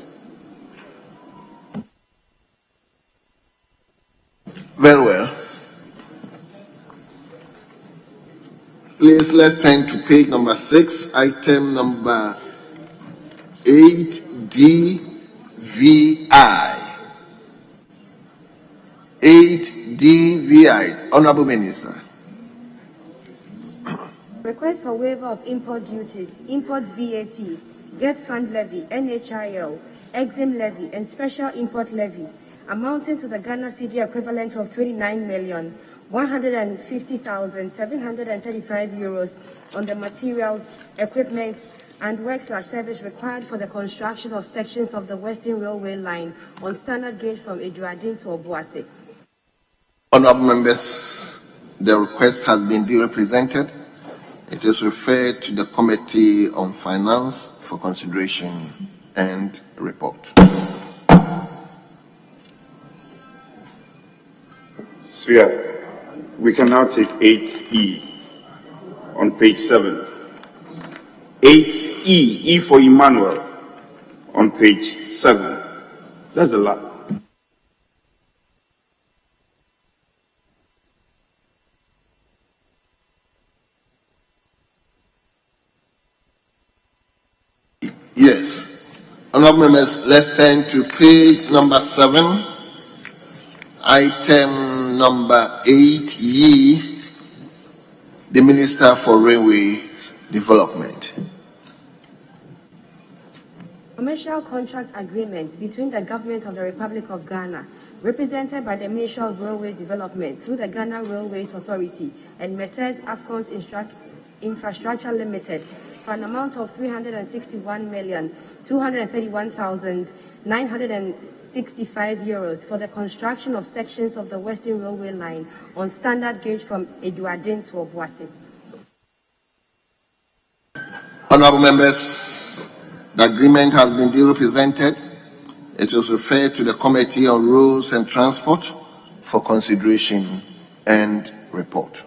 Speaker 20: Very well. Please, let's turn to page number 6, item number 8DVI. 8DVI. Honorable Minister.
Speaker 11: Request for waiver of import duties, import VAT, Get Fund Levy, NHIL, Exim Levy, and Special Import Levy, amounting to the Ghana cedi equivalent of 29,150,735 euros on the materials, equipment, and work/service required for the construction of sections of the Western Railway line on standard gauge from Eduardin to Obuasi.
Speaker 20: Honorable members, the request has been duly presented. It is referred to the Committee on Finance for consideration and report.
Speaker 4: Speaker, we can now take 8E on page 7. 8E, E for Emmanuel, on page 7. That's a lot.
Speaker 20: Yes. Honorable members, let's turn to page number 7, item number 8E, the Minister for Railways Development.
Speaker 11: Commercial contract agreement between the Government of the Republic of Ghana, represented by the Ministry of Railway Development through the Ghana Railways Authority and Messrs. Afcons Infrastructure Limited, for an amount of 361,231,965 euros for the construction of sections of the Western Railway line on standard gauge from Eduardin to Obuasi.
Speaker 20: Honorable members, the agreement has been duly presented. It was referred to the Committee on Roads and Transport for consideration and report.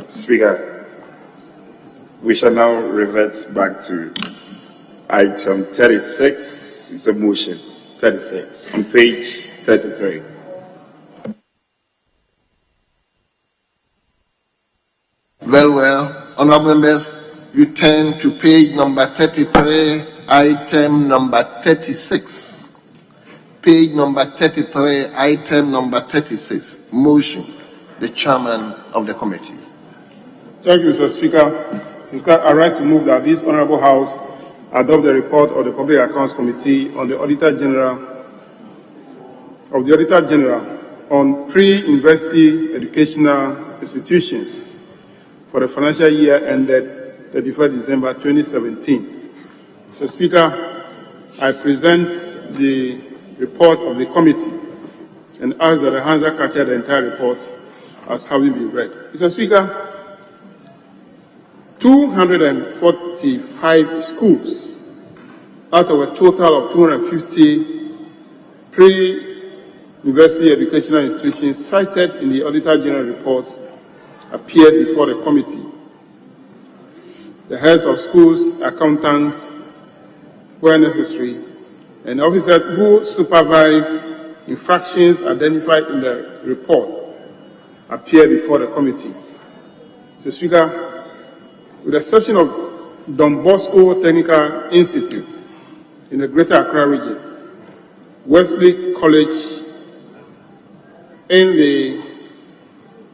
Speaker 4: Speaker, we shall now revert back to item 36. It's a motion. 36 on page 33.
Speaker 20: Very well. Honorable members, you turn to page number 33, item number 36. Page number 33, item number 36. Motion. The chairman of the committee.
Speaker 12: Thank you, Mr. Speaker. Mr. Speaker, I rise to move that this Honorable House adopt the report of the Public Accounts Committee on the Auditor General on pre-university educational institutions for the financial year ended 31st December 2017. Mr. Speaker, I present the report of the committee and ask that the Hansa capture the entire report as having been read. Mr. Speaker, 245 schools out of a total of 250 pre-university educational institutions cited in the Auditor General report appeared before the committee. The heads of schools, accountants, where necessary, and officers who supervise infractions identified in the report appeared before the committee. Mr. Speaker, with the exception of Don Bosco Technical Institute in the Greater Accra region, Wesley College in the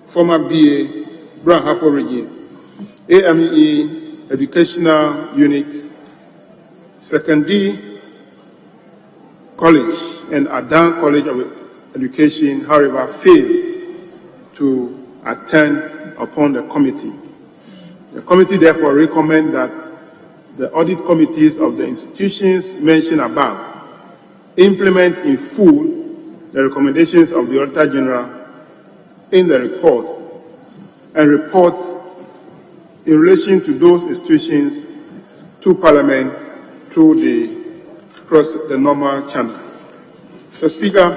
Speaker 12: former BA Branhafo region, AME Educational Unit, Secondary College, and Adan College of Education, however, failed to attend upon the committee. The committee therefore recommends that the audit committees of the institutions mentioned above implement in full the recommendations of the Auditor General in the report and report in relation to those institutions to Parliament through the normal channel. So, Speaker,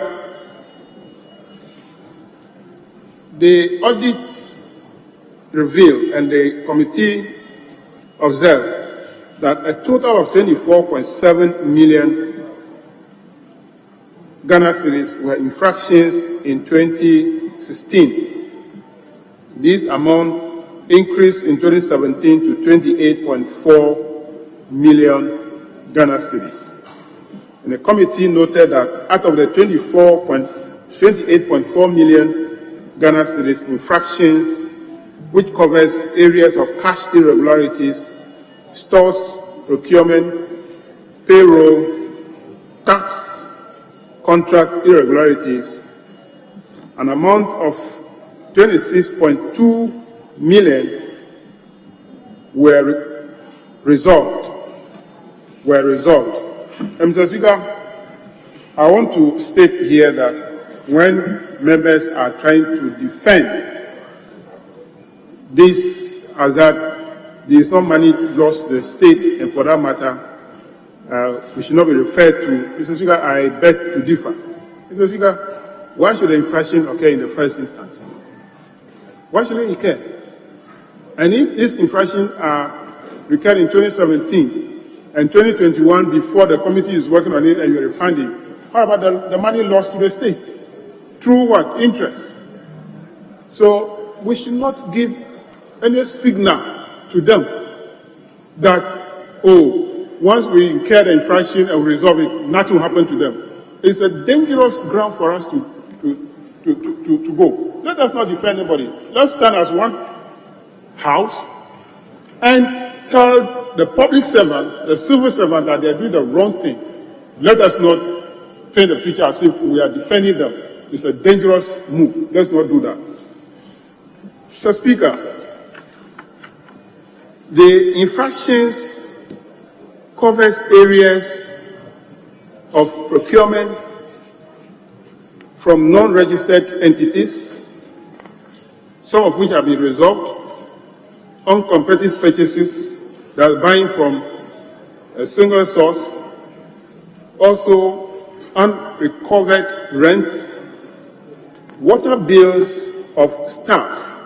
Speaker 12: the audit revealed and the committee observed that a total of 24.7 million Ghana cedis were infractions in 2016. This amount
Speaker 3: increased in 2017 to 28.4 million Ghana cedis. And the committee noted that out of the 28.4 million Ghana cedis infractions, which covers areas of cash irregularities, stores, procurement, payroll, tax, contract irregularities, an amount of 26.2 million were resolved. And Mr. Speaker, I want to state here that when members are trying to defend this as that there is no money lost to the state, and for that matter, we should not be referred to. Mr. Speaker, I beg to differ. Mr. Speaker, why should the infraction occur in the first instance? Why should it occur? And if this infraction occurred in 2017 and 2021 before the committee is working on it and you're refunding, how about the money lost to the state? Through what? Interest. So we should not give any signal to them that, oh, once we incur the infraction and resolve it, nothing will happen to them. It's a dangerous ground for us to go. Let us not defend anybody. Let's stand as one house and tell the public servant, the civil servant, that they're doing the wrong thing. Let us not paint the picture as if we are defending them. It's a dangerous move. Let's not do that. Mr. Speaker, the infractions covers areas of procurement from non-registered entities, some of which have been resolved, uncompetitive purchases that are buying from a single source, also unrecovered rents, water bills of staff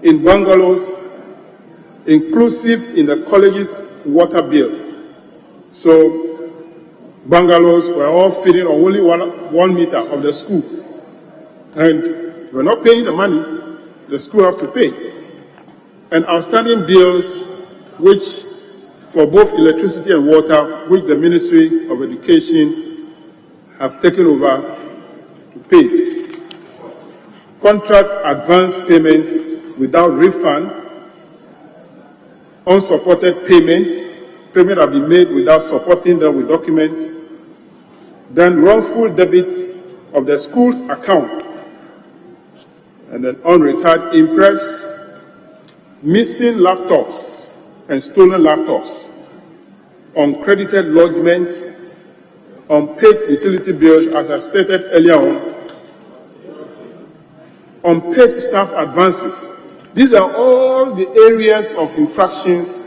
Speaker 3: in bungalows, inclusive in the college's water bill. So bungalows were all feeding on only 1 meter of the school. And we're not paying the money, the school has to pay. And outstanding bills, which for both electricity and water, which the Ministry of Education have taken over to pay. Contract advance payment without refund, unsupported payment have been made without supporting them with documents, then wrongful debits of the school's account, and then unretired interest, missing laptops and stolen laptops, uncredited lodgements, unpaid utility bills, as I stated earlier on, unpaid staff advances. These are all the areas of infractions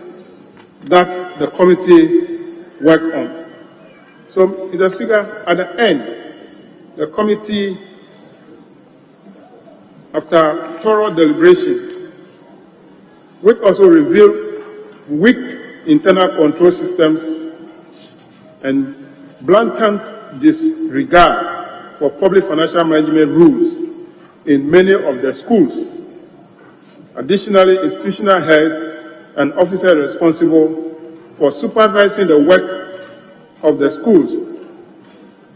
Speaker 3: that the committee worked on. So, Mr. Speaker, at the end, the committee, after thorough deliberation, which also revealed weak internal control systems and blatant disregard for public financial management rules in many of the schools. Additionally, institutional heads and officers responsible for supervising the work of the schools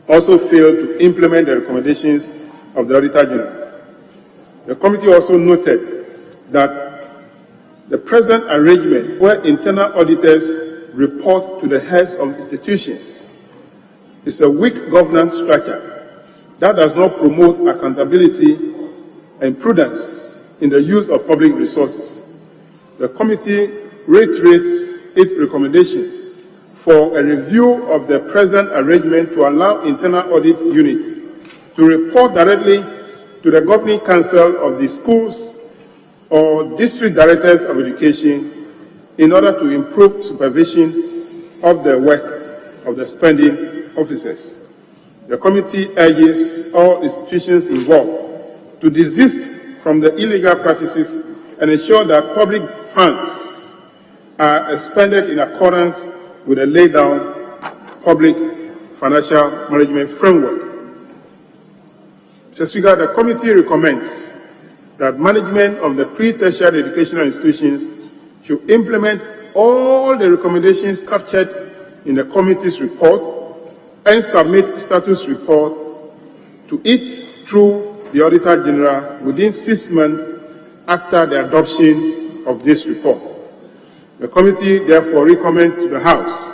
Speaker 3: also failed to implement the recommendations of the Auditor General. The committee also noted that the present arrangement, where internal auditors report to the heads of institutions, is a weak governance structure that does not promote accountability and prudence in the use of public resources. The committee reiterates its recommendation for a review of the present arrangement to allow internal audit units to report directly to the governing council of the schools or district directors of education in order to improve supervision of the work of the spending officers. The committee urges all institutions involved to desist from the illegal practices and ensure that public funds are expended in accordance with a laid down public financial management framework. Mr. Speaker, the committee recommends that management of the pre-tertiary educational institutions should implement all the recommendations captured in the committee's report and submit status report to it through the Auditor General within 6 months after the adoption of this report. The committee therefore recommends to the House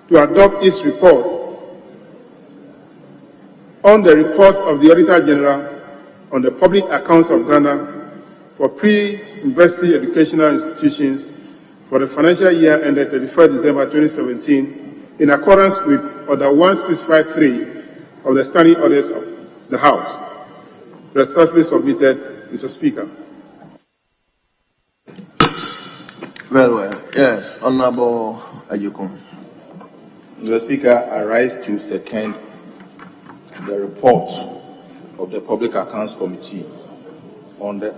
Speaker 3: to adopt its report on the report of the Auditor General on the public accounts of Ghana for pre-university educational institutions for the financial year ended 31st December 2017 in accordance with Order 1653 of the Standing Orders of the House. Respectfully submitted, Mr. Speaker.
Speaker 20: Well. Yes, Honorable Ajukun.
Speaker 2: Mr. Speaker, I rise to second the report of the Public Accounts Committee on the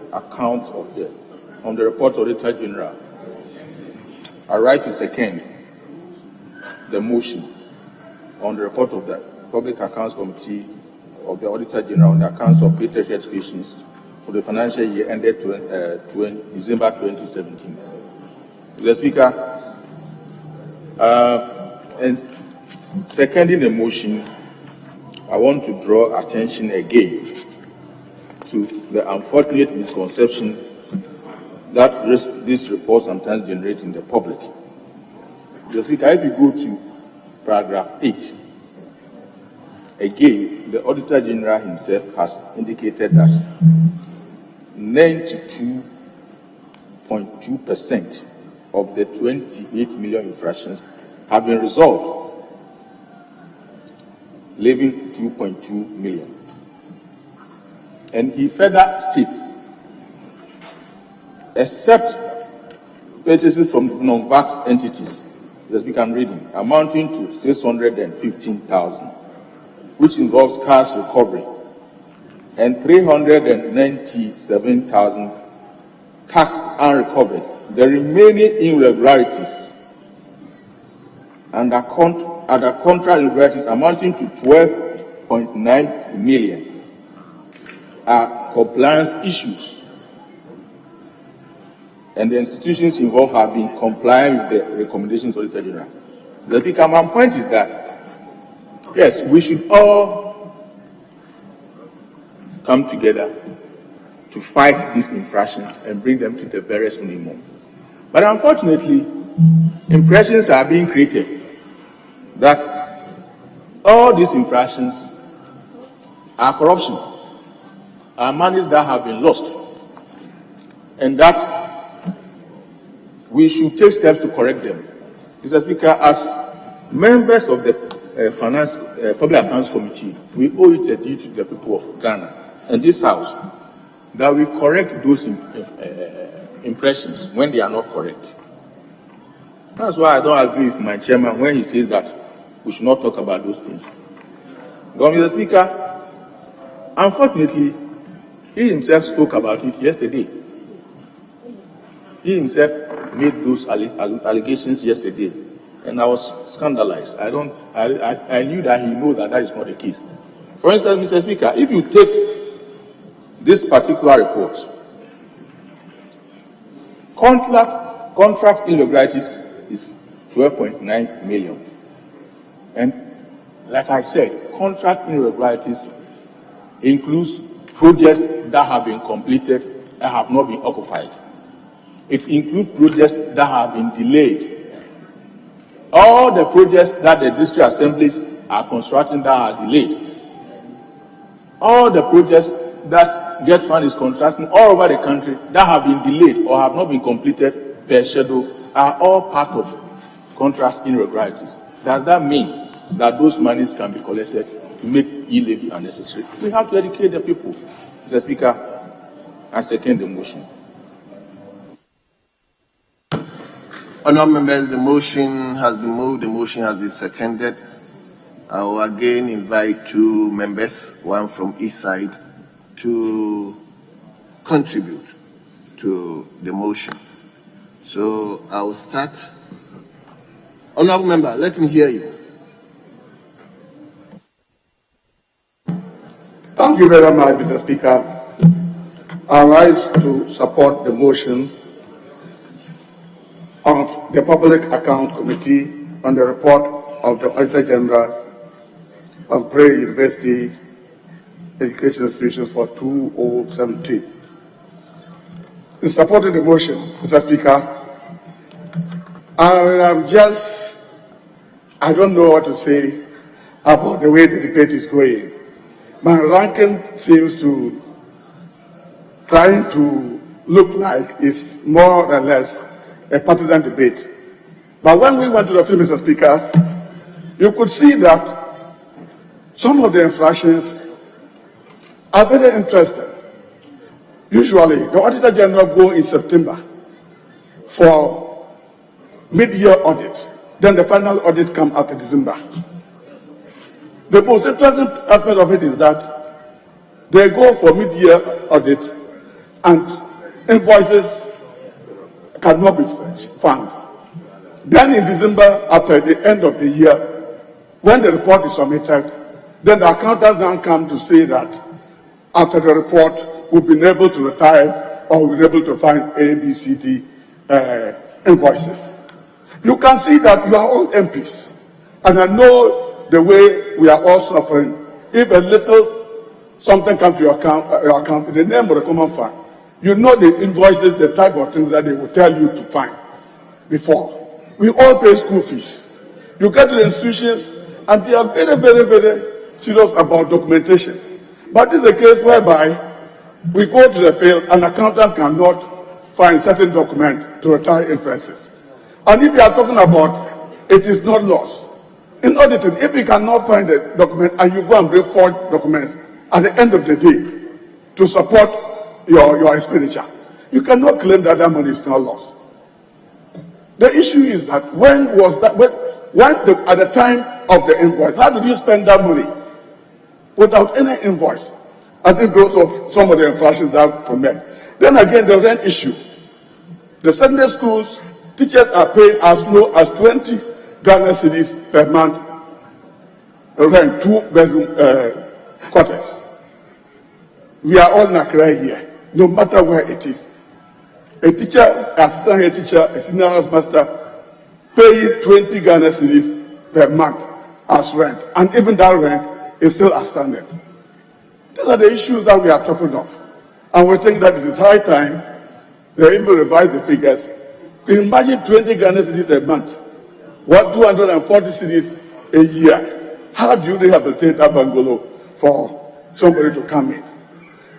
Speaker 2: report of the Auditor General. I rise to second the motion on the report of the Public Accounts Committee of the Auditor General on the accounts of pre-tertiary educations for the financial year ended December 2017. Mr. Speaker, and seconding the motion, I want to draw attention again to the unfortunate misconception that this report sometimes generates in the public. Mr. Speaker, if you go to paragraph 8, again, the Auditor General himself has indicated that 92.2% of the 28 million infractions have been resolved, leaving 2.2 million. And he further states, except purchases from non-VAT entities, as we can read, amounting to 615,000, which involves cash recovery, and 397,000 tax unrecovered. The remaining irregularities and other contract irregularities amounting to 12.9 million are compliance issues, and the institutions involved have been complying with the recommendations of the Auditor General. The Speaker, my point is that, yes, we should all come together to fight these infractions and bring them to the barest minimum. But unfortunately, impressions are being created that all these infractions are corruption, are monies that have been lost, and that we should take steps to correct them. Mr. Speaker, as members of the Public Accounts Committee, we owe it a duty to the people of Ghana and this House that we correct those impressions when they are not correct. That's why I don't agree with my chairman when he says that we should not talk about those things. But Mr. Speaker, unfortunately, he himself spoke about it yesterday. He himself made those allegations yesterday, and I was scandalized. I knew that he knew that that is not the case. For instance, Mr. Speaker, if you take this particular report, contract irregularities is 12.9 million. And like I said, contract irregularities includes projects that have been completed and have not been occupied. It includes projects that have been delayed. All the projects that the district assemblies are constructing that are delayed. All the projects that Get Fund is constructing all over the country that have been delayed or have not been completed per schedule are all part of contract irregularities. Does that mean that those monies can be collected to make e-levy unnecessary? We have to educate the people. Mr. Speaker, I second the motion.
Speaker 20: Honourable members, the motion has been moved, the motion has been seconded. I will again invite 2 members, one from each side, to contribute to the motion. So I will start. Honourable member, let me hear you.
Speaker 15: Thank you very much, Mr. Speaker.
Speaker 3: I rise to support the motion of the Public Account Committee on the report of the Auditor General of Bray University Education Institutions for 2017. In supporting the motion, Mr. Speaker, I don't know what to say about the way the debate is going. My ranking seems to trying to look like it's more or less a partisan debate. But when we went to the field, Mr. Speaker, you could see that some of the infractions are very interesting. Usually, the Auditor General go in September for mid-year audit. Then the final audit comes after December. The most interesting aspect of it is that they go for mid-year audit and invoices cannot be found. Then in December, after the end of the year, when the report is submitted, then the accountants now come to say that after the report, we've been able to retire or we've been able to find A, B, C, D invoices. You can see that you are all MPs. And I know the way we are all suffering. If a little something comes to your account in the name of the common fund, you know the invoices, the type of things that they will tell you to find before. We all pay school fees. You get to the institutions and they are very, very, very serious about documentation. But this is a case whereby we go to the field and accountants cannot find certain document to retire invoices. And if you are talking about it is not lost. In auditing, if you cannot find a document and you go and bring forged documents at the end of the day to support your expenditure, you cannot claim that that money is not lost. The issue is that at the time of the invoice, how did you spend that money without any invoice? I think those are some of the infractions that were made. Then again, the rent issue. The secondary schools, teachers are paid as low as 20 Ghana cedis per month rent, 2-bedroom quarters. We are all in Accra here, no matter where it is. A teacher, assistant head teacher, a senior house master, paying 20 Ghana cedis per month as rent, and even that rent is still outstanding. These are the issues that we are talking of, and we think that it is high time they even revise the figures. You can imagine 20 Ghana cedis a month, 240 cedis a year. How do you rehabilitate that bungalow for somebody to come in?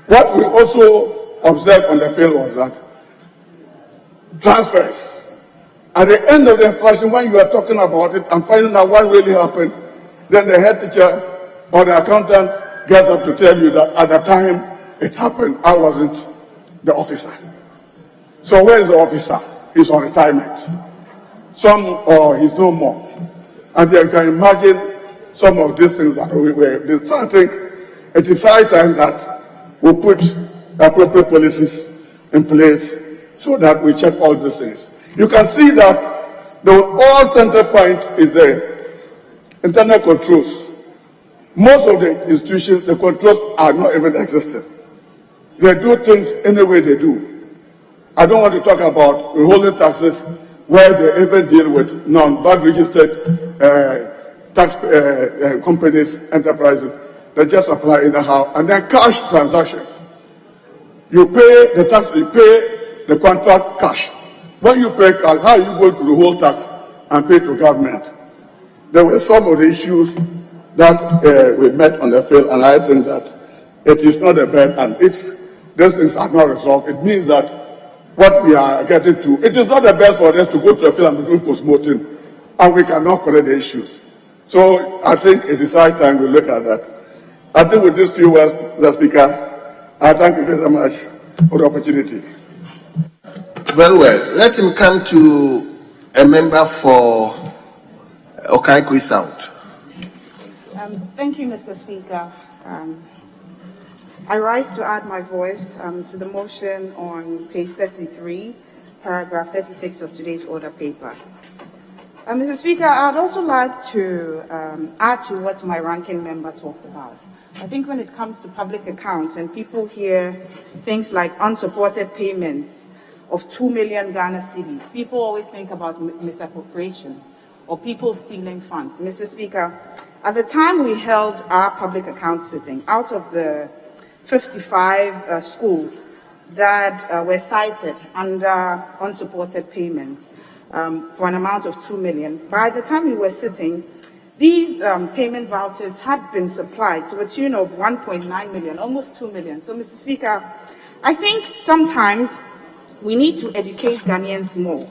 Speaker 3: What we also observed on the field was that transfers. At the end of the infraction, when you are talking about it and finding out what really happened, then the head teacher or the accountant gets up to tell you that at the time it happened, I wasn't the officer. So where is the officer? He's on retirement. He's no more. And you can imagine some of these things that we were. So I think it is high time that we put appropriate policies in place so that we check all these things. You can see that the all center point is the internal controls. Most of the institutions, the controls are not even existing. They do things any way they do. I don't want to talk about withholding taxes where they even deal with non-VAT registered tax companies, enterprises. They just apply in the house. And then cash transactions. You pay the tax, you pay the contract cash. When you pay cash, how you go to the whole tax and pay to government? There were some of the issues that we met on the field, and I think that it is not the best. And if these things are not resolved, it means that what we are getting to, it is not the best for us to go to the field and be doing post-mortem, and we cannot correct the issues. So I think it is high time we look at that. I think with these few words, Mr. Speaker, I thank you very much for the opportunity.
Speaker 20: Very well. Let him come to a member for Okaikui South.
Speaker 10: Thank you, Mr. Speaker. I rise to add my voice to the motion on page 33, paragraph 36 of today's order paper. Mr. Speaker, I'd also like to add to what my ranking member talked about. I think when it comes to public accounts and people hear things like unsupported payments of 2 million Ghana cedis, people always think about misappropriation or people stealing funds. Mr. Speaker, at the time we held our public account sitting, out of the 55 schools that were cited under unsupported payments for an amount of 2 million, by the time we were sitting, these payment vouchers had been supplied to a tune of 1.9 million, almost 2 million. So, Mr. Speaker, I think sometimes we need to educate Ghanaians more.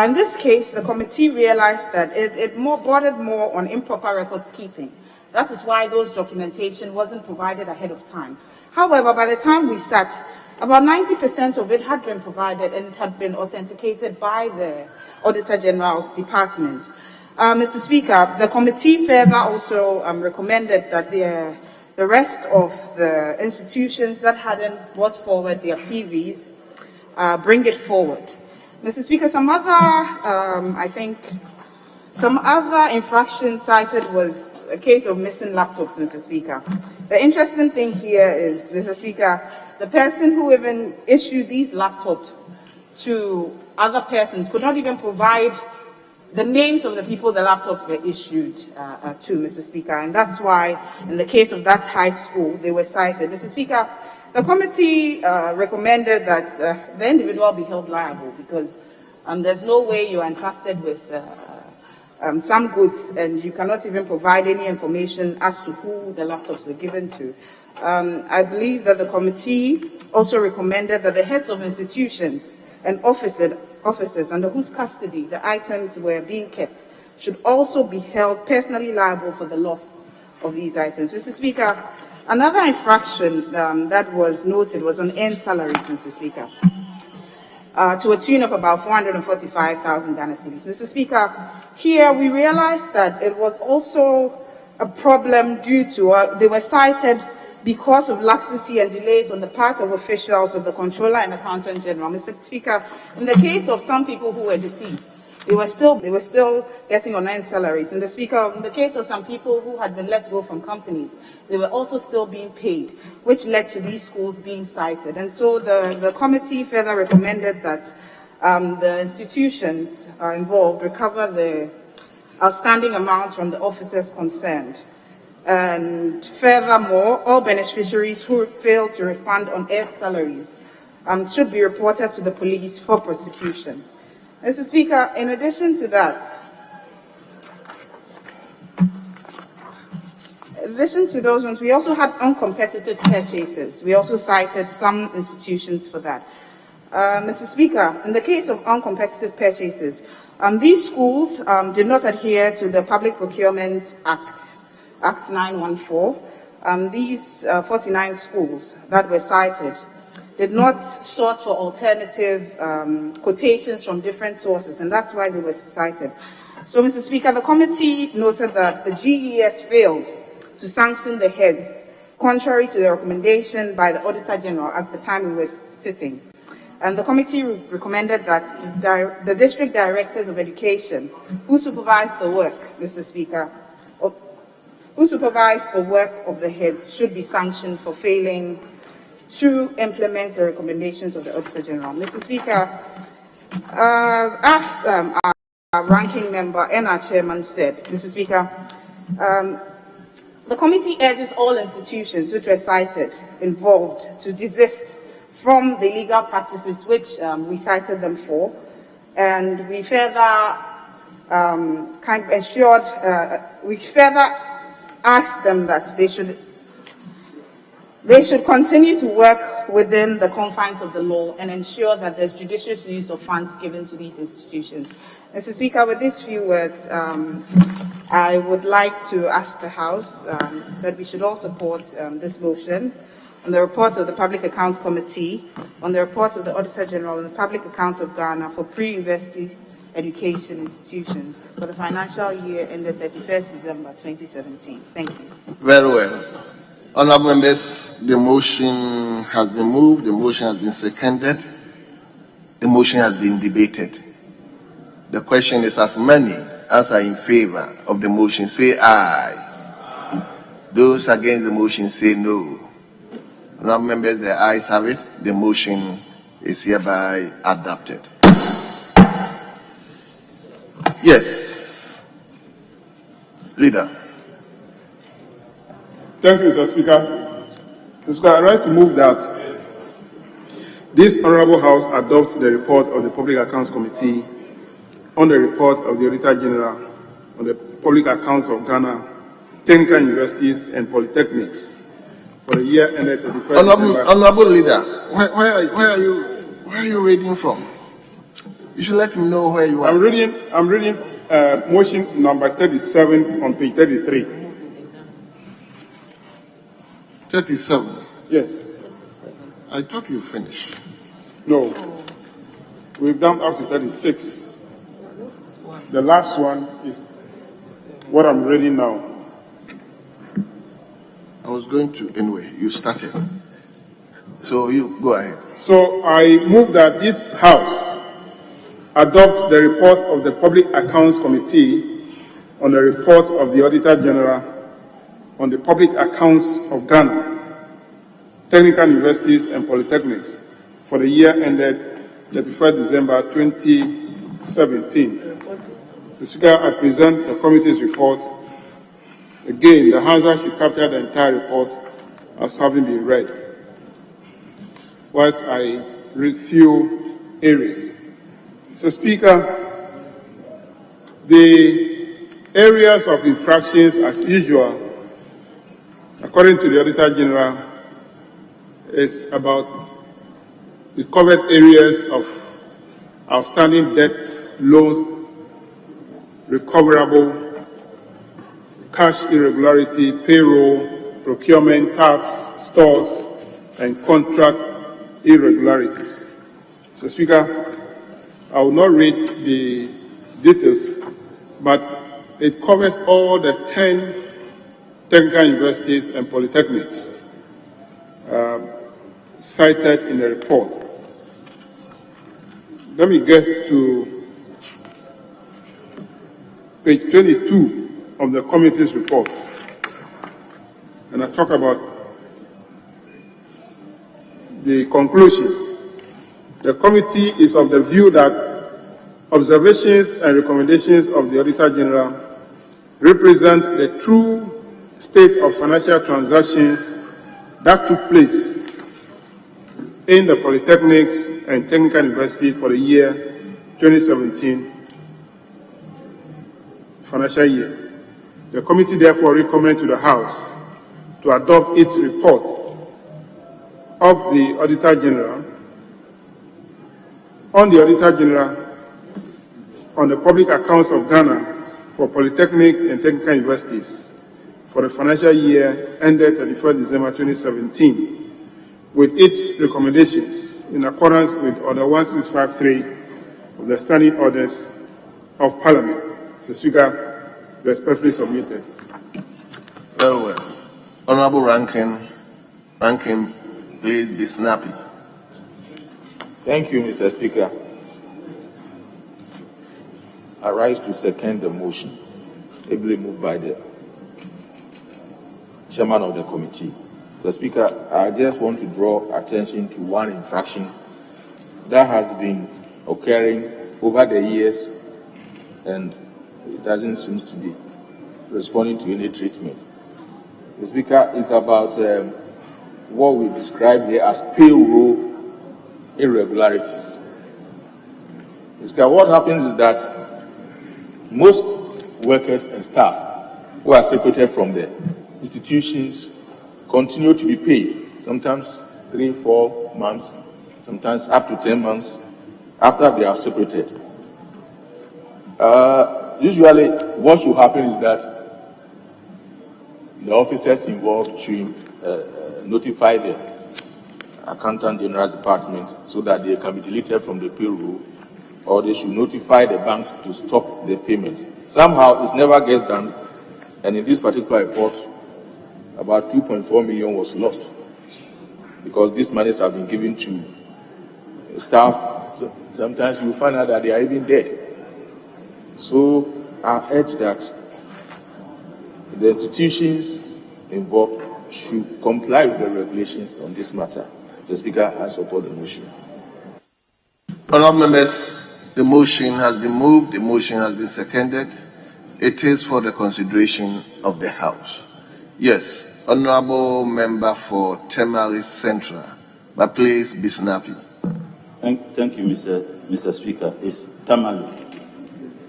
Speaker 10: In this case, the committee realized that it bordered more on improper records keeping. That is why those documentation wasn't provided ahead of time. However, by the time we sat, about 90% of it had been provided and it had been authenticated by the Auditor General's department. Mr. Speaker, the committee further also recommended that the rest of the institutions that hadn't brought forward their PVs bring it forward. Mr. Speaker, some other infraction cited was a case of missing laptops, Mr. Speaker. The interesting thing here is, Mr. Speaker, the person who even issued these laptops to other persons could not even provide the names of the people the laptops were issued to, Mr. Speaker, and that's why in the case of that high school, they were cited. Mr. Speaker, the committee recommended that the individual be held liable because there's no way you are entrusted with some goods and you cannot even provide any information as to who the laptops were given to. I believe that the committee also recommended that the heads of institutions and officers under whose custody the items were being kept should also be held personally liable for the loss of these items. Mr. Speaker, another infraction that was noted was on earned salaries, Mr. Speaker, to a tune of about 445,000 Ghana cedis. Mr. Speaker, here we realized that it was also a problem due to, they were cited because of laxity and delays on the part of officials of the Controller and Accountant General. Mr. Speaker, in the case of some people who were deceased, they were still getting unearned salaries. In the case of some people who had been let go from companies, they were also still being paid, which led to these schools being cited. And so the committee further recommended that the institutions involved recover the outstanding amounts from the officers concerned. And furthermore, all beneficiaries who fail to refund unearned salaries should be reported to the police for prosecution. Mr. Speaker, in addition to that, in addition to those ones, we also had uncompetitive purchases. We also cited some institutions for that. Mr. Speaker, in the case of uncompetitive purchases, these schools did not adhere to the Public Procurement Act, Act 914. These 49 schools that were cited did not source for alternative quotations from different sources, and that's why they were cited. So, Mr. Speaker, the committee noted that the GES failed to sanction the heads, contrary to the recommendation by the Auditor General at the time we were sitting. And the committee recommended that the district directors of education who supervise the work, Mr. Speaker, who supervise the work of the heads should be sanctioned for failing to implement the recommendations of the Auditor General. Mr. Speaker, as our ranking member and our chairman said, Mr. Speaker, the committee urges all institutions which were cited involved to desist from the illegal practices which we cited them for, and we further we further asked them that they should continue to work within the confines of the law and ensure that there's judicious use of funds given to these institutions. Mr. Speaker, with these few words, I would like to ask the House that we should all support this motion on the report of the Public Accounts Committee, on the report of the Auditor General and the Public Accounts of Ghana for pre-university education institutions for the financial year ended 31st December 2017. Thank you.
Speaker 20: Very well. Honourable members, the motion has been moved, the motion has been seconded, the motion has been debated. The question is, as many as are in favor of the motion, say aye. Those against the motion say no. Honorable members, the ayes have it. The motion is hereby adopted. Yes. Leader.
Speaker 3: Thank you, Mr. Speaker. Mr. Speaker, I rise to move that this Honorable House adopts the report of the Public Accounts Committee on the report of the Auditor General on the Public Accounts of Ghana, Technical Universities and Polytechnics for the year ended 31st
Speaker 20: Honorable Leader, where are you reading from? You should let me know where you are.
Speaker 3: I'm reading motion number 37 on page 33.
Speaker 20: 37.
Speaker 3: Yes.
Speaker 20: I thought you finished.
Speaker 3: No. We've done up to 36. The last one is what I'm reading now.
Speaker 20: I was going to, anyway, you started. So you go ahead.
Speaker 3: So I move that this House adopts the report of the Public Accounts Committee on the report of the Auditor General on the Public Accounts of Ghana, Technical Universities and Polytechnics for the year ended 31st December 2017. Mr. Speaker, I present the committee's report. Again, the House should capture the entire report as having been read, whilst I read few areas. So, Speaker, the areas of infractions, as usual, according to the Auditor General, is about the covered areas of outstanding debts, loans, recoverable, cash irregularity, payroll, procurement, tax, stores, and contract irregularities. So, Speaker, I will not read the details, but it covers all the 10 technical universities and polytechnics cited in the report. Let me get to page 22 of the committee's report, and I talk about the conclusion. The committee is of the view that observations and recommendations of the Auditor General represent the true state of financial transactions that took place in the polytechnics and technical university for the year 2017 financial year. The committee therefore recommends to the House to adopt its report of the Auditor General on the Auditor General on the Public Accounts of Ghana for Polytechnic and Technical Universities for the financial year ended 31st December 2017, with its recommendations in accordance with Order 1653 of the Standing Orders of Parliament. Mr. Speaker, respectfully submitted.
Speaker 20: Very well. Honorable Rankin, please be snappy.
Speaker 14: Thank you, Mr. Speaker. I rise to second the motion, ably moved by the chairman of the committee. Mr. Speaker, I just want to draw attention to one infraction that has been occurring over the years, and it doesn't seem to be responding to any treatment. The Speaker, is about what we describe here as payroll irregularities. The Speaker, what happens is that most workers and staff who are separated from the institutions continue to be paid, sometimes 3-4 months, sometimes up to 10 months after they are separated. Usually, what should happen is that the officers involved should notify the Accountant General's Department so that they can be deleted from the payroll, or they should notify the banks to stop the payments. Somehow, it never gets done, and in this particular report, about 2.4 million was lost because these monies have been given to staff. So sometimes you find out that they are even dead. So I urge that the institutions involved should comply with the regulations on this matter. The Speaker, I support the motion.
Speaker 20: Honourable members, the motion has been moved, the motion has been seconded. It is for the consideration of the House. Yes, Honourable Member for Temari Central, but please be snappy.
Speaker 16: Thank you, Mr. Speaker. It's Tamale,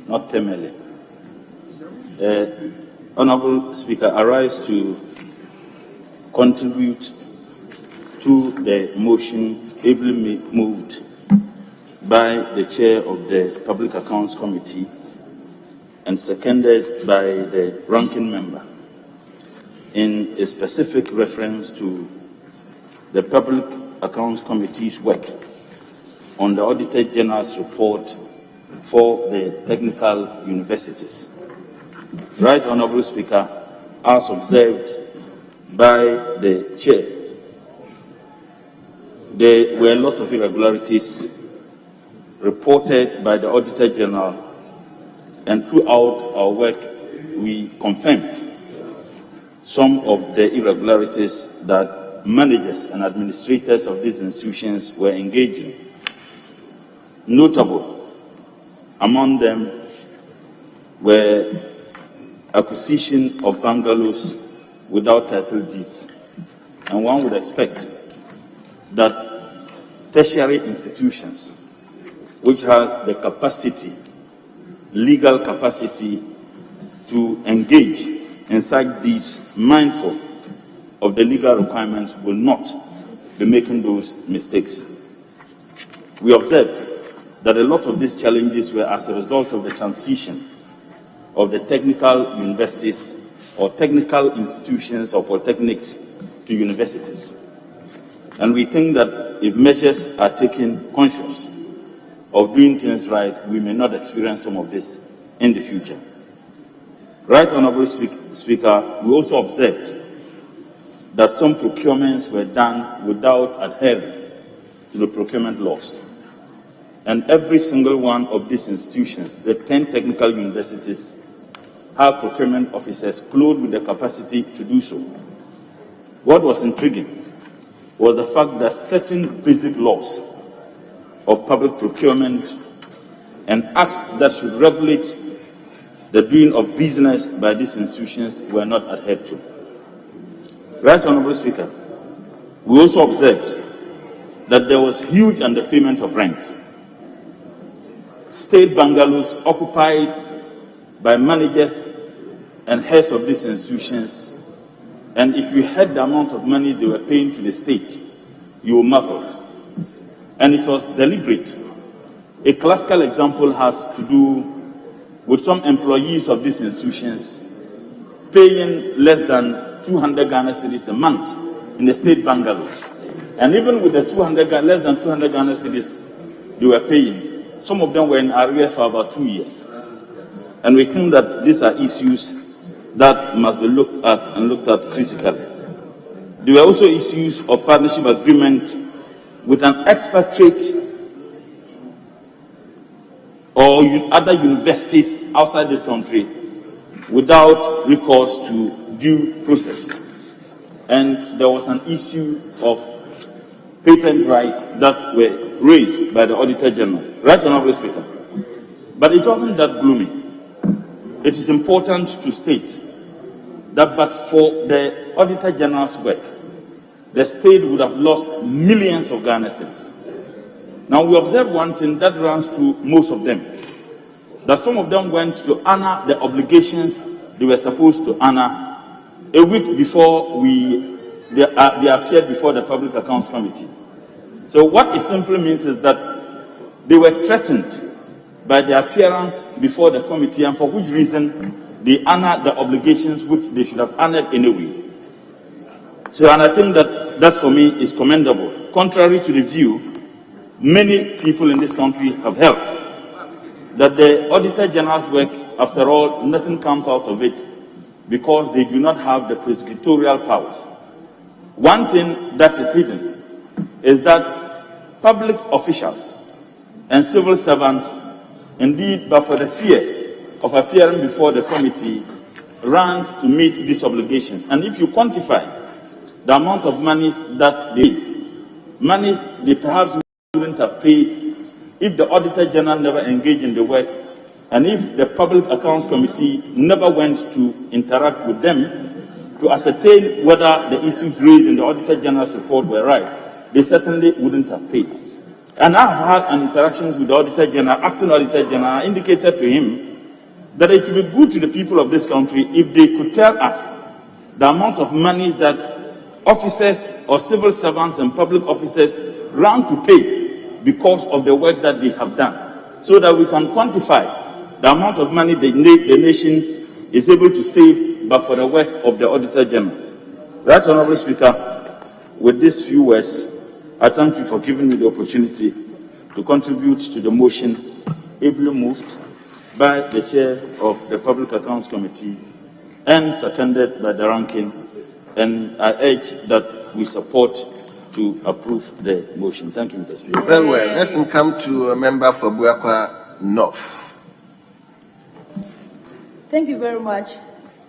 Speaker 16: not Temele. Honourable Speaker, I rise to contribute to the motion ably moved by the Chair of the Public Accounts Committee and seconded by the ranking member in a specific reference to the Public Accounts Committee's work on the Auditor General's report for the technical universities. Right Honourable Speaker, as observed by the Chair, there were a lot of irregularities reported by the Auditor General, and throughout our work we confirmed some of the irregularities that managers and administrators of these institutions were engaging. Notable among them were acquisition of bungalows without title deeds. And one would expect that tertiary institutions, which has the capacity, legal capacity to engage in such deeds, mindful of the legal requirements, will not be making those mistakes. We observed that a lot of these challenges were as a result of the transition of the technical universities or technical institutions or polytechnics to universities. And we think that if measures are taken conscious of doing things right, we may not experience some of this in the future. Right Honourable Speaker, we also observed that some procurements were done without adhering to the procurement laws. And every single one of these institutions, the 10 technical universities, have procurement officers clothed with the capacity to do so. What was intriguing was the fact that certain basic laws of public procurement and acts that should regulate the doing of business by these institutions were not adhered to. Right Honourable Speaker, we also observed that there was huge underpayment of rents. State bungalows occupied by managers and heads of these institutions, and if you had the amount of money they were paying to the state, you marveled. And it was deliberate. A classical example has to do with some employees of these institutions paying less than 200 Ghana cedis a month in the state bungalows. And even with the less than 200 Ghana cedis they were paying, some of them were in arrears for about 2 years. And we think that these are issues that must be looked at and looked at critically. There were also issues of partnership agreement with an expatriate or other universities outside this country without recourse to due process. And there was an issue of patent rights that were raised by the Auditor General. Right Honourable Speaker. But it wasn't that gloomy. It is important to state that but for the Auditor General's work, the state would have lost millions of Ghana cedis. Now we observe one thing that runs through most of them, that some of them went to honor the obligations they were supposed to honor a week before they appeared before the Public Accounts Committee. So what it simply means is that they were threatened by the appearance before the committee, and for which reason they honored the obligations which they should have honored anyway. So, and I think that for me is commendable. Contrary to the view many people in this country have held, that the Auditor General's work, after all, nothing comes out of it because they do not have the prosecutorial powers. One thing that is hidden is that public officials and civil servants, indeed, but for the fear of appearing before the committee, ran to meet these obligations. And if you quantify the amount of monies that they perhaps wouldn't have paid if the Auditor General never engaged in the work, and if the Public Accounts Committee never went to interact with them to ascertain whether the issues raised in the Auditor General's report were right, they certainly wouldn't have paid. And I have had an interaction with the Auditor General, Acting Auditor General. I indicated to him that it would be good to the people of this country if they could tell us the amount of money that officers or civil servants and public officers ran to pay because of the work that they have done, so that we can quantify the amount of money the nation is able to save but for the work of the Auditor General. Right, Honorable Speaker, with these few words, I thank you for giving me the opportunity to contribute to the motion ably moved by the Chair of the Public Accounts Committee and seconded by the ranking, and I urge that we support to approve the motion. Thank you, Mr. Speaker.
Speaker 20: Very well. Let him come to a member for Buakwa North.
Speaker 1: Thank you very much,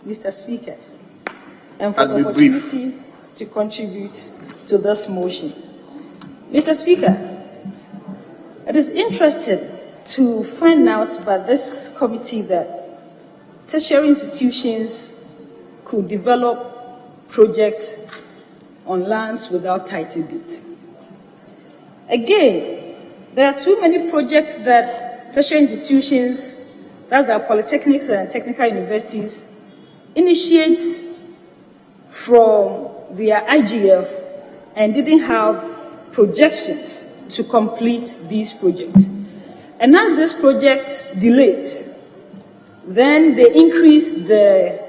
Speaker 1: Mr. Speaker, and for the opportunity to contribute to this motion. Mr. Speaker, it is interesting to find out by this committee that tertiary institutions could develop projects on lands without title deeds. Again, there are too many projects that tertiary institutions, that's our polytechnics and technical universities, initiate from their IGF and didn't have projections to complete these projects. And now this project delayed. Then they increased the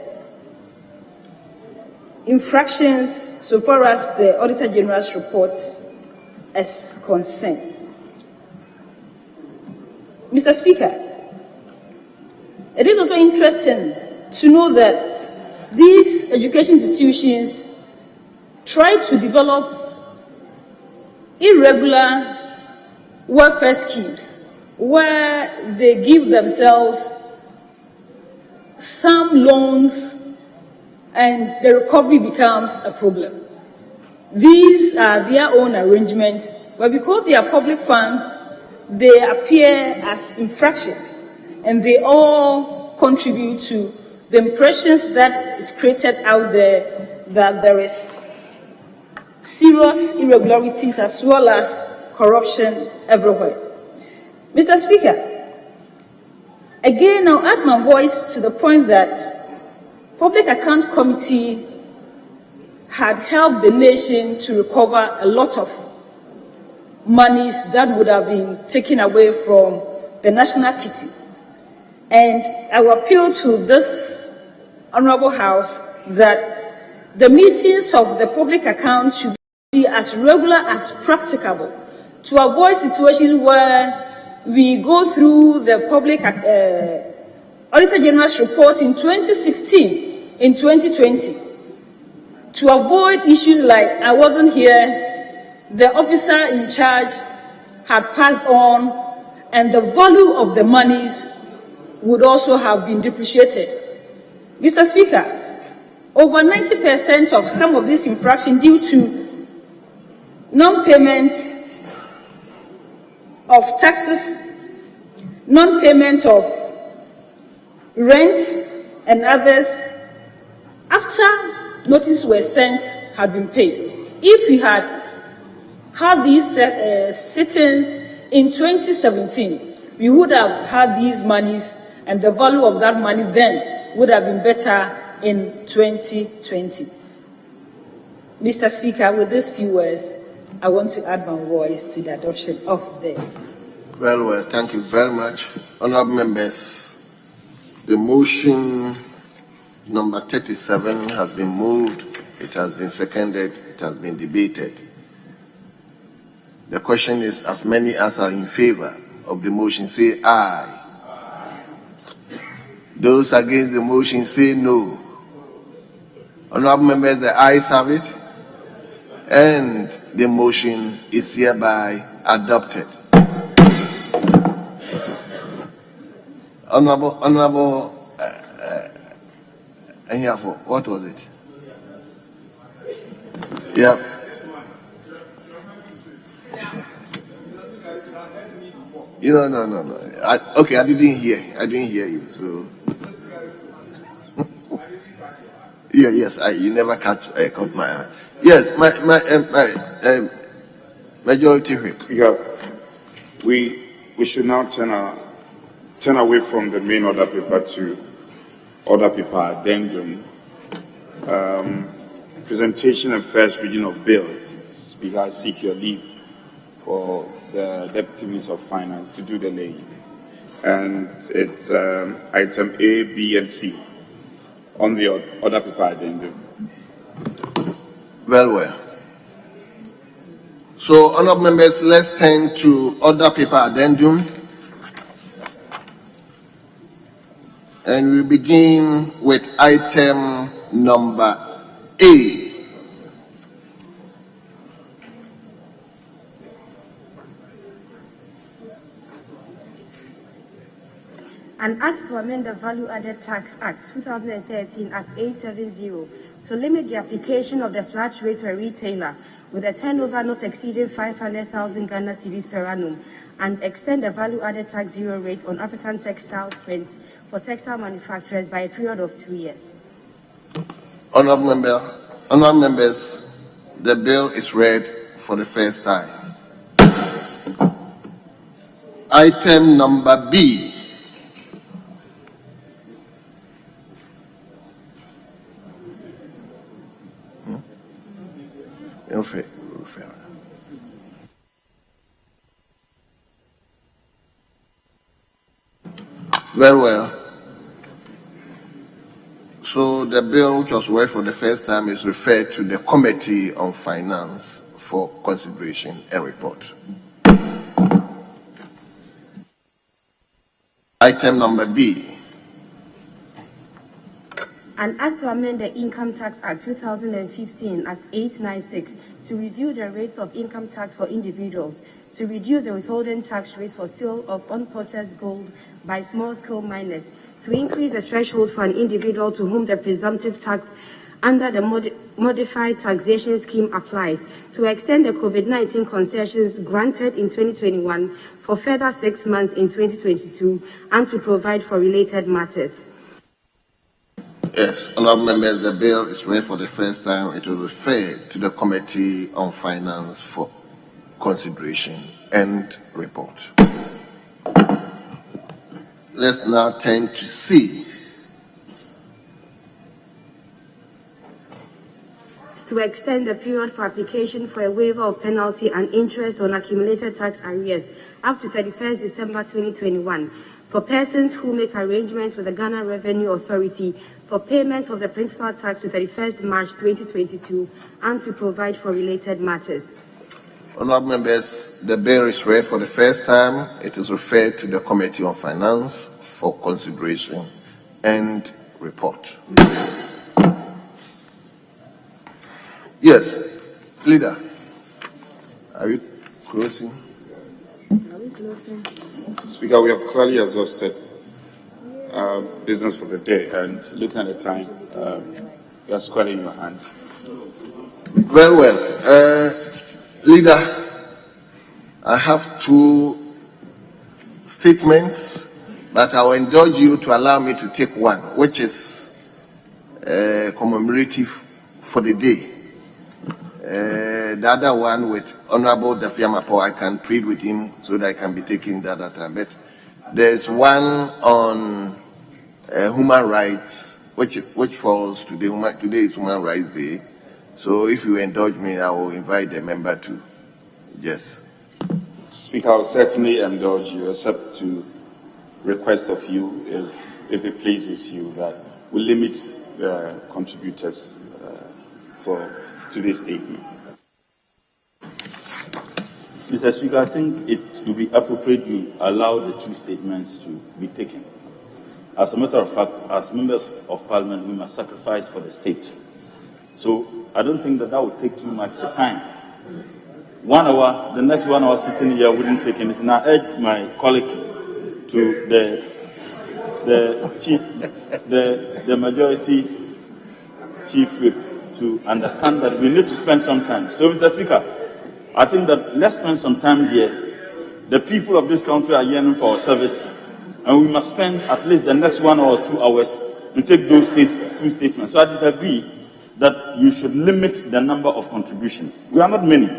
Speaker 1: infractions so far as the Auditor General's report is concerned. Mr. Speaker, it is also interesting to know that these education institutions try to develop irregular welfare schemes where they give themselves some loans and the recovery becomes a problem. These are their own arrangements, but because they are public funds, they appear as infractions, and they all contribute to the impressions that is created out there that there is serious irregularities as well as corruption everywhere. Mr. Speaker, again, I'll add my voice to the point that Public Account Committee had helped the nation to recover a lot of monies that would have been taken away from the national kitty. And I will appeal to this Honorable House that the meetings of the public accounts should be as regular as practicable to avoid situations where we go through the public Auditor General's report in 2016, in 2020, to avoid issues like I wasn't here, the officer in charge had passed on, and the value of the monies would also have been depreciated. Mr. Speaker, over 90% of some of these infractions due to non-payment of taxes, non-payment of rent and others, after notice were sent, had been paid. If we had had these sittings in 2017, we would have had these monies, and the value of that money then would have been better in 2020. Mr. Speaker, with these few words, I want to add my voice to the adoption of the...
Speaker 20: Very well, thank you very much. Honourable members, the motion number 37 has been moved, it has been seconded, it has been debated. The question is, as many as are in favor of the motion, say aye. Those against the motion, say no. Honourable members, the ayes have it, and the motion is hereby adopted. And here for what was it? Yeah. No. Okay, I didn't hear you. So yeah, yes, you never caught my eye. Yes, my majority whip.
Speaker 4: Yeah, we should now turn away from the main order paper to order paper addendum. Presentation and first reading of bills. Speaker, I seek your leave for the Deputy Minister of Finance to do the laying. And it's item A, B, and C on the order paper addendum.
Speaker 20: Well. So, honourable members, let's turn to order paper addendum. And we begin with item number A.
Speaker 11: An act to amend the Value Added Tax Act 2013 Act 870 to limit the application of the flat rate to a retailer with a turnover not exceeding 500,000 Ghana cedis per annum and extend the Value Added Tax zero rate on African textile print for textile manufacturers by a period of 2 years.
Speaker 20: Honourable members, the bill is read for the first time. Item number B. Very well. So the bill which was read for the first time is referred to the Committee on Finance for consideration and report. Item number B.
Speaker 11: An act to amend the Income Tax Act 2015 Act 896 to review the rates of income tax for individuals, to reduce the withholding tax rate for sale of unprocessed gold by small-scale miners, to increase the threshold for an individual to whom the presumptive tax under the modified taxation scheme applies, to extend the COVID-19 concessions granted in 2021 for further 6 months in 2022, and to provide for related matters.
Speaker 20: Yes, honourable members, the bill is read for the first time. It will refer to the Committee on Finance for consideration and report. Let's now turn to C.
Speaker 11: To extend the period for application for a waiver of penalty and interest on accumulated tax arrears up to 31st December 2021 for persons who make arrangements with the Ghana Revenue Authority for payments of the principal tax to 31st March 2022 and to provide for related matters.
Speaker 20: Honourable members, the bill is read for the first time. It is referred to the Committee on Finance for consideration and report. Yes, Leader, are we closing?
Speaker 4: Speaker, we have clearly exhausted business for the day, and looking at the time, you are squarely in your hands.
Speaker 20: Very well. Leader, I have 2 statements, but I will indulge you to allow me to take one, which is commemorative for the day. The other one with Honorable Dafiamapo, I can plead with him so that I can be taking the other time. But there's one on human rights, which falls today. Today is Human Rights Day. So if you indulge me, I will invite the member to yes.
Speaker 4: Speaker, I will certainly indulge you, except to request of you, if it pleases you, that we limit the contributors for today's statement.
Speaker 16: Mr. Speaker, I think it would be appropriate you allow the 2 statements to be taken. As a matter of fact, as members of Parliament, we must sacrifice for the state. So I don't think that would take too much time. 1 hour, the next 1 hour sitting here wouldn't take anything. I urge my colleague to the majority Chief Whip to understand that we need to spend some time. So, Mr. Speaker, I think that let's spend some time here. The people of this country are yearning for our service, and we must spend at least the next 1 or 2 hours to take those two statements. So I disagree that you should limit the number of contributions. We are not many.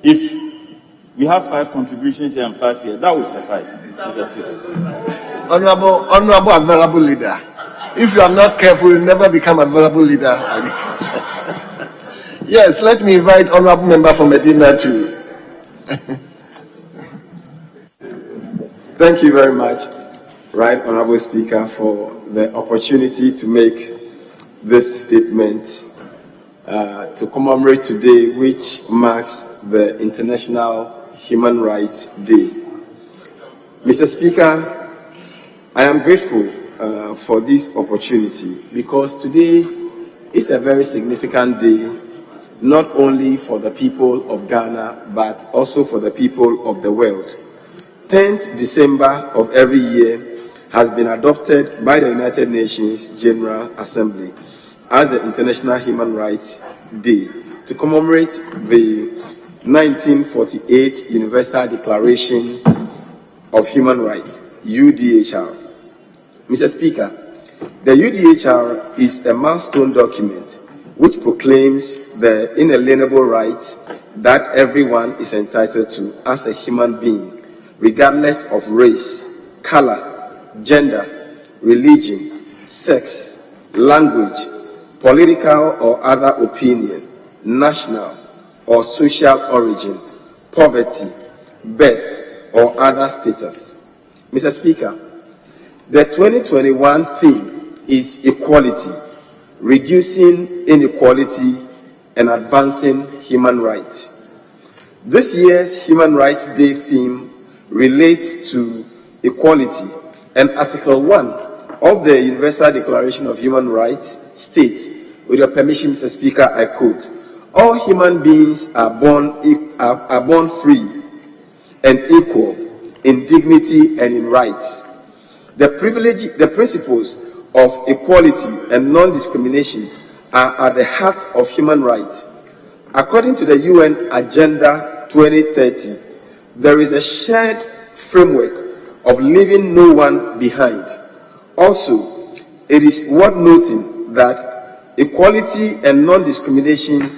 Speaker 16: If we have 5 contributions here and 5 here, that will suffice.
Speaker 20: Honorable available leader, if you are not careful, you never become available leader. Yes, let me invite Honorable Member from Medina to.
Speaker 18: Thank you very much, Right Honorable Speaker, for the opportunity to make this statement to commemorate today, which marks the International Human Rights Day. Mr. Speaker, I am grateful for this opportunity because today is a very significant day, not only for the people of Ghana, but also for the people of the world. 10th December of every year has been adopted by the United Nations General Assembly as the International Human Rights Day to commemorate the 1948 Universal Declaration of Human Rights, UDHR. Mr. Speaker, the UDHR is a milestone document which proclaims the inalienable rights that everyone is entitled to as a human being, regardless of race, color, gender, religion, sex, language, political or other opinion, national or social origin, poverty, birth, or other status. Mr. Speaker, the 2021 theme is equality, reducing inequality and advancing human rights. This year's Human Rights Day theme relates to equality, and Article 1 of the Universal Declaration of Human Rights states, with your permission, Mr. Speaker, I quote, "All human beings are born free and equal in dignity and in rights. The principles of equality and non-discrimination are at the heart of human rights. According to the UN Agenda 2030, there is a shared framework of leaving no one behind. Also, it is worth noting that equality and non-discrimination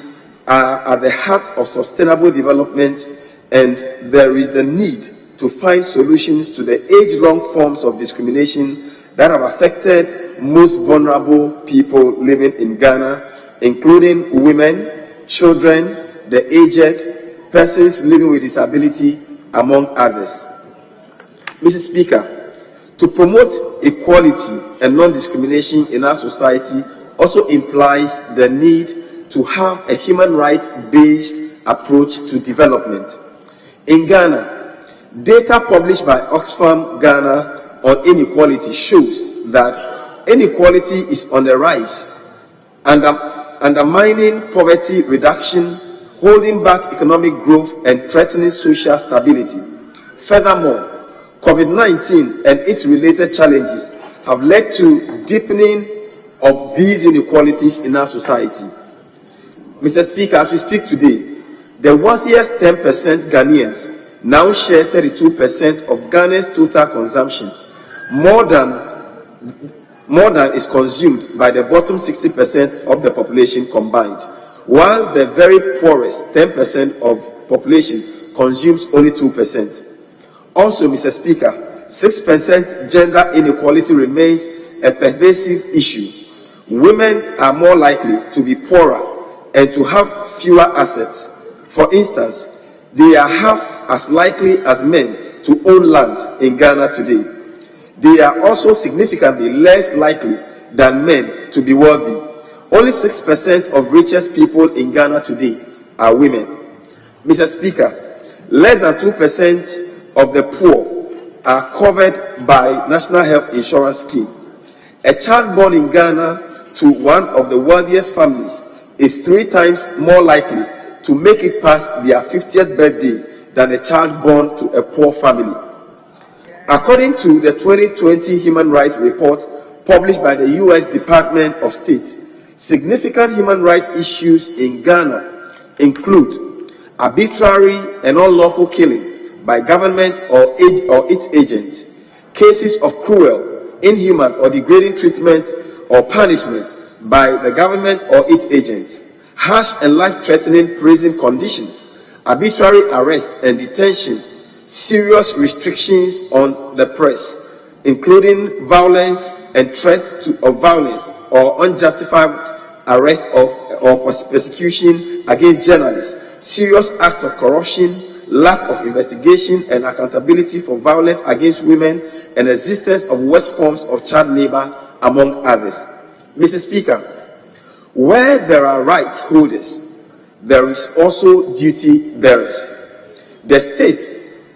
Speaker 18: are at the heart of sustainable development, and there is the need to find solutions to the age-long forms of discrimination that have affected most vulnerable people living in Ghana, including women, children, the aged, persons living with disability, among others. Mr. Speaker, to promote equality and non-discrimination in our society also implies the need to have a human rights-based approach to development. In Ghana, data published by Oxfam Ghana on inequality shows that inequality is on the rise, undermining poverty reduction, holding back economic growth, and threatening social stability. Furthermore, COVID-19 and its related challenges have led to deepening of these inequalities in our society. Mr. Speaker, as we speak today, the wealthiest 10% Ghanaians now share 32% of Ghana's total consumption, more than is consumed by the bottom 60% of the population combined, whilst the very poorest 10% of population consumes only 2%. Also, Mr. Speaker, 6% gender inequality remains a pervasive issue. Women are more likely to be poorer and to have fewer assets. For instance, they are half as likely as men to own land in Ghana today. They are also significantly less likely than men to be wealthy. Only 6% of richest people in Ghana today are women. Mr. Speaker, less than 2% of the poor are covered by National Health Insurance Scheme. A child born in Ghana to one of the wealthiest families is 3 times more likely to make it past their 50th birthday than a child born to a poor family. According to the 2020 Human Rights Report published by the U.S. Department of State, Significant human rights issues in Ghana include arbitrary and unlawful killing by government or its agents, cases of cruel, inhuman, or degrading treatment or punishment by the government or its agents, harsh and life-threatening prison conditions, arbitrary arrest and detention, serious restrictions on the press, including violence and threats of violence or unjustified arrest or persecution against journalists, serious acts of corruption, lack of investigation and accountability for violence against women, and existence of worst forms of child labor, among others. Mr. Speaker, where there are rights holders, there is also duty bearers. The state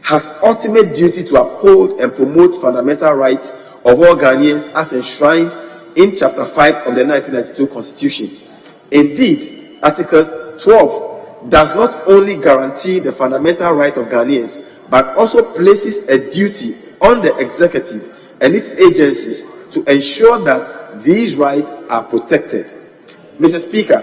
Speaker 18: has ultimate duty to uphold and promote fundamental rights of all Ghanaians as enshrined in Chapter 5 of the 1992 Constitution. Indeed, Article 12 does not only guarantee the fundamental rights of Ghanaians, but also places a duty on the executive and its agencies to ensure that these rights are protected. Mr. Speaker,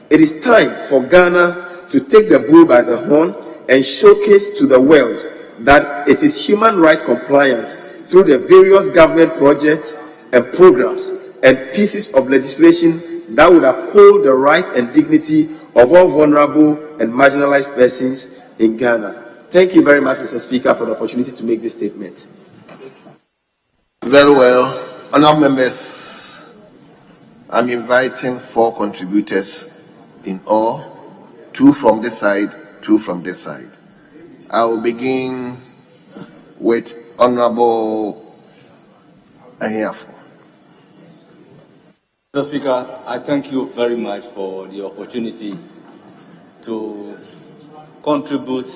Speaker 18: it is time for Ghana to take the bull by the horn and showcase to the world that it is human rights compliant through the various government projects and programs and pieces of legislation that would uphold the right and dignity of all vulnerable and marginalized persons in Ghana. Thank you very much, Mr. Speaker, for the opportunity to make this statement.
Speaker 20: Very well. Honourable members, I'm inviting 4 contributors in all, 2 from this side, 2 from this side. I will begin with Honourable Ahiafo.
Speaker 5: Mr. Speaker, I thank you very much for the opportunity to contribute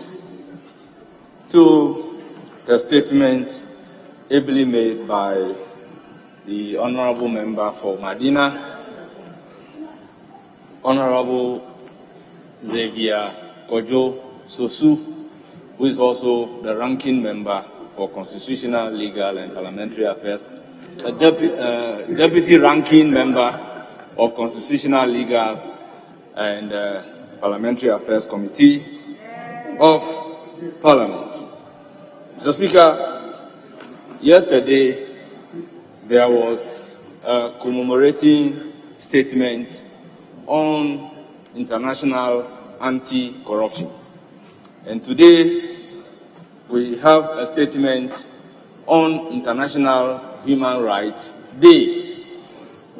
Speaker 5: to the statement ably made by the Honourable Member for Madina, Honourable Xavier Kojo Sosu, who is also the ranking member for Constitutional, Legal and Parliamentary Affairs, a deputy ranking member of Constitutional, Legal and Parliamentary Affairs Committee of Parliament. Mr. Speaker, yesterday there was a commemorating statement on international anti-corruption. And today we have a statement on International Human Rights Day.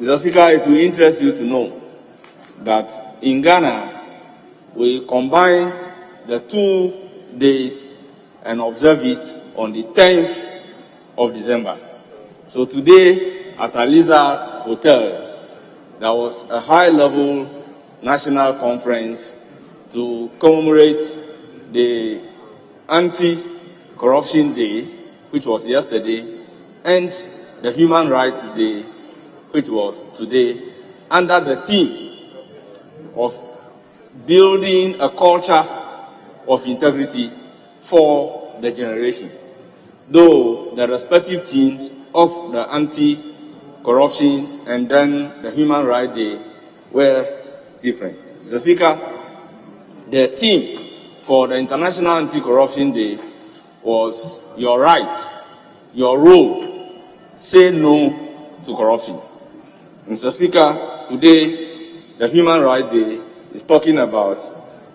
Speaker 5: Mr. Speaker, it will interest you to know that in Ghana, we combine the 2 days and observe it on the 10th of December. So today at Aliza Hotel, there was a high-level national conference to commemorate the Anti-Corruption Day, which was yesterday, and the Human Rights Day, which was today, under the theme of building a culture of integrity for the generation. Though the respective themes of the anti-corruption and then the Human Rights Day were different. Mr. Speaker, the theme for the International Anti-Corruption Day was your right, your role, say no to corruption. Mr. Speaker, today the Human Rights Day is talking about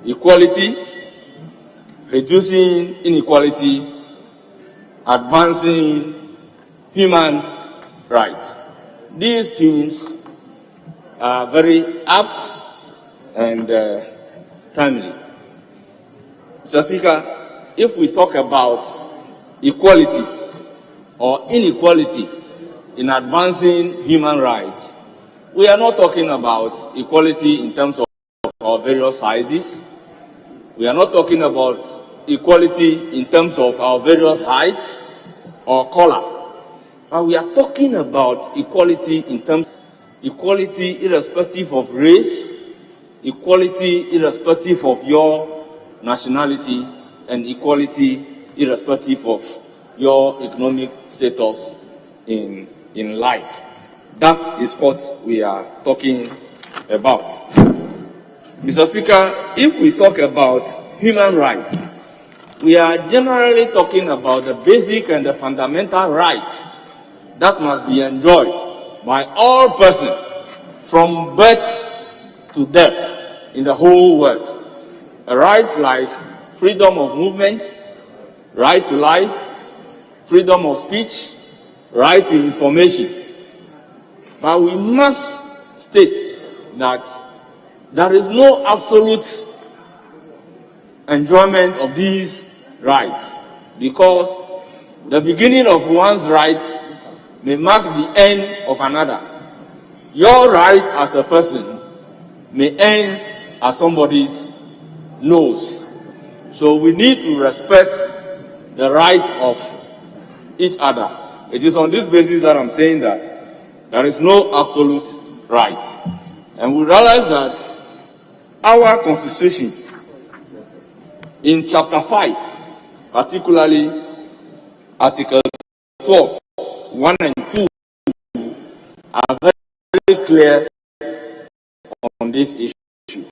Speaker 5: equality, reducing inequality, advancing human rights. These themes are very apt and timely. Mr. Speaker, if we talk about equality or inequality in advancing human rights, we are not talking about equality in terms of our various sizes. We are not talking about equality in terms of our various heights or color. But we are talking about equality in terms of equality irrespective of race, equality irrespective of your nationality, and equality irrespective of your economic status in life. That is what we are talking about. Mr. Speaker, if we talk about human rights, we are generally talking about the basic and the fundamental rights that must be enjoyed by all persons from birth to death in the whole world. A right like freedom of movement, right to life, freedom of speech, right to information. But we must state that there is no absolute enjoyment of these rights, because the beginning of one's right may mark the end of another. Your right as a person may end as somebody's nose. So we need to respect the right of each other. It is on this basis that I'm saying that there is no absolute right. And we realize that our Constitution, in Chapter 5, particularly Article 12, 1 and 2, are very clear on this issue.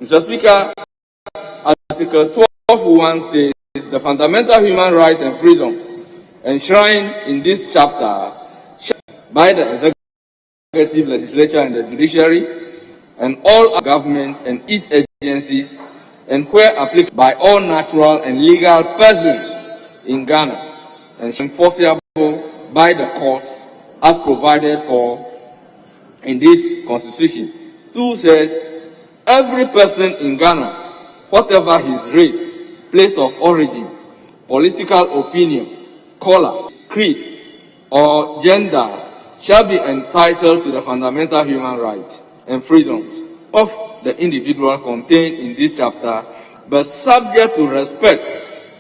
Speaker 5: Mr. Speaker, Article 12.1 states the fundamental human right and freedom enshrined in this chapter by the executive, legislature, and the judiciary, and all government and its agencies, and where applicable by all natural and legal persons in Ghana, and enforceable by the courts as provided for in this Constitution. 2 says, every person in Ghana, whatever his race, place of origin, political opinion, color, creed, or gender, shall be entitled to the fundamental human rights and freedoms of the individual contained in this chapter, but subject to respect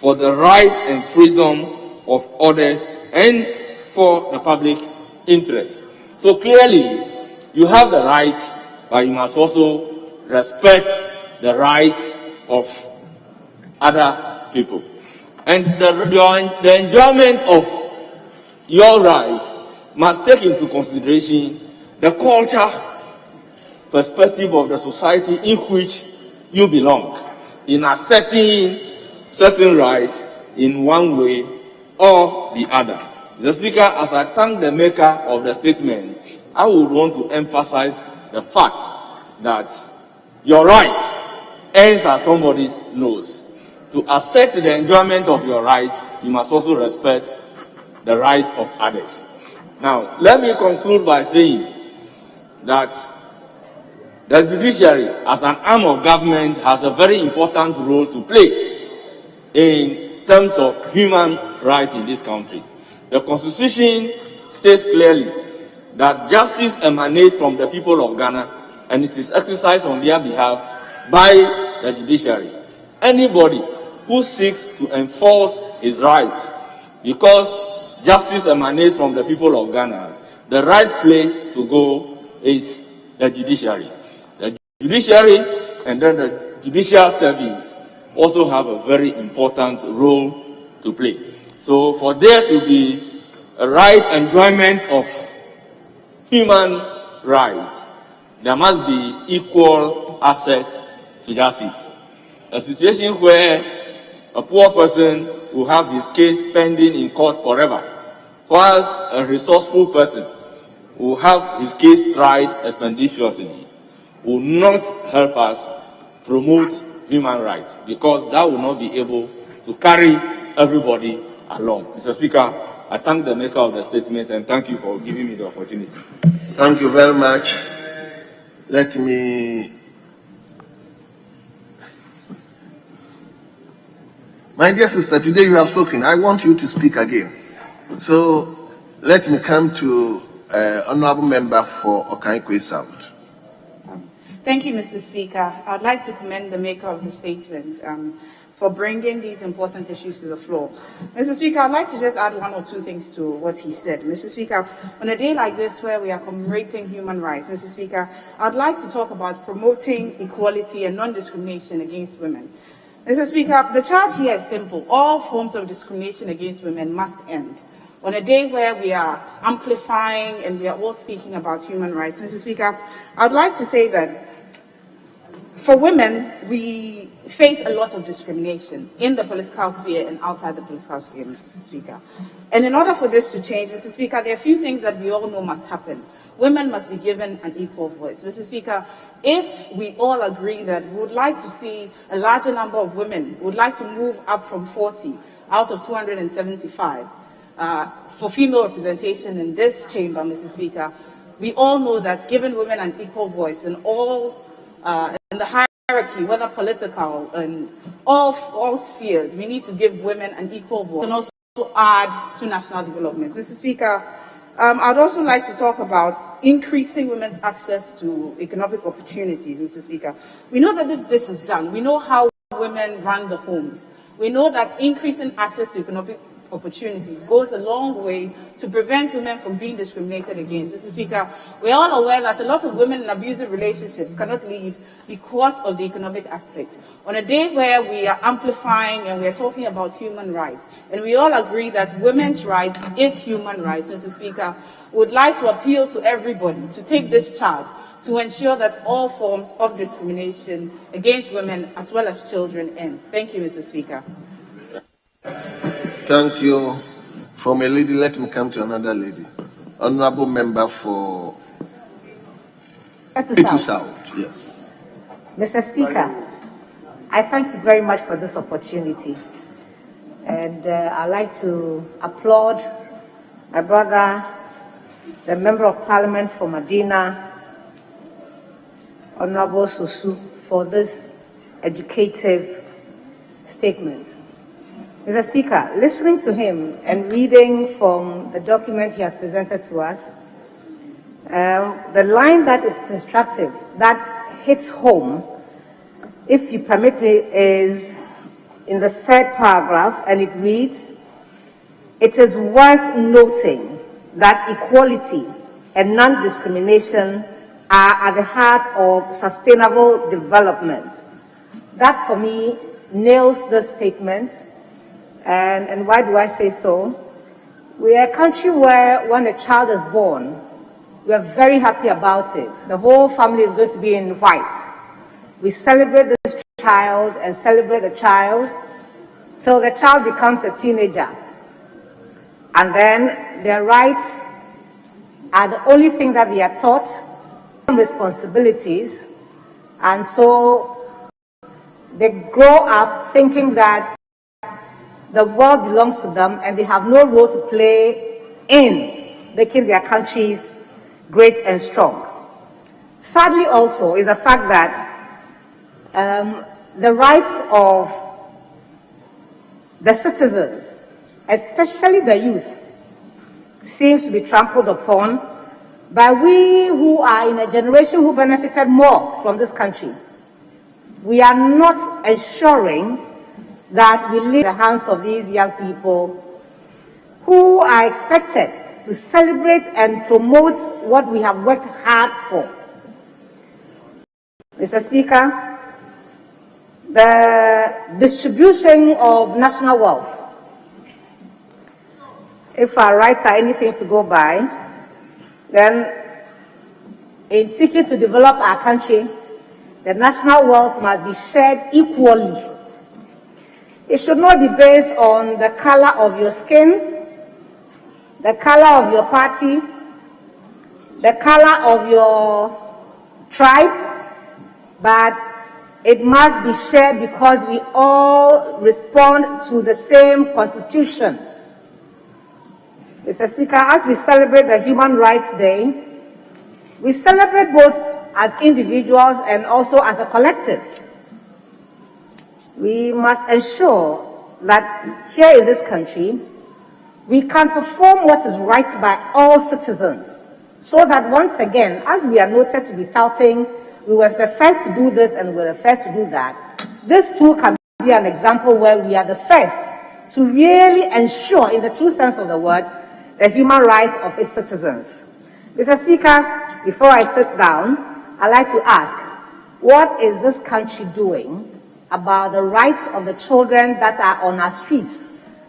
Speaker 5: for the rights and freedom of others and for the public interest. So clearly, you have the right, but you must also respect the rights of other people. And the enjoyment of your right must take into consideration the culture, perspective of the society in which you belong, in asserting certain rights in one way or the other. Mr. Speaker, as I thank the maker of the statement, I would want to emphasize the fact that your right ends at somebody's nose. To assert the enjoyment of your right, you must also respect the right of others. Now, let me conclude by saying that the judiciary, as an arm of government, has a very important role to play in terms of human rights in this country. The Constitution states clearly that justice emanates from the people of Ghana, and it is exercised on their behalf by the judiciary. Anybody who seeks to enforce his rights, because justice emanates from the people of Ghana, the right place to go is the judiciary. The judiciary and then the judicial service also have a very important role to play. So for there to be a right enjoyment of human rights, there must be equal access to justice. A situation where a poor person will have his case pending in court forever, whilst a resourceful person will have his case tried expeditiously, will not help us promote human rights, because that will not be able to carry everybody along. Mr. Speaker, I thank the maker of the statement and thank you for giving me the opportunity.
Speaker 20: Thank you very much. Let me... My dear sister, today you have spoken. I want you to speak again. So let me come to Honorable Member for Okaikwe South.
Speaker 10: Thank you, Mr. Speaker. I'd like to commend the maker of the statement for bringing these important issues to the floor. Mr. Speaker, I'd like to just add one or two things to what he said. Mr. Speaker, on a day like this where we are commemorating human rights, Mr. Speaker, I'd like to talk about promoting equality and non-discrimination against women. Mr. Speaker, the charge here is simple. All forms of discrimination against women must end. On a day where we are amplifying and we are all speaking about human rights, Mr. Speaker, I'd like to say that for women, we face a lot of discrimination in the political sphere and outside the political sphere, Mr. Speaker. And in order for this to change, Mr. Speaker, there are a few things that we all know must happen. Women must be given an equal voice. Mr. Speaker, if we all agree that we would like to see a larger number of women, would like to move up from 40 out of 275 for female representation in this chamber, Mr. Speaker, we all know that giving women an equal voice in all in the hierarchy, whether political and all spheres, we need to give women an equal voice and also add to national development. Mr. Speaker, I'd also like to talk about increasing women's access to economic opportunities, Mr. Speaker. We know that if this is done, we know how women run the homes. We know that increasing access to economic opportunities goes a long way to prevent women from being discriminated against. Mr. Speaker, we're all aware that a lot of women in abusive relationships cannot leave because of the economic aspects. On a day where we are amplifying and we are talking about human rights, and we all agree that women's rights is human rights, Mr. Speaker, we would like to appeal to everybody to take this charge to ensure that all forms of discrimination against women as well as children ends. Thank you, Mr. Speaker.
Speaker 20: Thank you. From a lady, let me come to another lady. Honorable member for Etu South. Yes.
Speaker 19: Mr. Speaker, I thank you very much for this opportunity. And I'd like to applaud my brother, the Member of Parliament for Medina, Honorable Susu, for this educative statement. Mr. Speaker, listening to him and reading from the document he has presented to us, the line that is instructive, that hits home, if you permit me, is in the third paragraph, and it reads, "It is worth noting that equality and non-discrimination are at the heart of sustainable development." That, for me, nails the statement. And why do I say so? We are a country where when a child is born, we are very happy about it. The whole family is going to be in white. We celebrate this child and celebrate the child till the child becomes a teenager. And then their rights are the only thing that they are taught, responsibilities. And so they grow up thinking that the world belongs to them and they have no role to play in making their countries great and strong. Sadly also is the fact that the rights of the citizens, especially the youth, seems to be trampled upon by we who are in a generation who benefited more from this country. We are not ensuring that we leave the hands of these young people who are expected to celebrate and promote what we have worked hard for. Mr. Speaker, the distribution of national wealth, if our rights are anything to go by, then in seeking to develop our country, the national wealth must be shared equally. It should not be based on the color of your skin, the color of your party, the color of your tribe, but it must be shared because we all respond to the same constitution. Mr. Speaker, as we celebrate the Human Rights Day, we celebrate both as individuals and also as a collective. We must ensure that here in this country, we can perform what is right by all citizens, so that once again, as we are noted to be touting, we were the first to do this and we were the first to do that, this too can be an example where we are the first to really ensure, in the true sense of the word, the human rights of its citizens. Mr. Speaker, before I sit down, I'd like to ask, what is this country doing about the rights of the children that are on our streets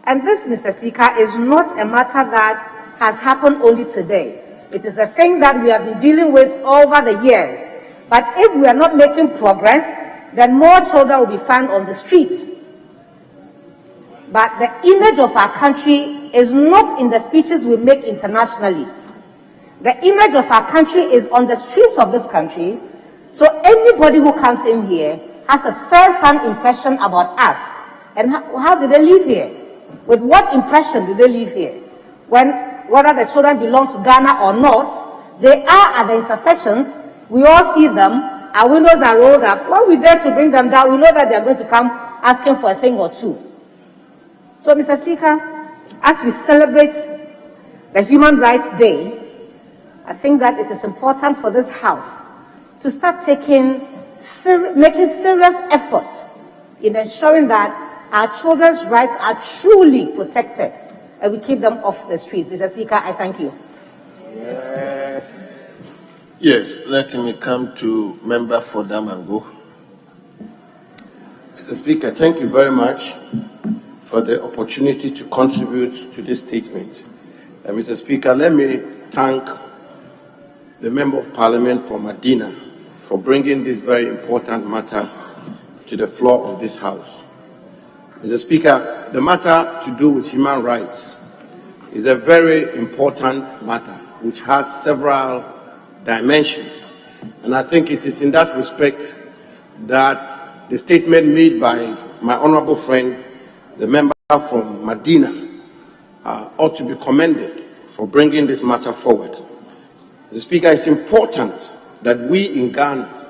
Speaker 19: And this, Mr. Speaker, is not a matter that has happened only today. It is a thing that we have been dealing with over the years. But if we are not making progress, then more children will be found on the streets. But the image of our country is not in the speeches we make internationally. The image of our country is on the streets of this country. So anybody who comes in here has a first-hand impression about us. And how did they live here? With what impression do they live here? Whether the children belong to Ghana or not, they are at the intersections. We all see them. Our windows are rolled up. When we dare to bring them down, we know that they are going to come asking for a thing or two. So, Mr. Speaker, as we celebrate the Human Rights Day, I think that it is important for this House to start making serious efforts in ensuring that our children's rights are truly protected and we keep them off the streets. Mr. Speaker, I thank you.
Speaker 20: Yes, let me come to Member for Damango.
Speaker 7: Mr. Speaker, thank you very much for the opportunity to contribute to this statement. Mr. Speaker, let me thank the Member of Parliament for Medina for bringing this very important matter to the floor of this House. Mr. Speaker, the matter to do with human rights is a very important matter which has several dimensions. And I think it is in that respect that the statement made by my honorable friend, the member from Medina, ought to be commended for bringing this matter forward. Mr. Speaker, it's important that we in Ghana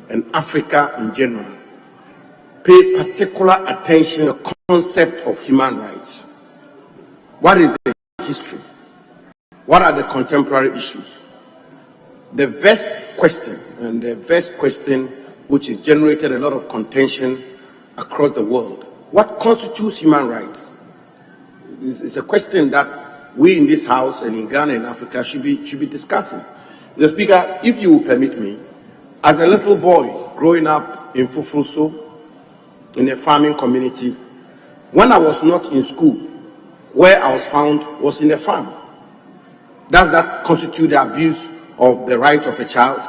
Speaker 7: and Africa in general pay particular attention to the concept of human rights. What is the history? What are the contemporary issues? The vast question, and the vast question which has generated a lot of contention across the world. What constitutes human rights? It's a question that we in this House and in Ghana and Africa should be discussing. Mr. Speaker, if you will permit me, as a little boy growing up in Fufruso, in a farming community, when I was not in school, where I was found was in a farm. Does that constitute the abuse of the right of a child?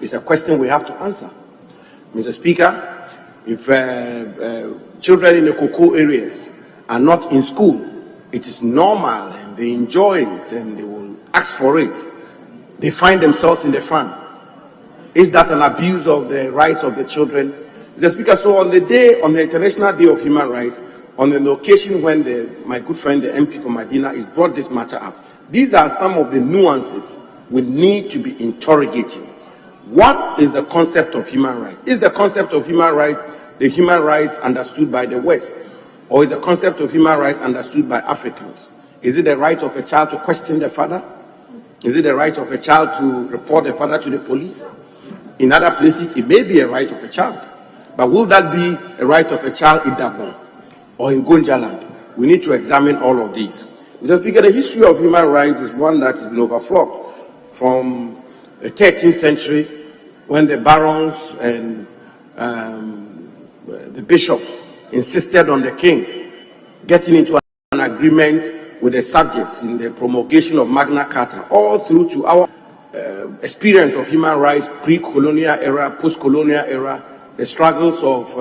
Speaker 7: It's a question we have to answer. Mr. Speaker, if children in the cocoa areas are not in school, it is normal and they enjoy it and they will ask for it. They find themselves in the farm. Is that an abuse of the rights of the children? Mr. Speaker, so on the International Day of Human Rights, on the occasion when my good friend, the MP from Medina, has brought this matter up, these are some of the nuances we need to be interrogating. What is the concept of human rights? Is the concept of human rights the human rights understood by the West? Or is the concept of human rights understood by Africans? Is it the right of a child to question the father? Is it the right of a child to report the father to the police? In other places, it may be a right of a child. But will that be a right of a child in Gabon or in Gonjaland? We need to examine all of these. Mr. Speaker, the history of human rights is one that has been overflowed from the 13th century when the barons and the bishops insisted on the king getting into an agreement with the subjects in the promulgation of Magna Carta, all through to our experience of human rights, pre-colonial era, post-colonial era, the struggles of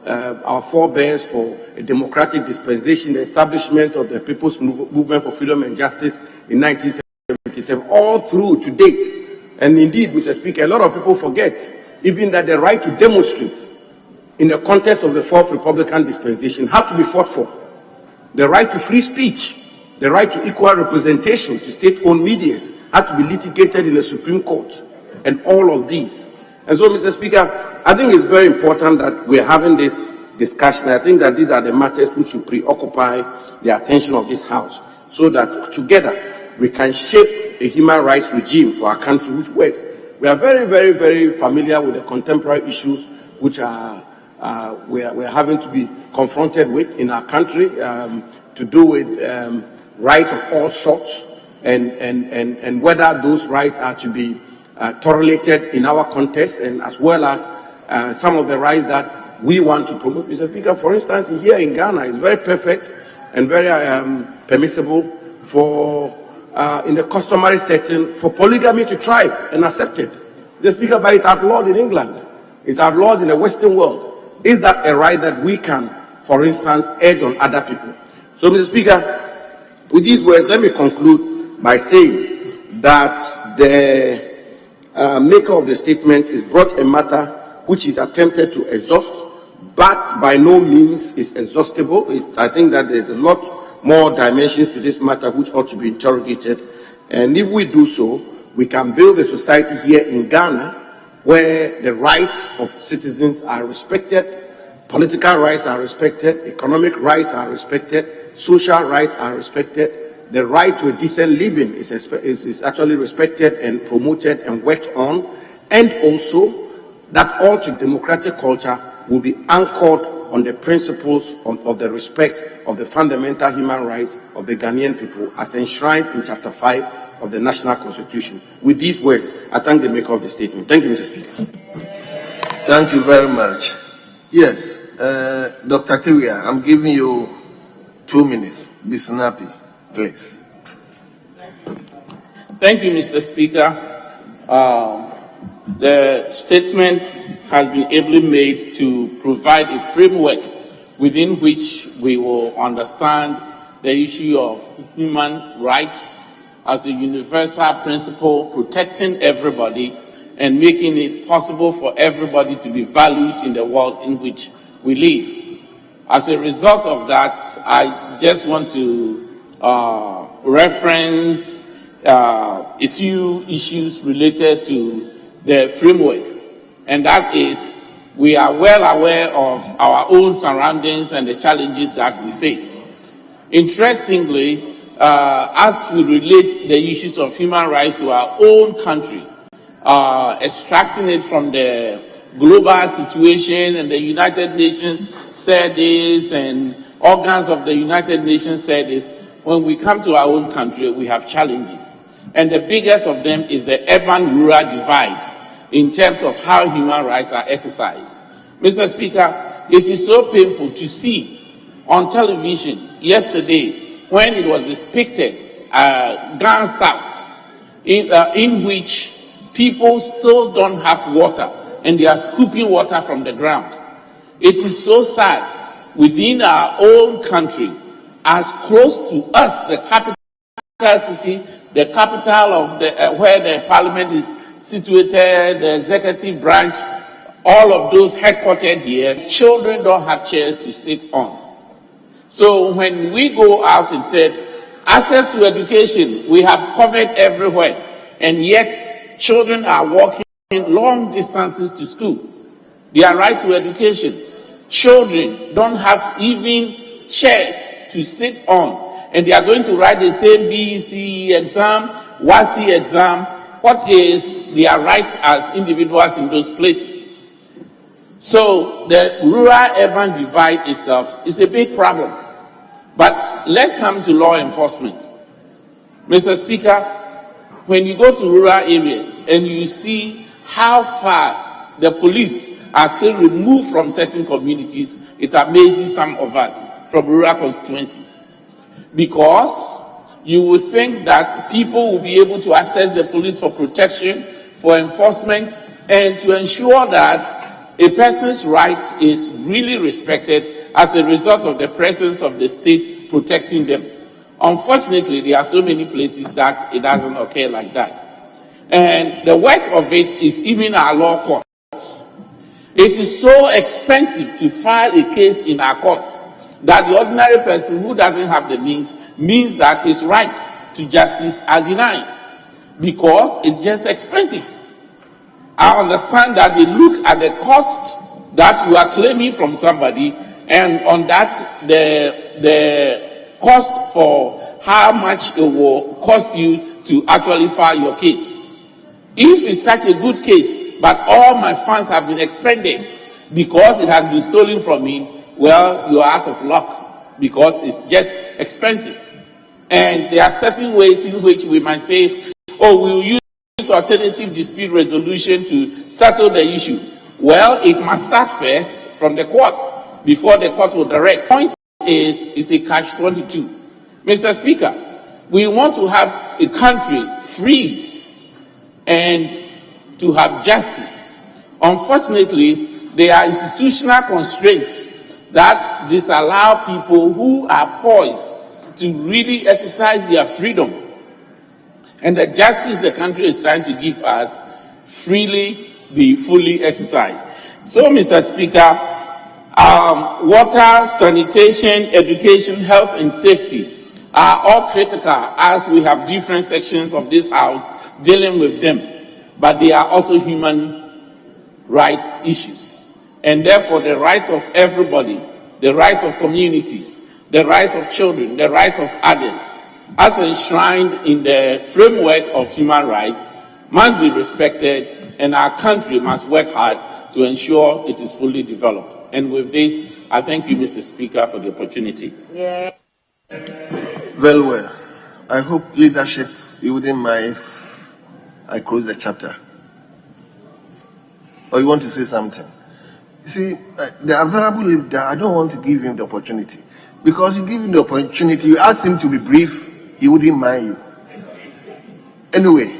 Speaker 7: our forebears for a democratic dispensation, the establishment of the People's Movement for Freedom and Justice in 1977, all through to date. And indeed, Mr. Speaker, a lot of people forget even that the right to demonstrate in the context of the Fourth Republican dispensation had to be fought for. The right to free speech, the right to equal representation to state-owned medias had to be litigated in the Supreme Court, and all of these. And so, Mr. Speaker, I think it's very important that we're having this discussion. I think that these are the matters which should preoccupy the attention of this House, so that together we can shape a human rights regime for our country which works. We are very, very, very familiar with the contemporary issues which we're having to be confronted with in our country, to do with rights of all sorts, and whether those rights are to be tolerated in our context, and as well as some of the rights that we want to promote. Mr. Speaker, for instance, here in Ghana, it's very perfect and very permissible for, in the customary setting, for polygamy to thrive and accepted. The Speaker, but it's outlawed in England. It's outlawed in the Western world. Is that a right that we can, for instance, urge on other people? So, Mr. Speaker, with these words, let me conclude by saying that the maker of the statement is brought a matter which is attempted to exhaust, but by no means is exhaustible. I think that there's a lot more dimensions to this matter which ought to be interrogated. And if we do so, we can build a society here in Ghana where the rights of citizens are respected, political rights are respected, economic rights are respected, social rights are respected, the right to a decent living is actually respected and promoted and worked on, and also that all democratic culture will be anchored on the principles of the respect of the fundamental human rights of the Ghanaian people as enshrined in Chapter 5 of the National Constitution. With these words, I thank the maker of the statement. Thank you, Mr. Speaker.
Speaker 20: Thank you very much. Yes, Dr. Tiwia, I'm giving you 2 minutes. Be snappy, please.
Speaker 9: Thank you, Mr. Speaker. The statement has been ably made to provide a framework within which we will understand the issue of human rights as a universal principle protecting everybody and making it possible for everybody to be valued in the world in which we live. As a result of that, I just want to reference a few issues related to the framework, and that is, we are well aware of our own surroundings and the challenges that we face. Interestingly, as we relate the issues of human rights to our own country, extracting it from the global situation, and the United Nations said this, and organs of the United Nations said this, when we come to our own country, we have challenges. And the biggest of them is the urban-rural divide in terms of how human rights are exercised. Mr. Speaker, it is so painful to see on television yesterday when it was depicted down south in which people still don't have water and they are scooping water from the ground. It is so sad within our own country, as close to us, the capital city, the capital of where the parliament is situated, the executive branch, all of those headquartered here, children don't have chairs to sit on. So when we go out and say, access to education, we have covered everywhere, and yet children are walking long distances to school. Their right to education. Children don't have even chairs to sit on, and they are going to write the same BEC exam, WASI exam. What is their rights as individuals in those places? So the rural-urban divide itself is a big problem. But let's come to law enforcement. Mr. Speaker, when you go to rural areas and you see how far the police are still removed from certain communities, it amazes some of us from rural constituencies. Because you would think that people will be able to access the police for protection, for enforcement, and to ensure that a person's right is really respected as a result of the presence of the state protecting them. Unfortunately, there are so many places that it doesn't occur like that. And the worst of it is even our law courts. It is so expensive to file a case in our courts that the ordinary person who doesn't have the means that his rights to justice are denied because it's just expensive. I understand that they look at the cost that you are claiming from somebody, and on that the cost for how much it will cost you to actually file your case. If it's such a good case, but all my funds have been expended because it has been stolen from me, well, you are out of luck because it's just expensive. And there are certain ways in which we might say, oh, we'll use alternative dispute resolution to settle the issue. Well, it must start first from the court before the court will direct. Point
Speaker 7: is a catch-22. Mr. Speaker, we want to have a country free and to have justice. Unfortunately, there are institutional constraints that disallow people who are poised to really exercise their freedom. And the justice the country is trying to give us freely be fully exercised. So, Mr. Speaker, water, sanitation, education, health, and safety are all critical as we have different sections of this House dealing with them. But they are also human rights issues. And therefore, the rights of everybody, the rights of communities, the rights of children, the rights of others, as enshrined in the framework of human rights, must be respected, and our country must work hard to ensure it is fully developed. And with this, I thank you, Mr. Speaker, for the opportunity.
Speaker 19: Yeah.
Speaker 20: Very well. I hope leadership, you wouldn't mind if I close the chapter. Or you want to say something? See, the available leader, I don't want to give him the opportunity. Because you give him the opportunity, you ask him to be brief, he wouldn't mind you. Anyway,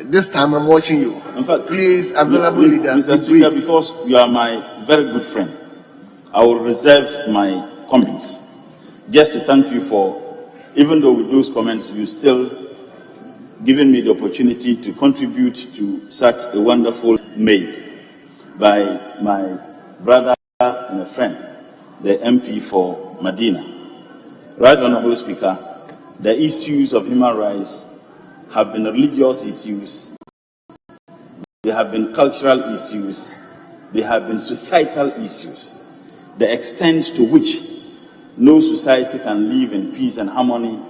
Speaker 20: this time I'm watching you.
Speaker 16: In fact,
Speaker 20: please, available leader,
Speaker 16: Mr. Speaker, because you are my very good friend, I will reserve my comments. Just to thank you for, even though with those comments, you still given me the opportunity to contribute to such a wonderful maid by my brother and a friend, the MP for Medina. Right Honorable Speaker, the issues of human rights have been religious issues, they have been cultural issues, they have been societal issues. The extent to which no society can live in peace and harmony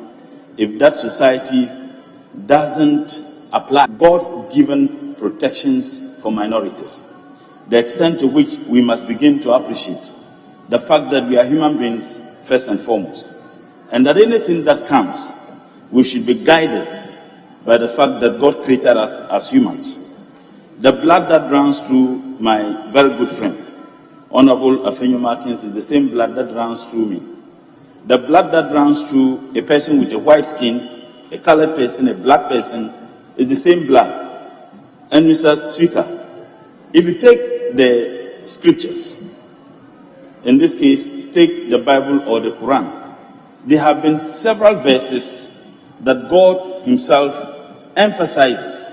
Speaker 16: if that society doesn't apply God-given protections for minorities. The extent to which we must begin to appreciate the fact that we are human beings first and foremost, and that anything that comes, we should be guided by the fact that God created us as humans. The blood that runs through my very good friend, Honorable Afenyo Markins, is the same blood that runs through me. The blood that runs through a person with a white skin, a colored person, a black person, is the same blood. And Mr. Speaker, if you take the scriptures, in this case, take the Bible or the Quran, there have been several verses that God himself emphasizes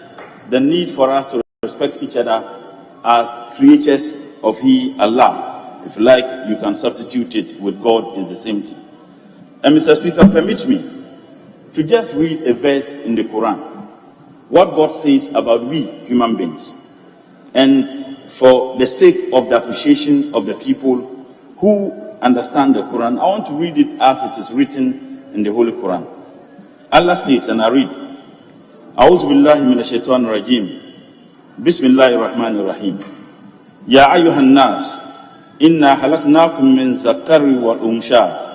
Speaker 16: the need for us to respect each other as creatures of He, Allah. If you like, you can substitute it with God, is the same thing. And Mr. Speaker, permit me to just read a verse in the Quran, what God says about we human beings. And for the sake of the appreciation of the people who understand the Quran, I want to read it as it is written in the Holy Quran. Allah says, and I read, A'udhu billahi minash shaitanir rajim. Bismillahir rahmanir rahim. Ya ayyuhan nas, inna halaknakum min zakari wal unsha,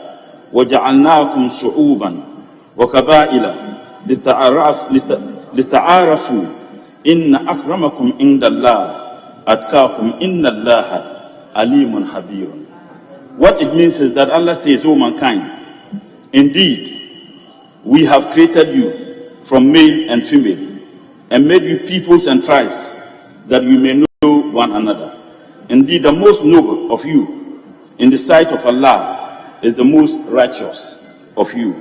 Speaker 16: wa ja'alnakum shu'uban wa kabaila lita'arafu inna akramakum indallah atkakum inna allaha alimun habirun. What it means is that Allah says, O mankind, indeed, we have created you from male and female and made you peoples and tribes that you may know one another. Indeed, the most noble of you in the sight of Allah is the most righteous of you.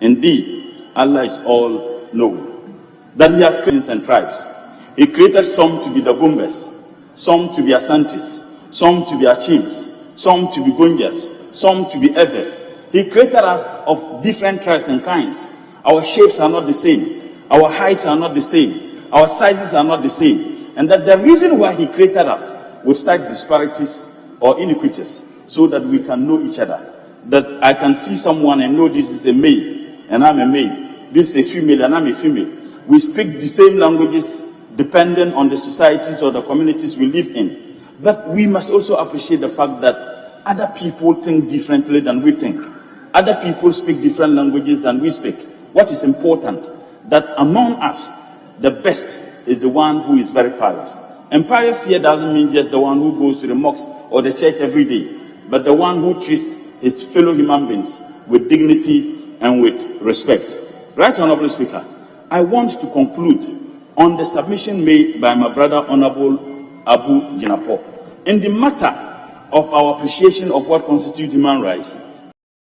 Speaker 16: Indeed, Allah is all knowing. That He has created and tribes. He created some to be the Gumbes, some to be Asantis, some to be Achims, some to be Gunjas, some to be Eves. He created us of different tribes and kinds. Our shapes are not the same. Our heights are not the same. Our sizes are not the same. And that the reason why He created us with such disparities or inequities, so that we can know each other. That I can see someone and know this is a male and I'm a male. This is a female and I'm a female. We speak the same languages depending on the societies or the communities we live in. But we must also appreciate the fact that other people think differently than we think. Other people speak different languages than we speak. What is important? That among us, the best is the one who is very pious. And pious here doesn't mean just the one who goes to the mosque or the church every day, but the one who treats his fellow human beings with dignity and with respect. Right Honorable Speaker, I want to conclude on the submission made by my brother Honorable Abu Jinapo in the matter of our appreciation of what constitutes human rights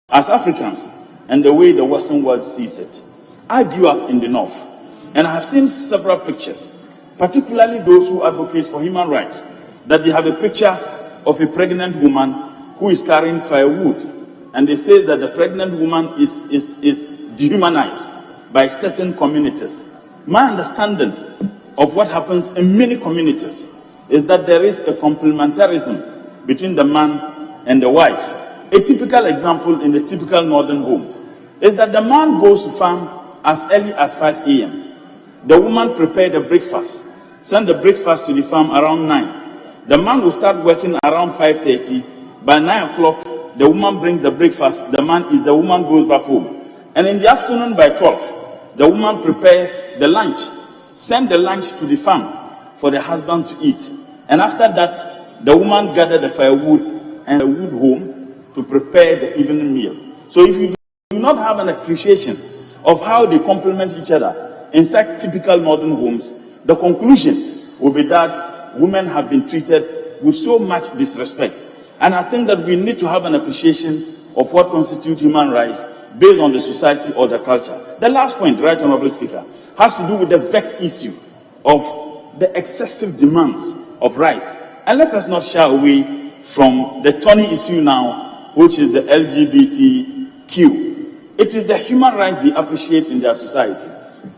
Speaker 16: as Africans and the way the Western world sees it. I grew up in the North, and I have seen several pictures, particularly those who advocate for human rights, that they have a picture of a pregnant woman who is carrying firewood, and they say that the pregnant woman is dehumanized by certain communities. My understanding of what happens in many communities is that there is a complementarism between the man and the wife. A typical example in the typical northern home is that the man goes to farm as early as 5 a.m. The woman prepares the breakfast, send the breakfast to the farm around 9. The man will start working around 5:30. By 9 o'clock, the woman brings the breakfast, the woman goes back home. And in the afternoon by 12, the woman prepares the lunch, send the lunch to the farm for the husband to eat. And after that, the woman gathers the firewood and the wood home to prepare the evening meal. So if you do not have an appreciation of how they complement each other in such typical modern homes, the conclusion will be that women have been treated with so much disrespect. And I think that we need to have an appreciation of what constitutes human rights based on the society or the culture. The last point, Right Honorable Speaker, has to do with the vexed issue of the excessive demands of rights. And let us not shy away from the thorny issue now, which is the LGBTQ. It is the human rights they appreciate in their society.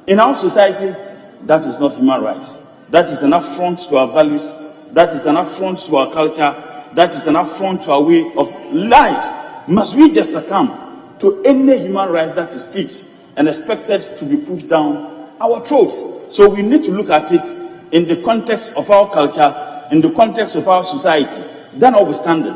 Speaker 16: In our society, that is not human rights. That is an affront to our values. That is an affront to our culture. That is an affront to our way of lives. Must we just succumb to any human rights that is preached and expected to be pushed down our throats? So we need to look at it in the context of our culture, in the context of our society. Then notwithstanding,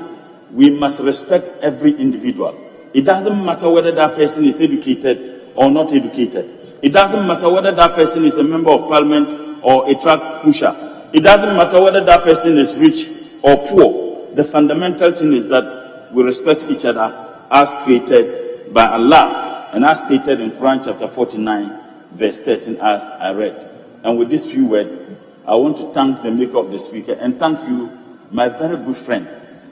Speaker 16: we must respect every individual. It doesn't matter whether that person is educated or not educated. It doesn't matter whether that person is a member of parliament or a track pusher. It doesn't matter whether that person is rich or poor. The fundamental thing is that we respect each other as created by Allah and as stated in Quran chapter 49, verse 13, as I read. And with these few words, I want to thank the maker of the speaker and thank you, my very good friend,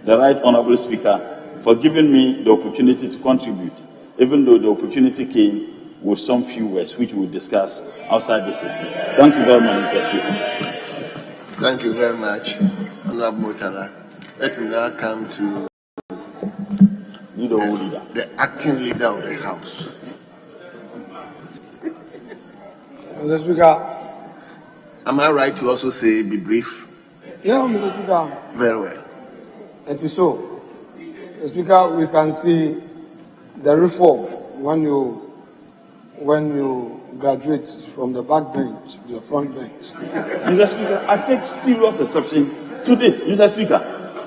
Speaker 16: the Right Honorable Speaker, for giving me the opportunity to contribute, even though the opportunity came with some few words which we will discuss outside the system. Thank you very much, Mr. Speaker.
Speaker 20: Thank you very much, Honorable Mutala. Let me now come to the acting leader of the House.
Speaker 13: Mr. Speaker.
Speaker 20: Am I right to also say be brief?
Speaker 13: Yeah, Mr. Speaker.
Speaker 20: Very well.
Speaker 13: It is so. Mr. Speaker, we can see the reform when you graduate from the back bench to the front bench.
Speaker 16: Mr. Speaker, I take serious exception to this. Mr. Speaker,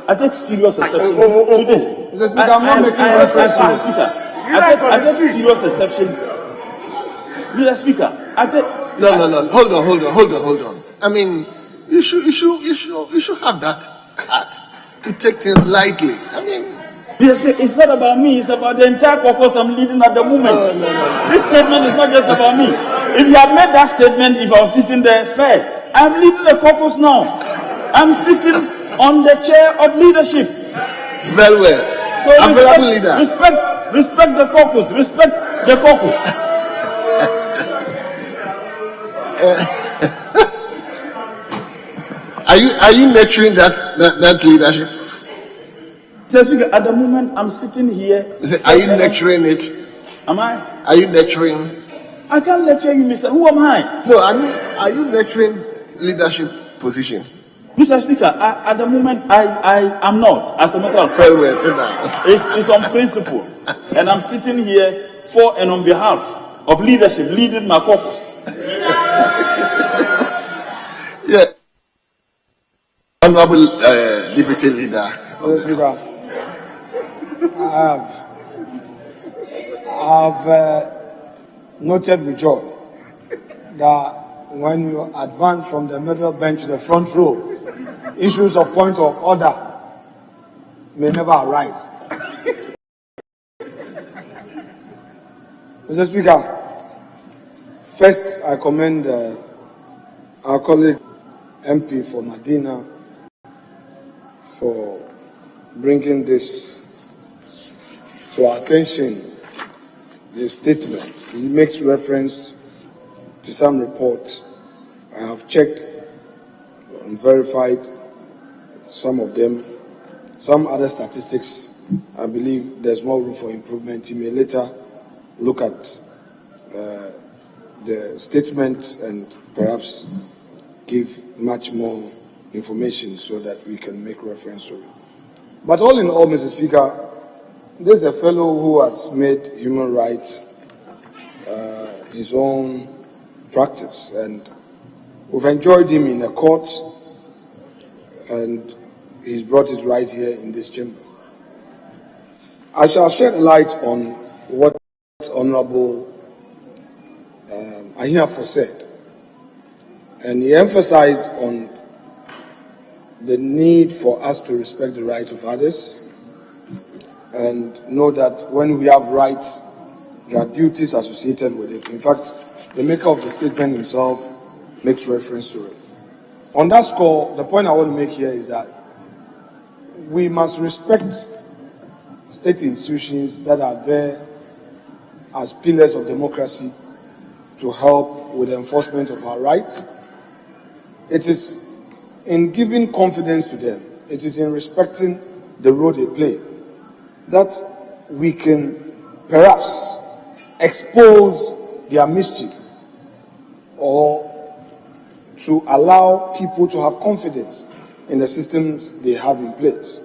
Speaker 16: I take serious exception to this.
Speaker 13: Mr. Speaker, I'm not making reference to
Speaker 16: Mr. Speaker, I take serious exception. Mr. Speaker, I take...
Speaker 20: No. Hold on. I mean, you should have that heart to take things lightly. I mean...
Speaker 16: Yes, it's not about me, it's about the entire caucus I'm leading at the moment. No. This statement is not just about me. If you had made that statement, if I was sitting there, fair. I'm leading the caucus now. I'm sitting on the chair of leadership.
Speaker 20: Very well.
Speaker 16: So respect the caucus. Respect the caucus.
Speaker 20: Are you nurturing that leadership?
Speaker 16: Mr. Speaker, at the moment I'm sitting here.
Speaker 20: Are you nurturing it?
Speaker 16: Am I?
Speaker 20: Are you nurturing?
Speaker 16: I can't lecture you, Mr. Who am I?
Speaker 20: No, I mean, are you nurturing leadership position?
Speaker 16: Mr. Speaker, at the moment I am not. As a matter of fact,
Speaker 20: very well, sit down.
Speaker 16: It's on principle, and I'm sitting here for and on behalf of leadership, leading my caucus.
Speaker 20: Yeah. Honorable Deputy Leader.
Speaker 13: Mr. Speaker, I have noted with joy that when you advance from the middle bench to the front row, issues of point of order may never arise. Mr. Speaker, first I commend our colleague MP for Medina for bringing this to our attention, the statement. He makes reference to some reports. I have checked and verified some of them. Some other statistics, I believe there's more room for improvement. He may later look at the statements and perhaps give much more information so that we can make reference to it. But all in all, Mr. Speaker, there's a fellow who has made human rights his own practice, and we've enjoyed him in a court, and he's brought it right here in this chamber. I shall shed light on what Honorable Ahiafo said, and he emphasized on the need for us to respect the rights of others and know that when we have rights, there are duties associated with it. In fact, the maker of the statement himself makes reference to it. On that score, the point I want to make here is that we must respect state institutions that are there as pillars of democracy to help with the enforcement of our rights. It is in giving confidence to them, it is in respecting the role they play, that we can perhaps expose their mischief or to allow people to have confidence in the systems they have in place.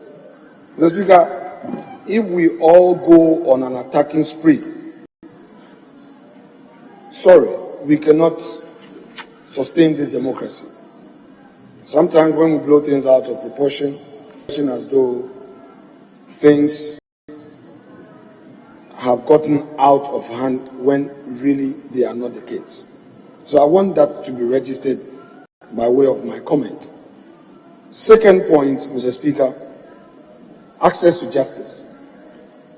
Speaker 13: Mr. Speaker, if we all go on an attacking spree, we cannot sustain this democracy. Sometimes when we blow things out of proportion, as though things have gotten out of hand when really they are not the case. So I want that to be registered by way of my comment. Second point, Mr. Speaker, access to justice.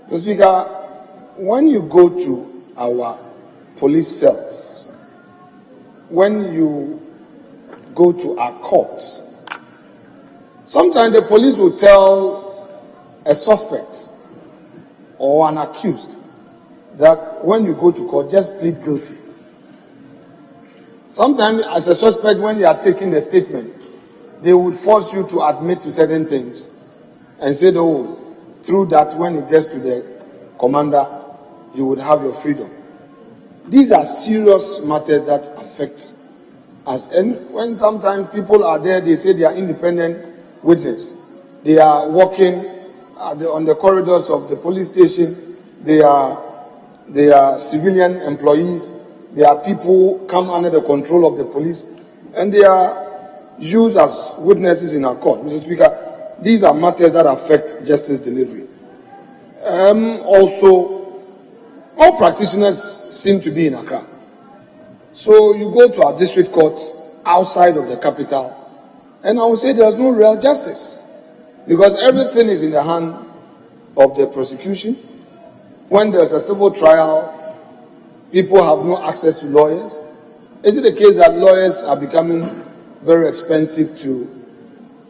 Speaker 13: Mr. Speaker, when you go to our police cells, when you go to our courts, sometimes the police will tell a suspect or an accused that when you go to court, just plead guilty. Sometimes as a suspect, when you are taking the statement, they would force you to admit to certain things and say, oh, through that, when it gets to the commander, you would have your freedom. These are serious matters that affect us. And when sometimes people are there, they say they are independent witness. They are walking on the corridors of the police station. They are civilian employees. They are people who come under the control of the police, and they are used as witnesses in our court. Mr. Speaker, these are matters that affect justice delivery. Also, all practitioners seem to be in Accra. So you go to our district courts outside of the capital, and I would say there's no real justice, because everything is in the hand of the prosecution. When there's a civil trial, people have no access to lawyers. Is it the case that lawyers are becoming very expensive to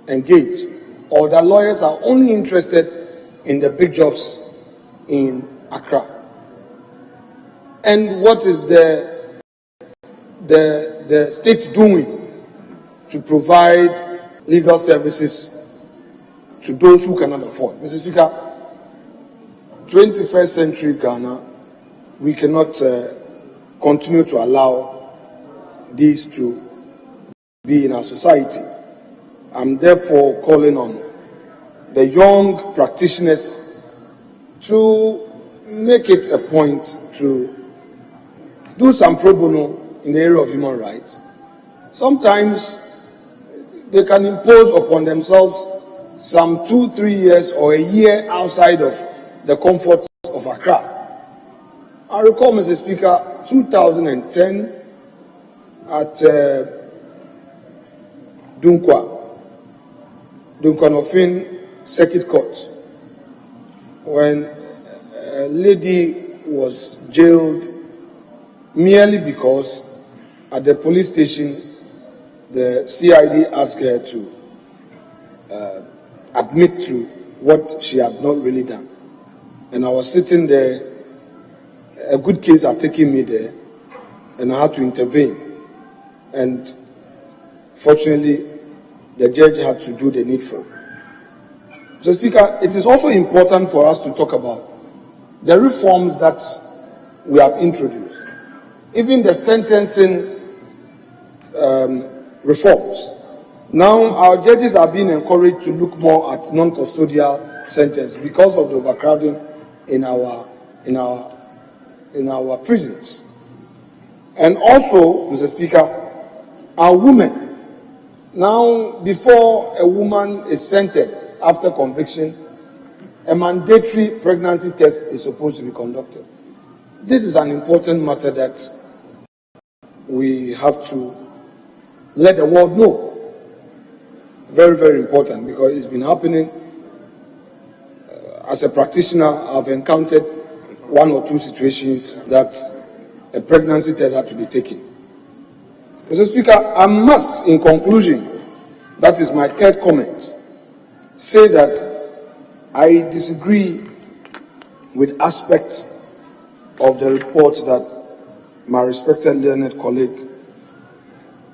Speaker 13: engage, or that lawyers are only interested in the big jobs in Accra? And what is the state doing to provide legal services to those who cannot afford? Mr. Speaker, 21st century Ghana, we cannot continue to allow these to be in our society. I'm therefore calling on the young practitioners to make it a point to do some pro bono in the area of human rights. Sometimes they can impose upon themselves some 2-3 years or a year outside of the comfort of Accra. I recall, Mr. Speaker, 2010 at Dunquanofin Circuit Court, when a lady was jailed merely because at the police station, the CID asked her to admit to what she had not really done. And I was sitting there, a good case had taken me there, and I had to intervene. And fortunately, the judge had to do the needful. Mr. Speaker, it is also important for us to talk about the reforms that we have introduced. Even the sentencing reforms. Now, our judges are being encouraged to look more at non-custodial sentences because of the overcrowding in our prisons. And also, Mr. Speaker, our women. Now, before a woman is sentenced after conviction, a mandatory pregnancy test is supposed to be conducted. This is an important matter that we have to let the world know. Very, very important, because it's been happening. As a practitioner, I've encountered one or two situations that a pregnancy test had to be taken. Mr. Speaker, I must, in conclusion, that is my third comment, say that I disagree with aspects of the report that my respected learned colleague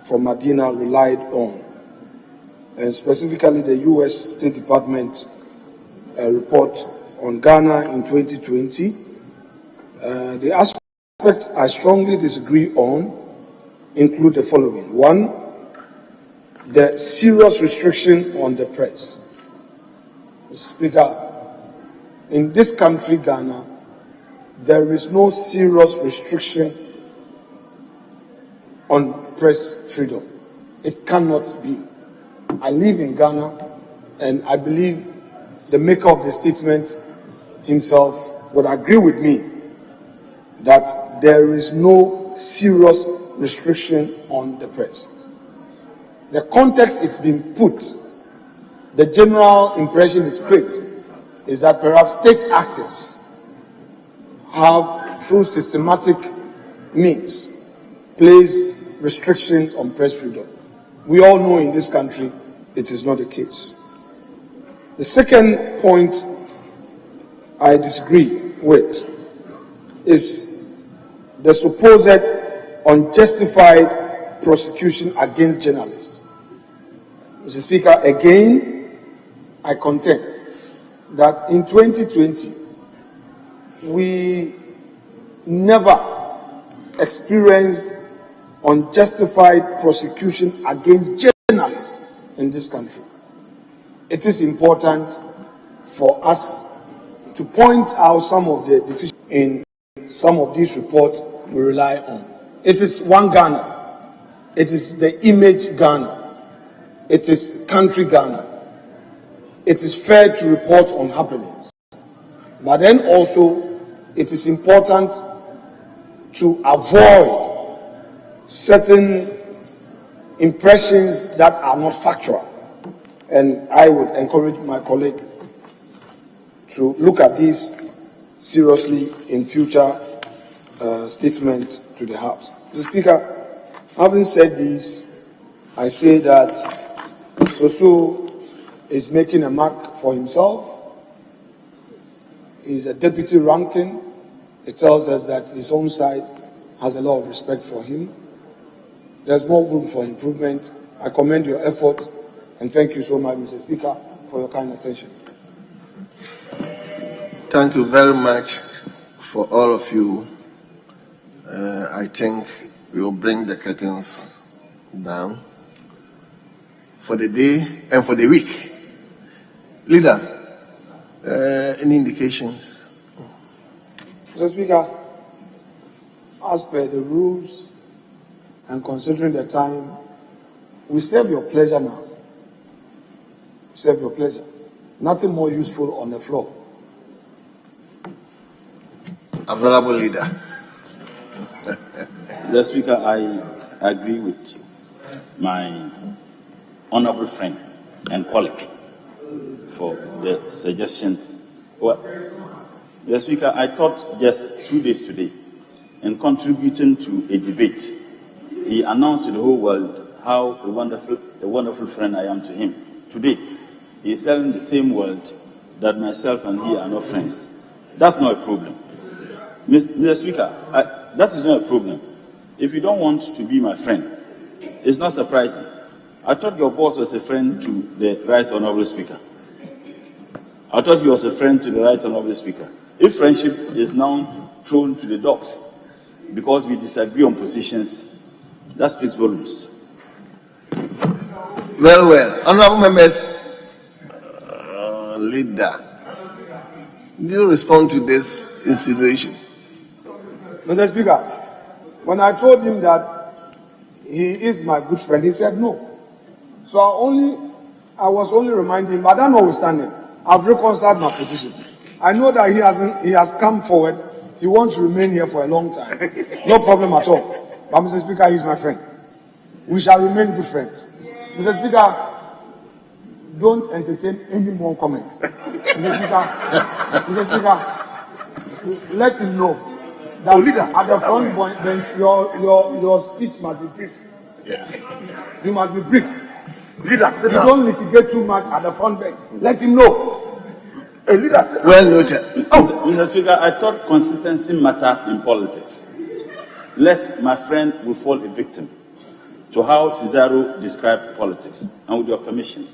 Speaker 13: from Medina relied on, and specifically the U.S. State Department report on Ghana in 2020. The aspects I strongly disagree on include the following. One, the serious restriction on the press. Mr. Speaker, in this country, Ghana, there is no serious restriction on press freedom. It cannot be. I live in Ghana, and I believe the maker of the statement himself would agree with me that there is no serious restriction on the press. The context it's been put, the general impression it creates, is that perhaps state actors have, through systematic means, placed restrictions on press freedom. We all know in this country it is not the case. The second point I disagree with is the supposed unjustified prosecution against journalists. Mr. Speaker, again, I contend that in 2020, we never experienced unjustified prosecution against journalists in this country. It is important for us to point out some of the deficiencies in some of these reports we rely on. It is one Ghana. It is the image Ghana. It is country Ghana. It is fair to report on happenings. But then also, it is important to avoid certain impressions that are not factual. And I would encourage my colleague to look at this seriously in future statements to the House. Mr. Speaker, having said this, I say that Soso is making a mark for himself. He's a deputy ranking. It tells us that his own side has a lot of respect for him. There's more room for improvement. I commend your efforts, and thank you so much, Mr. Speaker, for your kind attention.
Speaker 20: Thank you very much for all of you. I think we will bring the curtains down for the day and for the week. Leader, any indications?
Speaker 13: Mr. Speaker, as per the rules and considering the time, we serve your pleasure now. Serve your pleasure. Nothing more useful on the floor.
Speaker 20: Available leader.
Speaker 16: Mr. Speaker, I agree with my honorable friend and colleague for the suggestion. Well, Mr. Speaker, I thought just 2 days today in contributing to a debate. He announced to the whole world how a wonderful friend I am to him. Today, he is telling the same world that myself and he are not friends. That's not a problem. Mr. Speaker, that is not a problem. If you don't want to be my friend, it's not surprising. I thought your boss was a friend to the Right Honourable Speaker. I thought he was a friend to the Right Honourable Speaker. If friendship is now thrown to the dogs because we disagree on positions, that speaks volumes.
Speaker 20: Well. Honourable members, leader, do you respond to this insinuation?
Speaker 13: Mr. Speaker, when I told him that he is my good friend, he said no. So I was only reminding him, but that notwithstanding, I've reconciled my position. I know that he has come forward. He wants to remain here for a long time. No problem at all. But Mr. Speaker, he's my friend. We shall remain good friends. Mr. Speaker, don't entertain any more comments. Mr. Speaker, let him know that at the front bench, your speech must be brief.
Speaker 20: Yes.
Speaker 13: You must be brief. Leader, you don't litigate too much at the front bench. Let him know.
Speaker 20: A leader. Well noted.
Speaker 16: Mr. Speaker, I thought consistency mattered in politics. Lest my friend will fall a victim to how Cesaro described politics. And with your permission,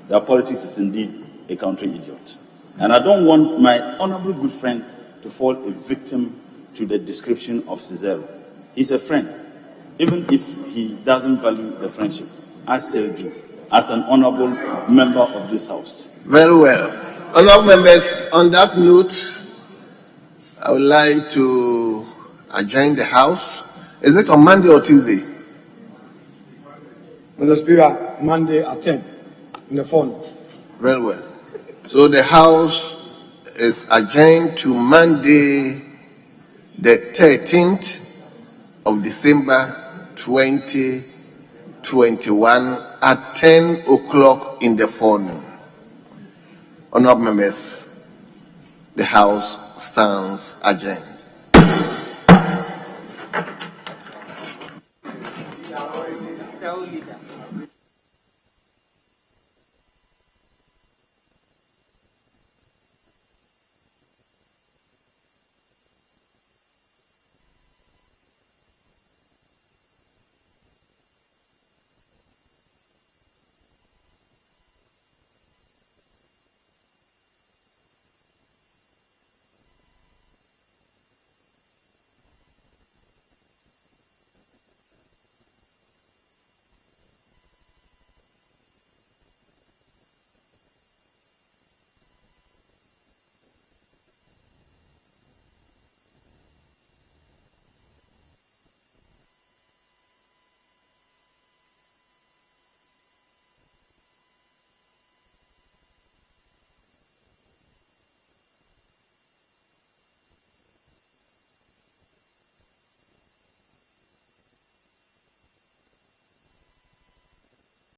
Speaker 16: that politics is indeed a country idiot. And I don't want my honorable good friend to fall a victim to the description of Cesaro. He's a friend. Even if he doesn't value the friendship, I still do, as an honorable member of this House.
Speaker 20: Very well. Honorable members, on that note, I would like to adjourn the House. Is it on Monday or Tuesday?
Speaker 13: Mr. Speaker, Monday at 10 in the phone.
Speaker 20: Very well. So the House is adjourned to Monday, the 13th of December 2021 at 10 o'clock in the forenoon. Honorable members, the House stands adjourned.